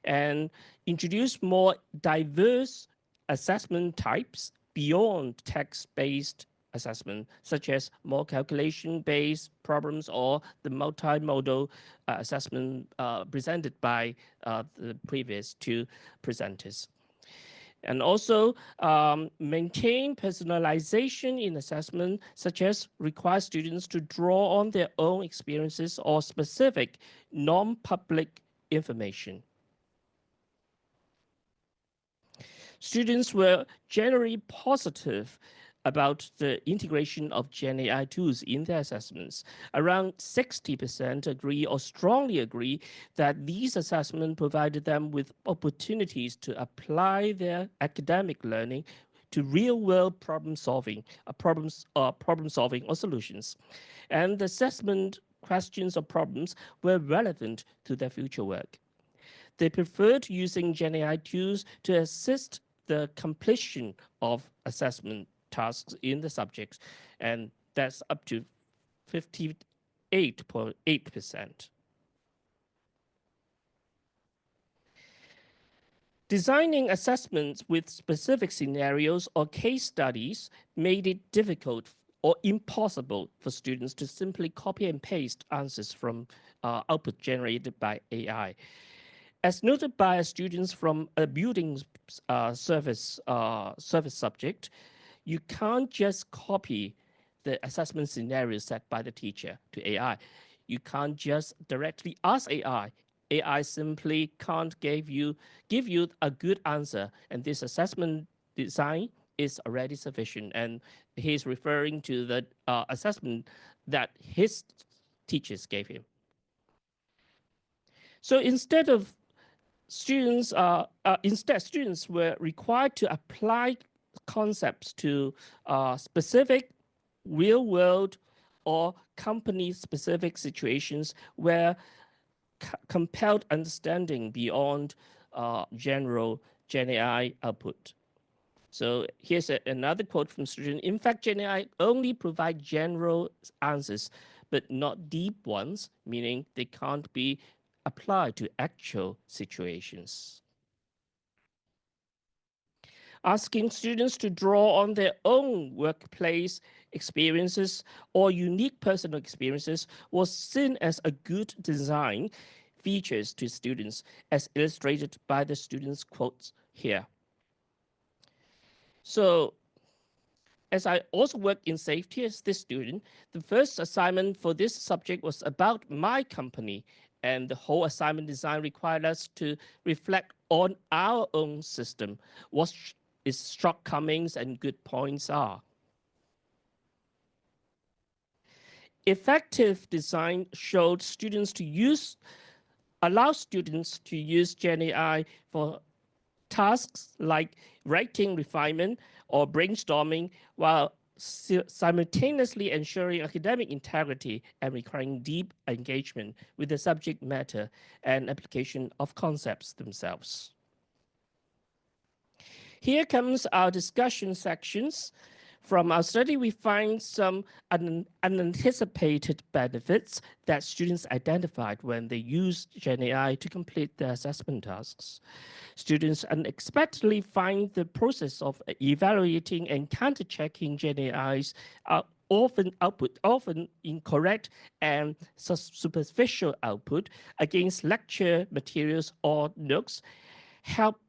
And introduce more diverse assessment types beyond text-based assessment, such as more calculation-based problems or the multimodal assessment presented by the previous two presenters. And also maintain personalization in assessment, such as require students to draw on their own experiences or specific non-public information. Students were generally positive about the integration of GenAI tools in their assessments. Around 60% agree or strongly agree that these assessments provided them with opportunities to apply their academic learning to real-world problem solving or solutions. And the assessment questions or problems were relevant to their future work. They preferred using GenAI tools to assist the completion of assessment tasks in the subjects, and that's up to 58.8%. Designing assessments with specific scenarios or case studies made it difficult or impossible for students to simply copy and paste answers from output generated by AI. As noted by students from a building service subject, you can't just copy the assessment scenario set by the teacher to AI. You can't just directly ask AI. AI simply can't give you a good answer, and this assessment design is already sufficient. And he's referring to the assessment that his teachers gave him. So instead, students were required to apply concepts to specific real-world or company-specific situations where compelled understanding beyond general GenAI output. So here's another quote from student. In fact, GenAI only provide general answers, but not deep ones, meaning they can't be applied to actual situations. Asking students to draw on their own workplace experiences or unique personal experiences was seen as a good design features to students, as illustrated by the students' quotes here. So, as I also work in safety as this student, the first assignment for this subject was about my company, and the whole assignment design required us to reflect on our own system, what its shortcomings and good points are. Effective design showed students to allow students to use GenAI for tasks like writing refinement or brainstorming, while simultaneously ensuring academic integrity and requiring deep engagement with the subject matter and application of concepts themselves. Here comes our discussion sections. From our study, we find some unanticipated benefits that students identified when they used GenAI to complete their assessment tasks. Students unexpectedly find the process of evaluating and counter-checking GenAI's often incorrect and superficial output against lecture materials or notes help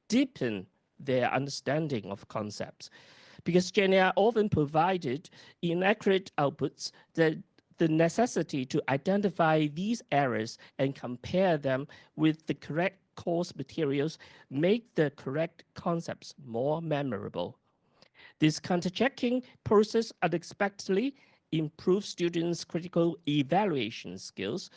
deepen their understanding of concepts. Because GenAI often provided inaccurate outputs, the necessity to identify these errors and compare them with the correct course materials make the correct concepts more memorable. This counter-checking process unexpectedly improves students' critical evaluation skills.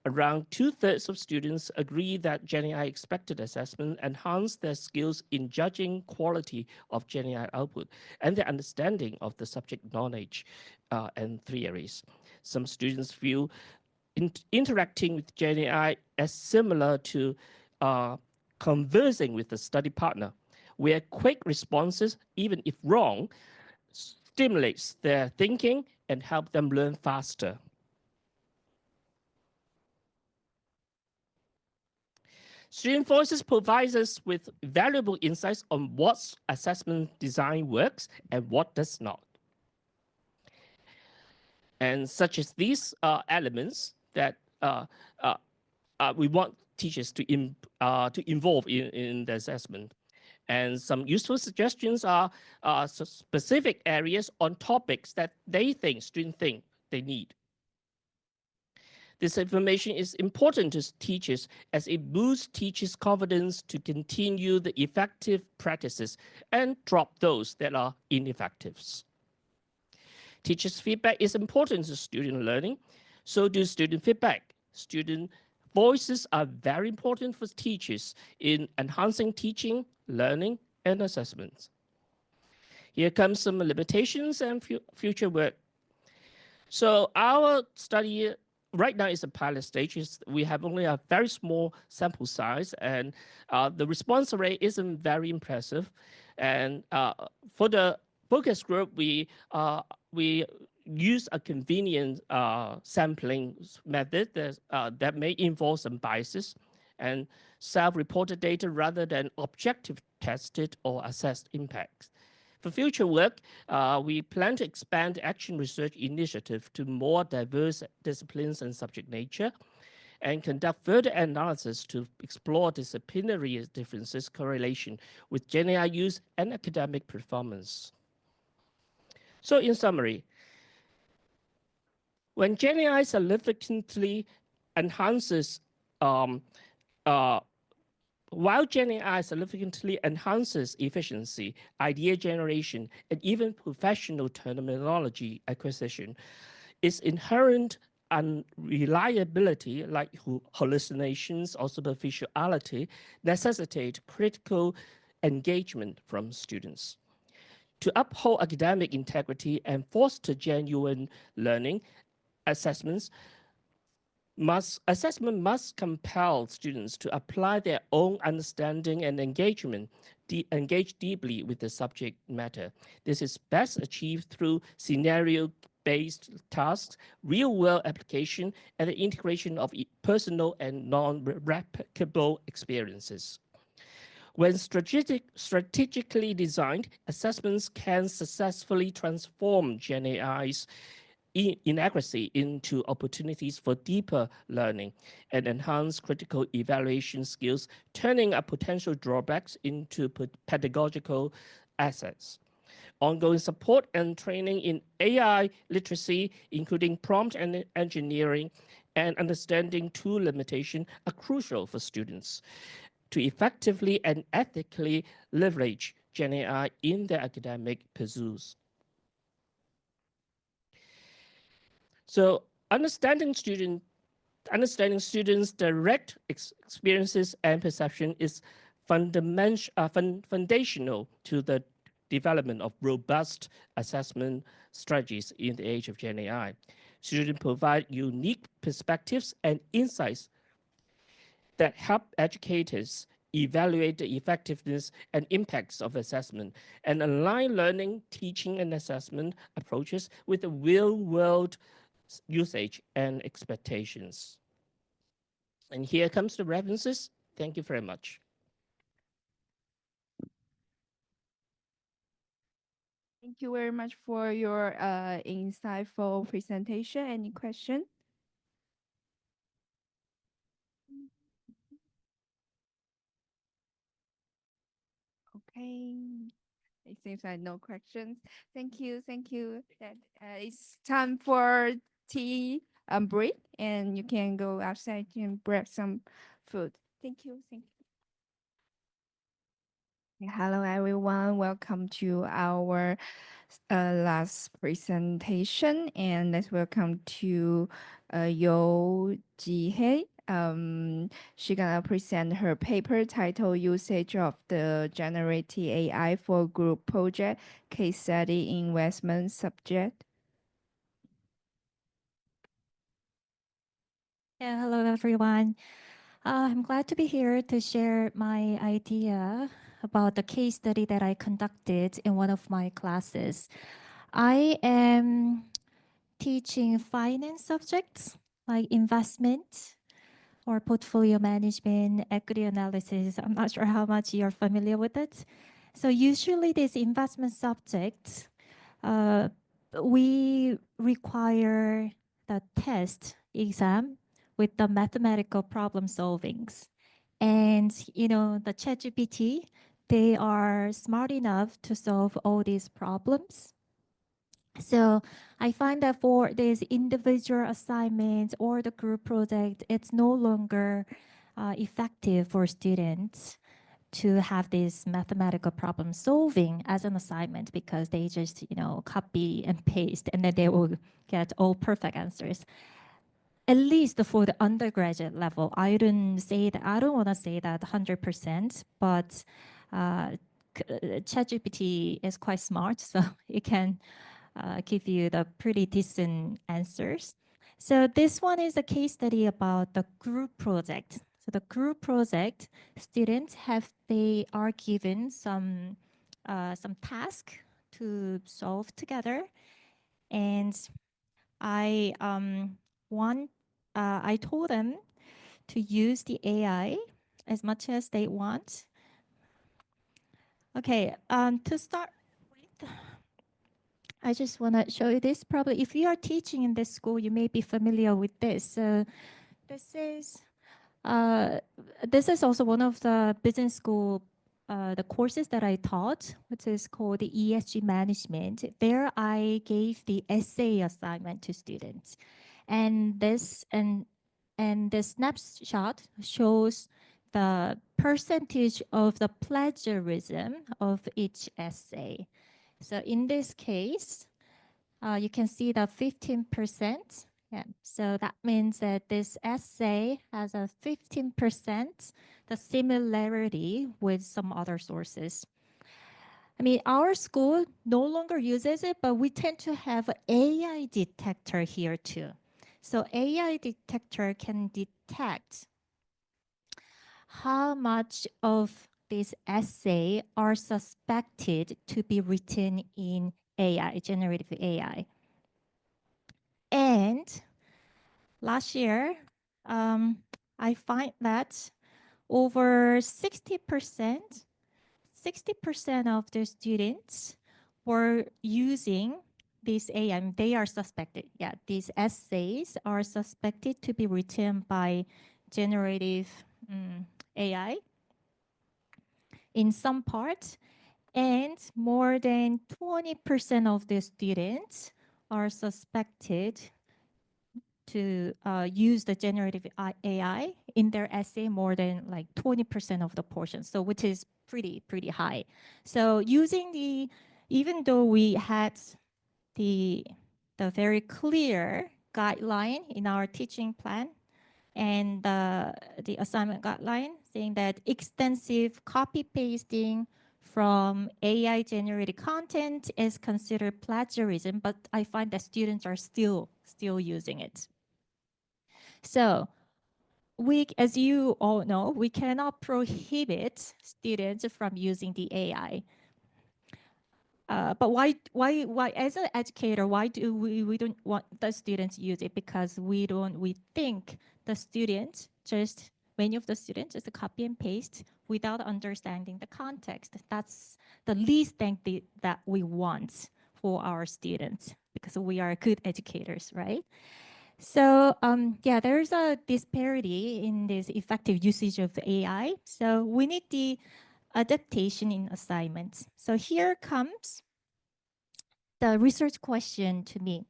Around 2/3 of students agree that GenAI expected assessment enhanced their skills in judging quality of GenAI output and their understanding of the subject knowledge and theories. Some students view interacting with GenAI as similar to conversing with a study partner, where quick responses, even if wrong, stimulates their thinking and help them learn faster. Student Voices provides us with valuable insights on what assessment design works and what does not. And such as these elements that we want teachers to involve in the assessment. And some useful suggestions are specific areas on topics that students think they need. This information is important to teachers as it boosts teachers' confidence to continue the effective practices and drop those that are ineffective. Teachers' feedback is important to student learning, so do student feedback. Student voices are very important for teachers in enhancing teaching, learning, and assessments. Here comes some limitations and future work. So our study right now is a pilot stage. We have only a very small sample size, and the response rate isn't very impressive. And for the focus group, we use a convenient sampling method that may involve some biases and self-reported data rather than objective tested or assessed impacts. For future work, we plan to expand the Action Research Initiative to more diverse disciplines and subject nature, and conduct further analysis to explore disciplinary differences correlation with GenAI use and academic performance. So in summary, when GenAI significantly enhances while GenAI significantly enhances efficiency, idea generation, and even professional terminology acquisition, its inherent unreliability, like hallucinations or superficiality, necessitate critical engagement from students. To uphold academic integrity and foster genuine learning, assessment must compel students to apply their own understanding and engage deeply with the subject matter. This is best achieved through scenario-based tasks, real-world application, and the integration of personal and non-replicable experiences. When strategically designed, assessments can successfully transform GenAI's inaccuracy into opportunities for deeper learning and enhance critical evaluation skills, turning potential drawbacks into pedagogical assets. Ongoing support and training in AI literacy, including prompt and engineering and understanding tool limitation, are crucial for students to effectively and ethically leverage GenAI in their academic pursuits. So understanding students' direct experiences and perception is foundational to the development of robust assessment strategies in the age of GenAI. Students provide unique perspectives and insights that help educators evaluate the effectiveness and impacts of assessment and align learning, teaching, and assessment approaches with the real-world usage and expectations. And here comes the references. Thank you very much. Thank you very much for your insightful presentation. Any question? Okay. It seems like no questions. Thank you. Thank you. That it's time for tea break, and you can go outside and grab some food. Thank you. Thank you. Hello, everyone. Welcome to our last presentation, and let's welcome to Jihye. She's gonna present her paper titled Usage of the Generative AI for Group Project Case Study Investment Subject. Yeah, hello everyone. I'm glad to be here to share my idea about the case study that I conducted in one of my classes. I am teaching finance subjects like investment or portfolio management, equity analysis. I'm not sure how much you're familiar with it. So usually these investment subjects, we require the test exam with the mathematical problem solvings. And, you know, the ChatGPT, they are smart enough to solve all these problems. So I find that for these individual assignments or the group project, it's no longer effective for students to have this mathematical problem solving as an assignment because they just, you know, copy and paste and then they will get all perfect answers. At least for the undergraduate level, I don't want to say that 100%, but ChatGPT is quite smart, so it can give you the pretty decent answers. So this one is a case study about the group project. So the group project, students they are given some task to solve together, and I told them to use the AI as much as they want. Okay, to start with, I just want to show you this. Probably if you are teaching in this school, you may be familiar with this. This is also one of the business school the courses that I taught, which is called the ESG management. There I gave the essay assignment to students. And this snapshot shows the percentage of the plagiarism of each essay. So in this case, you can see the 15%. Yeah, so that means that this essay has a 15% the similarity with some other sources. I mean, our school no longer uses it, but we tend to have an AI detector here too. So AI detector can detect how much of this essay are suspected to be written in AI, generative AI. And last year, I find that over 60% of the students were using this AI. They are suspected. Yeah, these essays are suspected to be written by generative AI in some parts, and more than 20% of the students are suspected to use the generative AI in their essay more than like 20% of the portion, so which is pretty high. So using the, even though we had the very clear guideline in our teaching plan and the assignment guideline saying that extensive copy pasting from AI generated content is considered plagiarism, but I find that students are still using it. So we, as you all know, we cannot prohibit students from using the AI. But why, as an educator, why do we don't want the students to use it? Because we think the students many of the students just copy and paste without understanding the context. That's the least thing that we want for our students, because we are good educators, right? So yeah, there's a disparity in this effective usage of the AI. So we need the adaptation in assignments. So here comes the research question to me.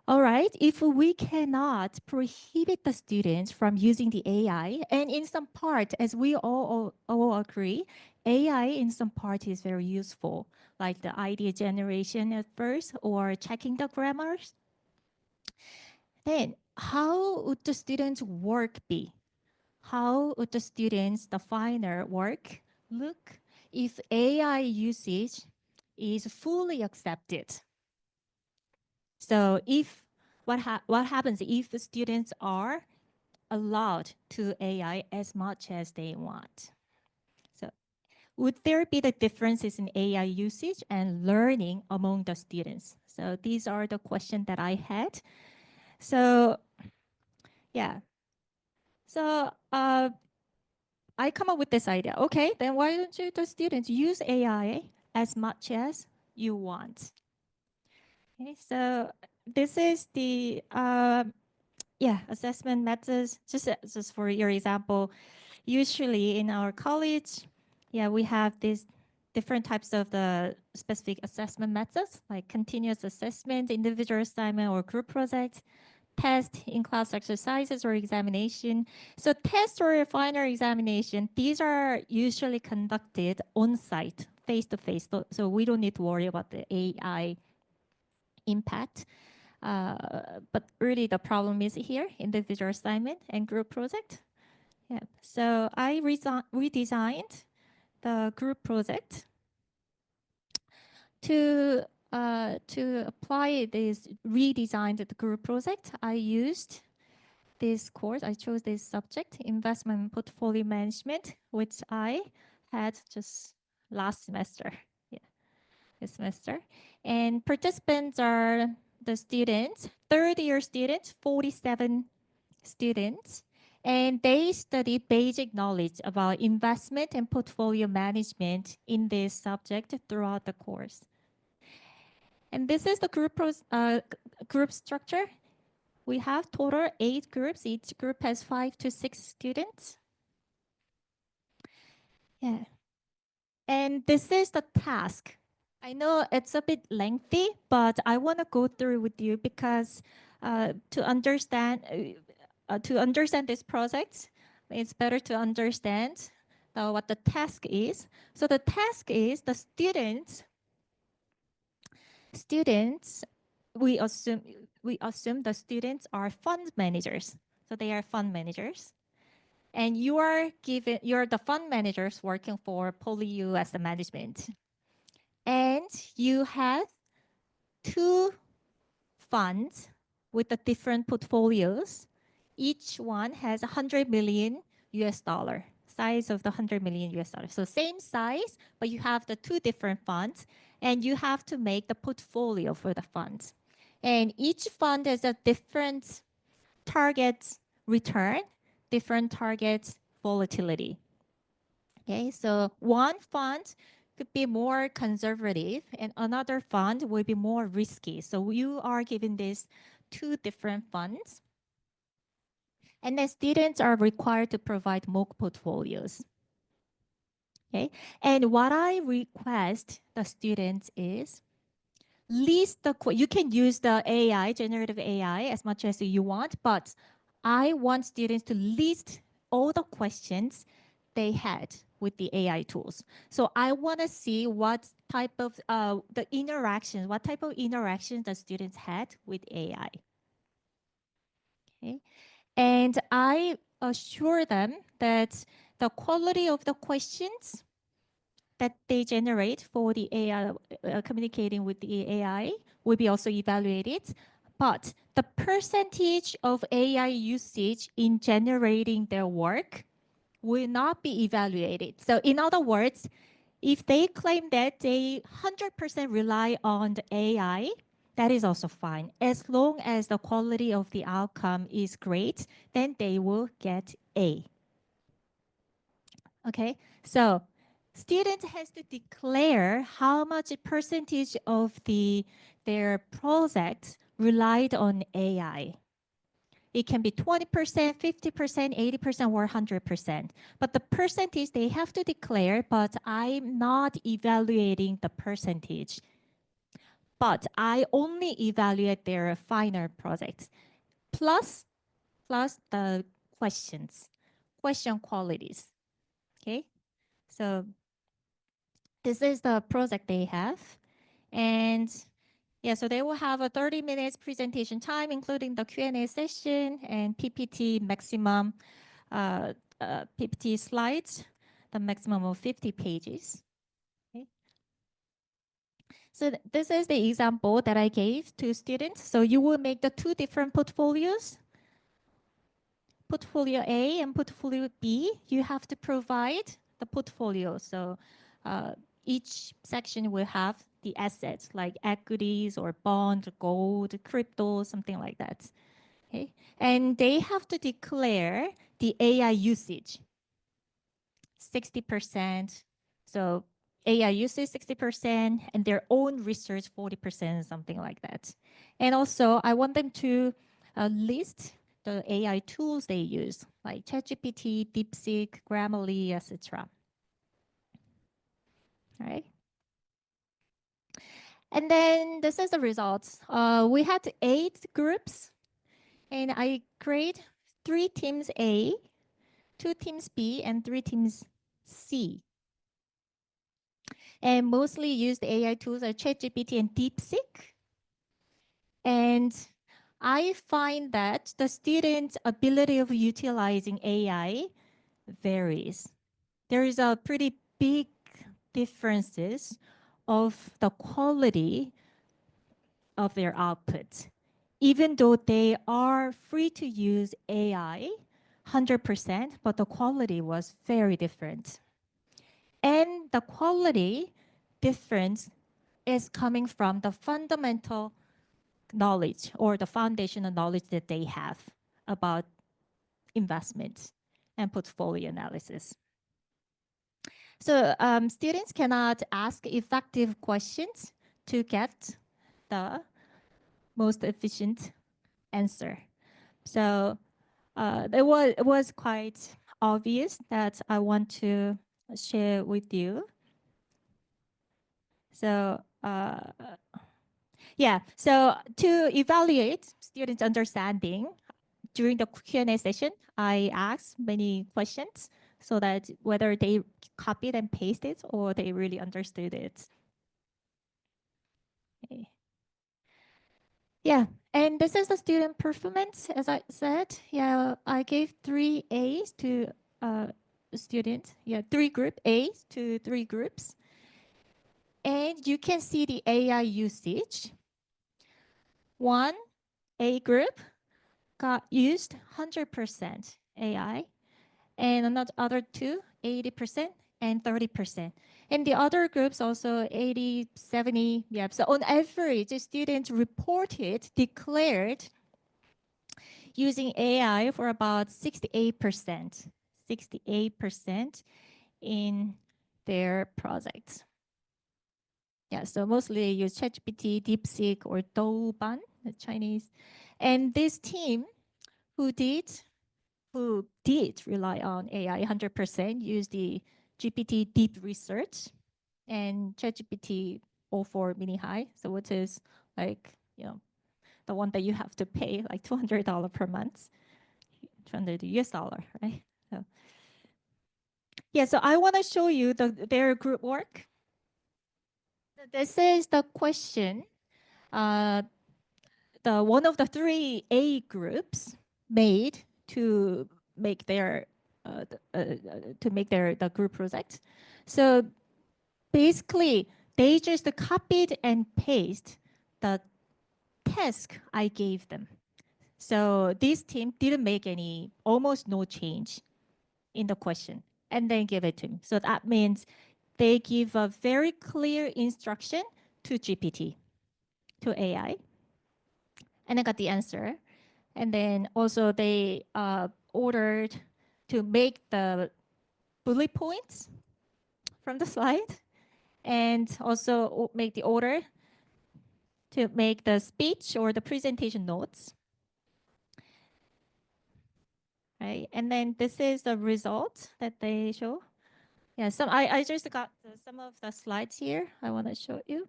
All right, if we cannot prohibit the students from using the AI, and in some part, as we all agree, AI in some part is very useful, like the idea generation at first or checking the grammars, then how would the students' work be? How would the students' the final work look if AI usage is fully accepted? So if what happens if the students are allowed to AI as much as they want? So would there be the differences in AI usage and learning among the students? So these are the questions that I had. So yeah. So I come up with this idea. Okay, then why don't you, the students, use AI as much as you want? Okay, so this is the assessment methods. Just for your example, usually in our college, we have these different types of the specific assessment methods, like continuous assessment, individual assignment, or group project, test, in-class exercises, or examination. So test or final examination, these are usually conducted on-site, face-to-face. So we don't need to worry about the AI impact. But really the problem is here, individual assignment and group project. Yeah. So I redesigned the group project to apply this redesigned group project. I used this course. I chose this subject, investment portfolio management, which I had just last semester. Yeah, this semester. And participants are the students, third-year students, 47 students, and they study basic knowledge about investment and portfolio management in this subject throughout the course. And this is the group structure. We have total 8 groups. Each group has 5 to 6 students. Yeah. And this is the task. I know it's a bit lengthy, but I want to go through with you because to understand this project, it's better to understand what the task is. So the task is the students, we assume the students are fund managers. So they are fund managers. And you're the fund managers working for PolyU Asset Management. And you have 2 funds with the different portfolios. Each one has 100 million US dollar, size of the 100 million US dollar. So same size, but you have the two different funds, and you have to make the portfolio for the funds. And each fund has a different target return, different target volatility. Okay, so one fund could be more conservative and another fund will be more risky. So you are given these two different funds. And then students are required to provide mock portfolios. Okay, and what I request the students is list the, you can use the AI, generative AI as much as you want, but I want students to list all the questions they had with the AI tools. So I want to see what type of the interactions, what type of interactions the students had with AI. Okay, and I assure them that the quality of the questions that they generate for the AI, communicating with the AI will be also evaluated. But the percentage of AI usage in generating their work will not be evaluated. So in other words, if they claim that they 100% rely on the AI, that is also fine. As long as the quality of the outcome is great, then they will get A. Okay, so student has to declare how much percentage of their project relied on AI. It can be 20%, 50%, 80%, or 100%. But the percentage they have to declare, but I'm not evaluating the percentage. But I only evaluate their final projects, plus the questions, question qualities. Okay, so this is the project they have. And yeah, so they will have a 30 minutes presentation time, including the Q&A session and PPT maximum, PPT slides, the maximum of 50 pages. Okay. So this is the example that I gave to students. So you will make the two different portfolios. Portfolio A and portfolio B, you have to provide the portfolio. So each section will have the assets like equities or bond, gold, crypto, something like that. Okay, and they have to declare the AI usage, 60%. So AI usage 60% and their own research 40%, something like that. And also I want them to list the AI tools they use, like ChatGPT, DeepSeek, Grammarly, etc. All right. And then this is the results. We had 8 groups, and I create 3 teams A, 2 teams B, and 3 teams C. And mostly used AI tools are ChatGPT and DeepSeek. And I find that the students' ability of utilizing AI varies. There is a pretty big differences of the quality of their output. Even though they are free to use AI 100%, but the quality was very different. And the quality difference is coming from the fundamental knowledge or the foundational knowledge that they have about investment and portfolio analysis. So students cannot ask effective questions to get the most efficient answer. So it was quite obvious that I want to share with you. So yeah, so to evaluate students' understanding, during the Q&A session, I asked many questions so that whether they copied and pasted or they really understood it. Okay. Yeah, and this is the student performance, as I said. Yeah, I gave 3 A's to students. Yeah, 3 group A's to 3 groups. And you can see the AI usage. 1 A group got used 100% AI, and another other two, 80% and 30%. And the other groups also 80, 70, yeah. So on average, the students reported, declared using AI for about 68%, 68% in their projects. Yeah, so mostly they use ChatGPT, DeepSeek, or Douban, the Chinese. And this team who did rely on AI 100% use the GPT deep research and ChatGPT 04 mini high. So which is like, the one that you have to pay like $200 per month, $200 US dollar, right? So yeah, so I want to show you their group work. This is the question. One of the three A groups made to make their the group project. So basically, they just copied and paste the task I gave them. So this team didn't make almost no change in the question and then give it to me. So that means they give a very clear instruction to GPT, to AI, and I got the answer. And then also they ordered to make the bullet points from the slide and also make the order to make the speech or the presentation notes. Right? And then this is the result that they show. Yeah, I just got some of the slides here I want to show you.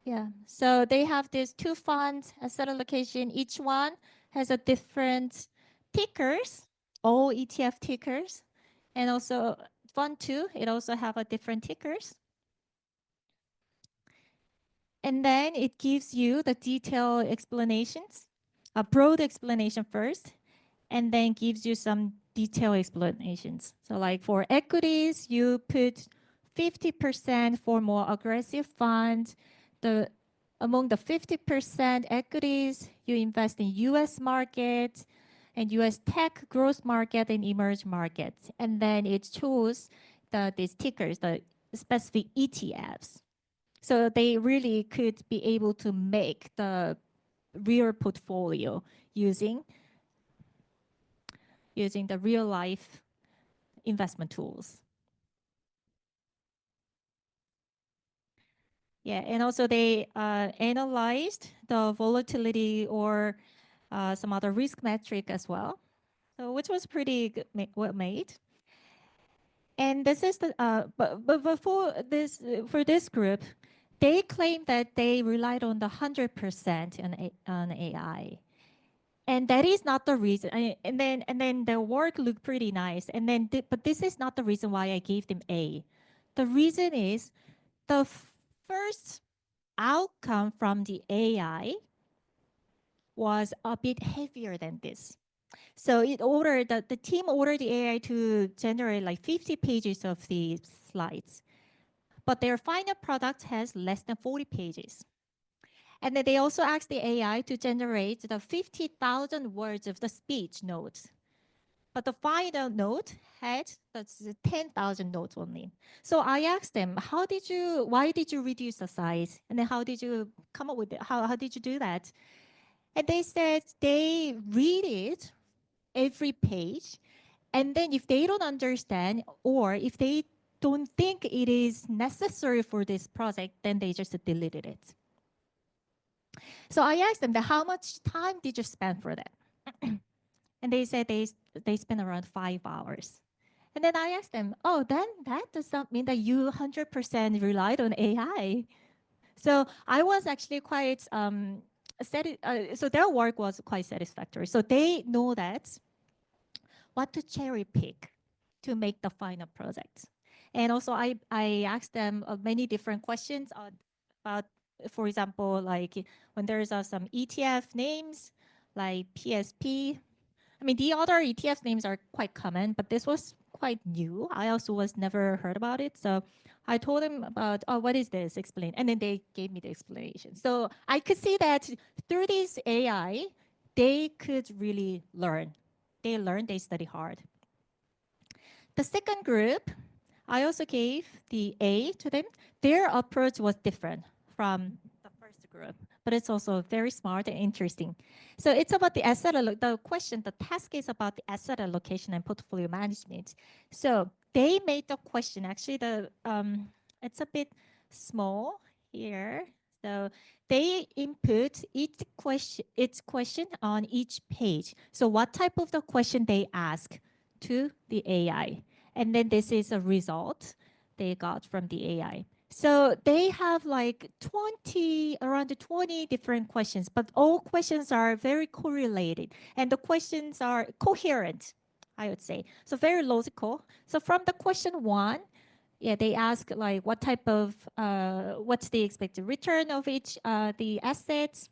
Yeah, so they have these two funds, a set allocation. Each one has a different tickers, all ETF tickers. And also fund 2, it also have a different tickers. And then it gives you the detailed explanations, a broad explanation first, and then gives you some detailed explanations. So like for equities, you put 50% for more aggressive funds. Among the 50% equities, you invest in US market and US tech growth market and emerging markets. And then it shows these tickers, the specific ETFs. So they really could be able to make the real portfolio using the real life investment tools. Yeah, and also they analyzed the volatility or some other risk metric as well, so which was pretty good, well made. And this is but before this, for this group, they claim that they relied on the 100% on AI. And that is not the reason. And then the work looked pretty nice. And then, but this is not the reason why I gave them A. The reason is the first outcome from the AI was a bit heavier than this. So the team ordered the AI to generate like 50 pages of the slides, but their final product has less than 40 pages. And then they also asked the AI to generate the 50,000 words of the speech notes. But the final note had 10,000 notes only. So I asked them, why did you reduce the size? And then how did you come up with it? How did you do that? And they said they read it every page. And then if they don't understand, or if they don't think it is necessary for this project, then they just deleted it. So I asked them, how much time did you spend for that? And they said they spent around 5 hours. And then I asked them, then that does not mean that you 100% relied on AI. So I was actually quite, so their work was quite satisfactory. So they know that what to cherry pick to make the final project. And also I asked them many different questions about, for example, like when there's some ETF names like PSP. I mean, the other ETF names are quite common, but this was quite new. I also was never heard about it. So I told them about, what is this? Explain. And then they gave me the explanation. So I could see that through this AI, they could really learn. They study hard. The second group, I also gave the A to them. Their approach was different from the first group, but it's also very smart and interesting. So it's about the asset, the task is about the asset allocation and portfolio management. So they made the question, actually it's a bit small here. So they input each question on each page. So what type of the question they ask to the AI. And then this is a result they got from the AI. So they have like around 20 different questions, but all questions are very correlated and the questions are coherent, I would say. So very logical. So from the question 1, they ask like what type of, what's the expected return of each, the assets,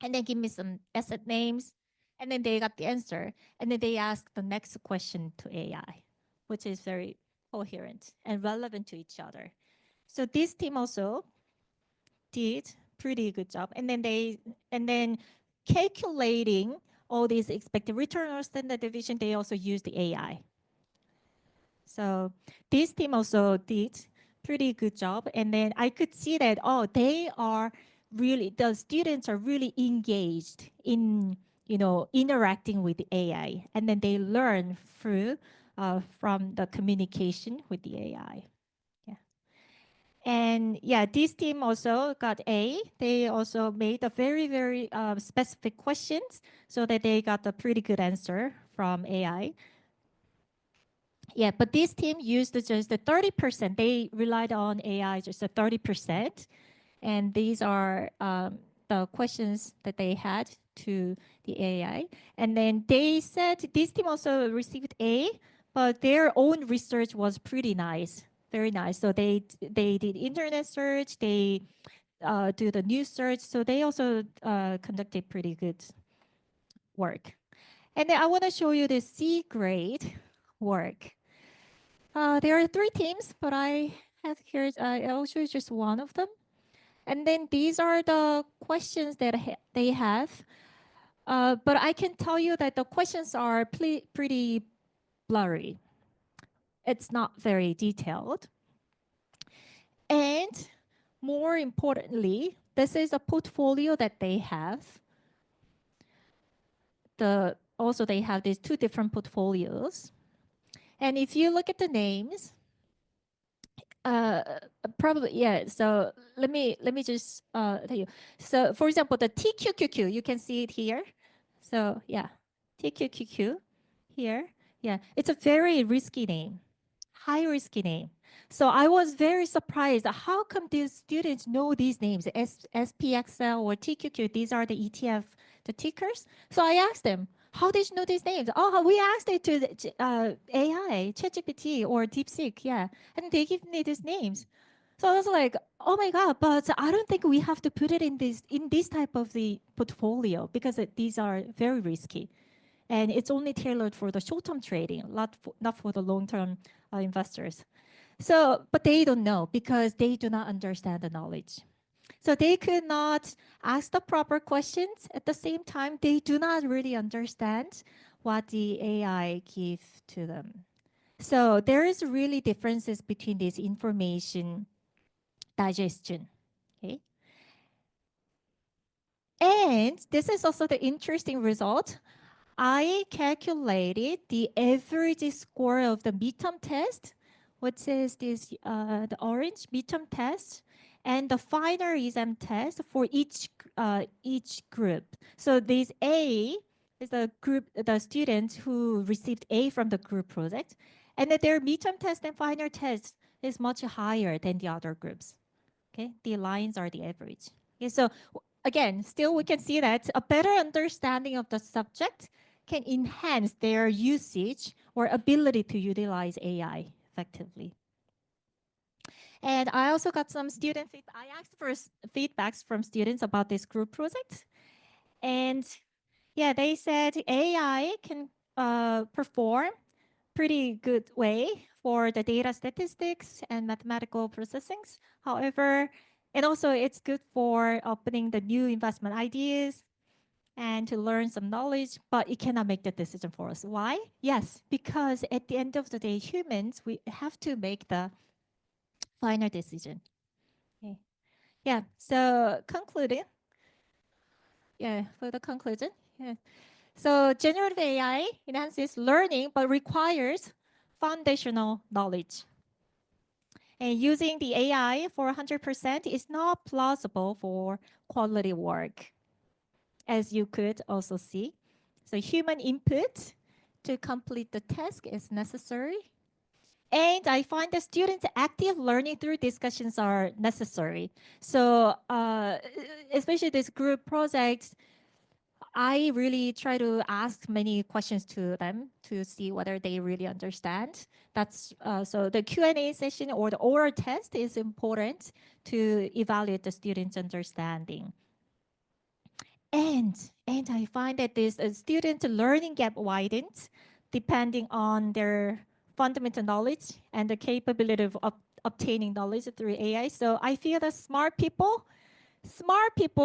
and then give me some asset names. And then they got the answer. And then they ask the next question to AI, which is very coherent and relevant to each other. So this team also did pretty good job. And then calculating all these expected return or standard deviation, they also used the AI. So this team also did pretty good job. And then I could see that, the students are really engaged in, interacting with the AI. And then they learn from the communication with the AI. Yeah. And this team also got A. They also made a very, very specific questions so that they got a pretty good answer from AI. Yeah, but this team used just the 30%. They relied on AI just the 30%. And these are the questions that they had to the AI. And then they said this team also received A, but their own research was pretty nice, very nice. So they did internet search, they do the news search. So they also conducted pretty good work. And then I want to show you the C grade work. There are 3 teams, but I have here, I'll show you just one of them. And then these are the questions that they have. But I can tell you that the questions are pretty blurry. It's not very detailed. And more importantly, this is a portfolio that they have. Also, they have these 2 different portfolios. And if you look at the names, so let me just tell you. So for example, the TQQQ, you can see it here. So TQQQ here. It's a very risky name, high risky name. So I was very surprised. How come these students know these names, SPXL or TQQ? These are the ETF, the tickers. So I asked them, how did you know these names? We asked it to AI, ChatGPT or DeepSeek, and they give me these names. So I was like, oh my God, but I don't think we have to put it in this type of the portfolio because these are very risky. And it's only tailored for the short-term trading, not for the long-term investors. So, but they don't know because they do not understand the knowledge. So they could not ask the proper questions. At the same time, they do not really understand what the AI gives to them. So there is really differences between this information digestion. Okay. And this is also the interesting result. I calculated the average score of the midterm test, which is this the orange midterm test, and the final exam test for each group. So this A is the group, the students who received A from the group project, and that their midterm test and final test is much higher than the other groups. Okay, the lines are the average. Okay, so again, still we can see that a better understanding of the subject can enhance their usage or ability to utilize AI effectively. And I also got some student feedback. I asked for feedbacks from students about this group project. And they said AI can perform pretty good way for the data statistics and mathematical processings. However, and also it's good for opening the new investment ideas. and to learn some knowledge, but it cannot make the decision for us. Why? Yes, because at the end of the day, humans, we have to make the final decision. Okay. Yeah, so concluding. Yeah, for the conclusion. Yeah. So generative AI enhances learning, but requires foundational knowledge. And using the AI for 100% is not plausible for quality work, as you could also see. So human input to complete the task is necessary. And I find that students' active learning through discussions are necessary. So especially this group projects, I really try to ask many questions to them to see whether they really understand. That's so the Q&A session or the oral test is important to evaluate the students' understanding. And I find that this student learning gap widens depending on their fundamental knowledge and the capability of obtaining knowledge through AI. So I feel that smart people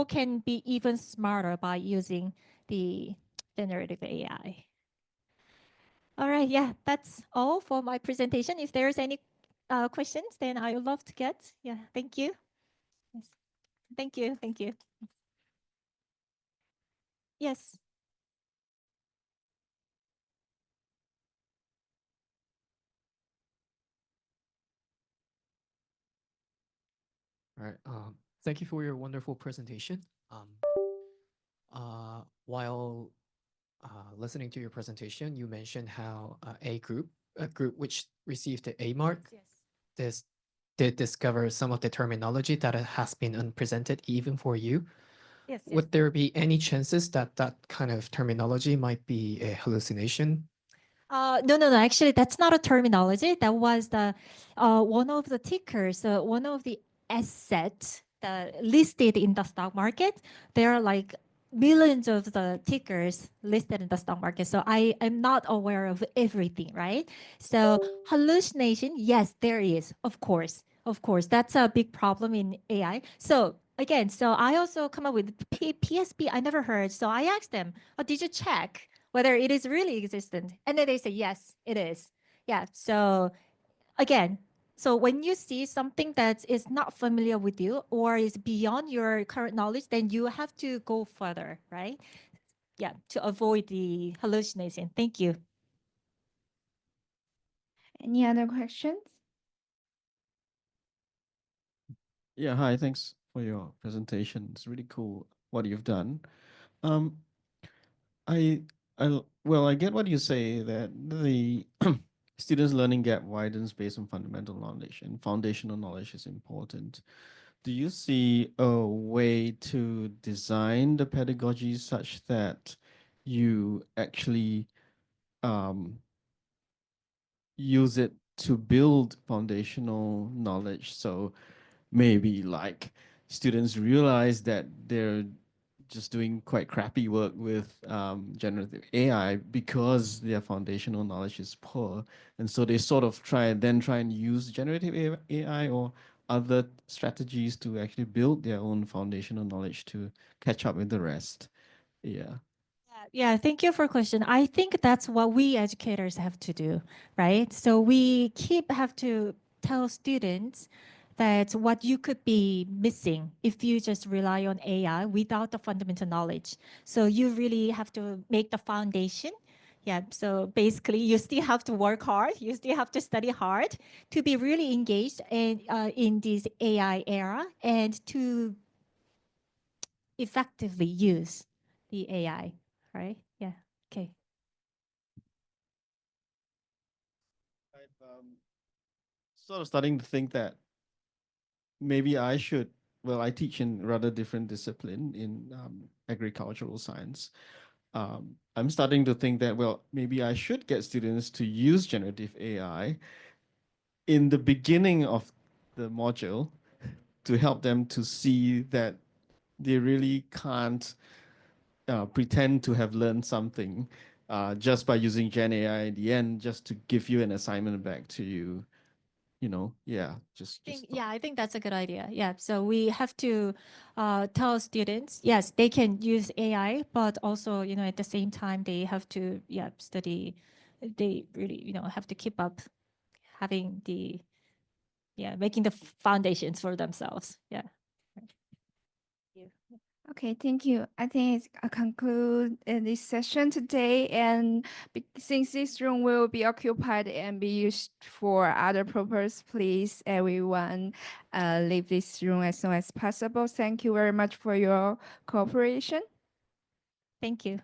can be even smarter by using the generative AI. All right, yeah, that's all for my presentation. If there's any questions, then I would love to get. Yeah, thank you. Yes. Thank you, thank you. Yes. All right. Thank you for your wonderful presentation. While listening to your presentation, you mentioned how a group which received the A mark, this did discover some of the terminology that has been unpresented even for you. Yes, Would there be any chances that that kind of terminology might be a hallucination? No. Actually, that's not a terminology. That was the one of the tickers, one of the assets listed in the stock market. There are like millions of the tickers listed in the stock market. So I am not aware of everything, right? So hallucination, yes, there is, of course. Of course, that's a big problem in AI. So again, so I also come up with PSP. I never heard. So I asked them, oh, did you check whether it is really existent? And then they say, yes, it is. Yeah. So again, so when you see something that is not familiar with you or is beyond your current knowledge, then you have to go further, right? Yeah, to avoid the hallucination. Thank you. Any other questions? Yeah, hi, thanks for your presentation. It's really cool what you've done. Um, I, well, I get what you say that the students' learning gap widens based on fundamental knowledge, and foundational knowledge is important. Do you see a way to design the pedagogy such that you actually use it to build foundational knowledge? So maybe like students realize that they're just doing quite crappy work with generative AI because their foundational knowledge is poor. And so they sort of try and use generative AI or other strategies to actually build their own foundational knowledge to catch up with the rest. Yeah. Yeah, thank you for the question. I think that's what we educators have to do, right? So we have to tell students that what you could be missing if you just rely on AI without the fundamental knowledge. So you really have to make the foundation. Yeah, so basically you still have to work hard. You still have to study hard to be really engaged in this AI era and to effectively use the AI, right? Yeah, okay. Sort of starting to think that maybe I should, well, I teach in rather different discipline in agricultural science. I'm starting to think that, well, maybe I should get students to use generative AI in the beginning of the module to help them to see that they really can't pretend to have learned something just by using Gen AI in the end, just to give you an assignment back to you. just I think that's a good idea. Yeah, so we have to tell students, yes, they can use AI, but also, at the same time, they have to, study. They really, have to keep up having making the foundations for themselves. Yeah. Okay, thank you. I think it's a conclude this session today, and since this room will be occupied and be used for other purpose, please everyone leave this room as soon as possible. Thank you very much for your cooperation. Thank you.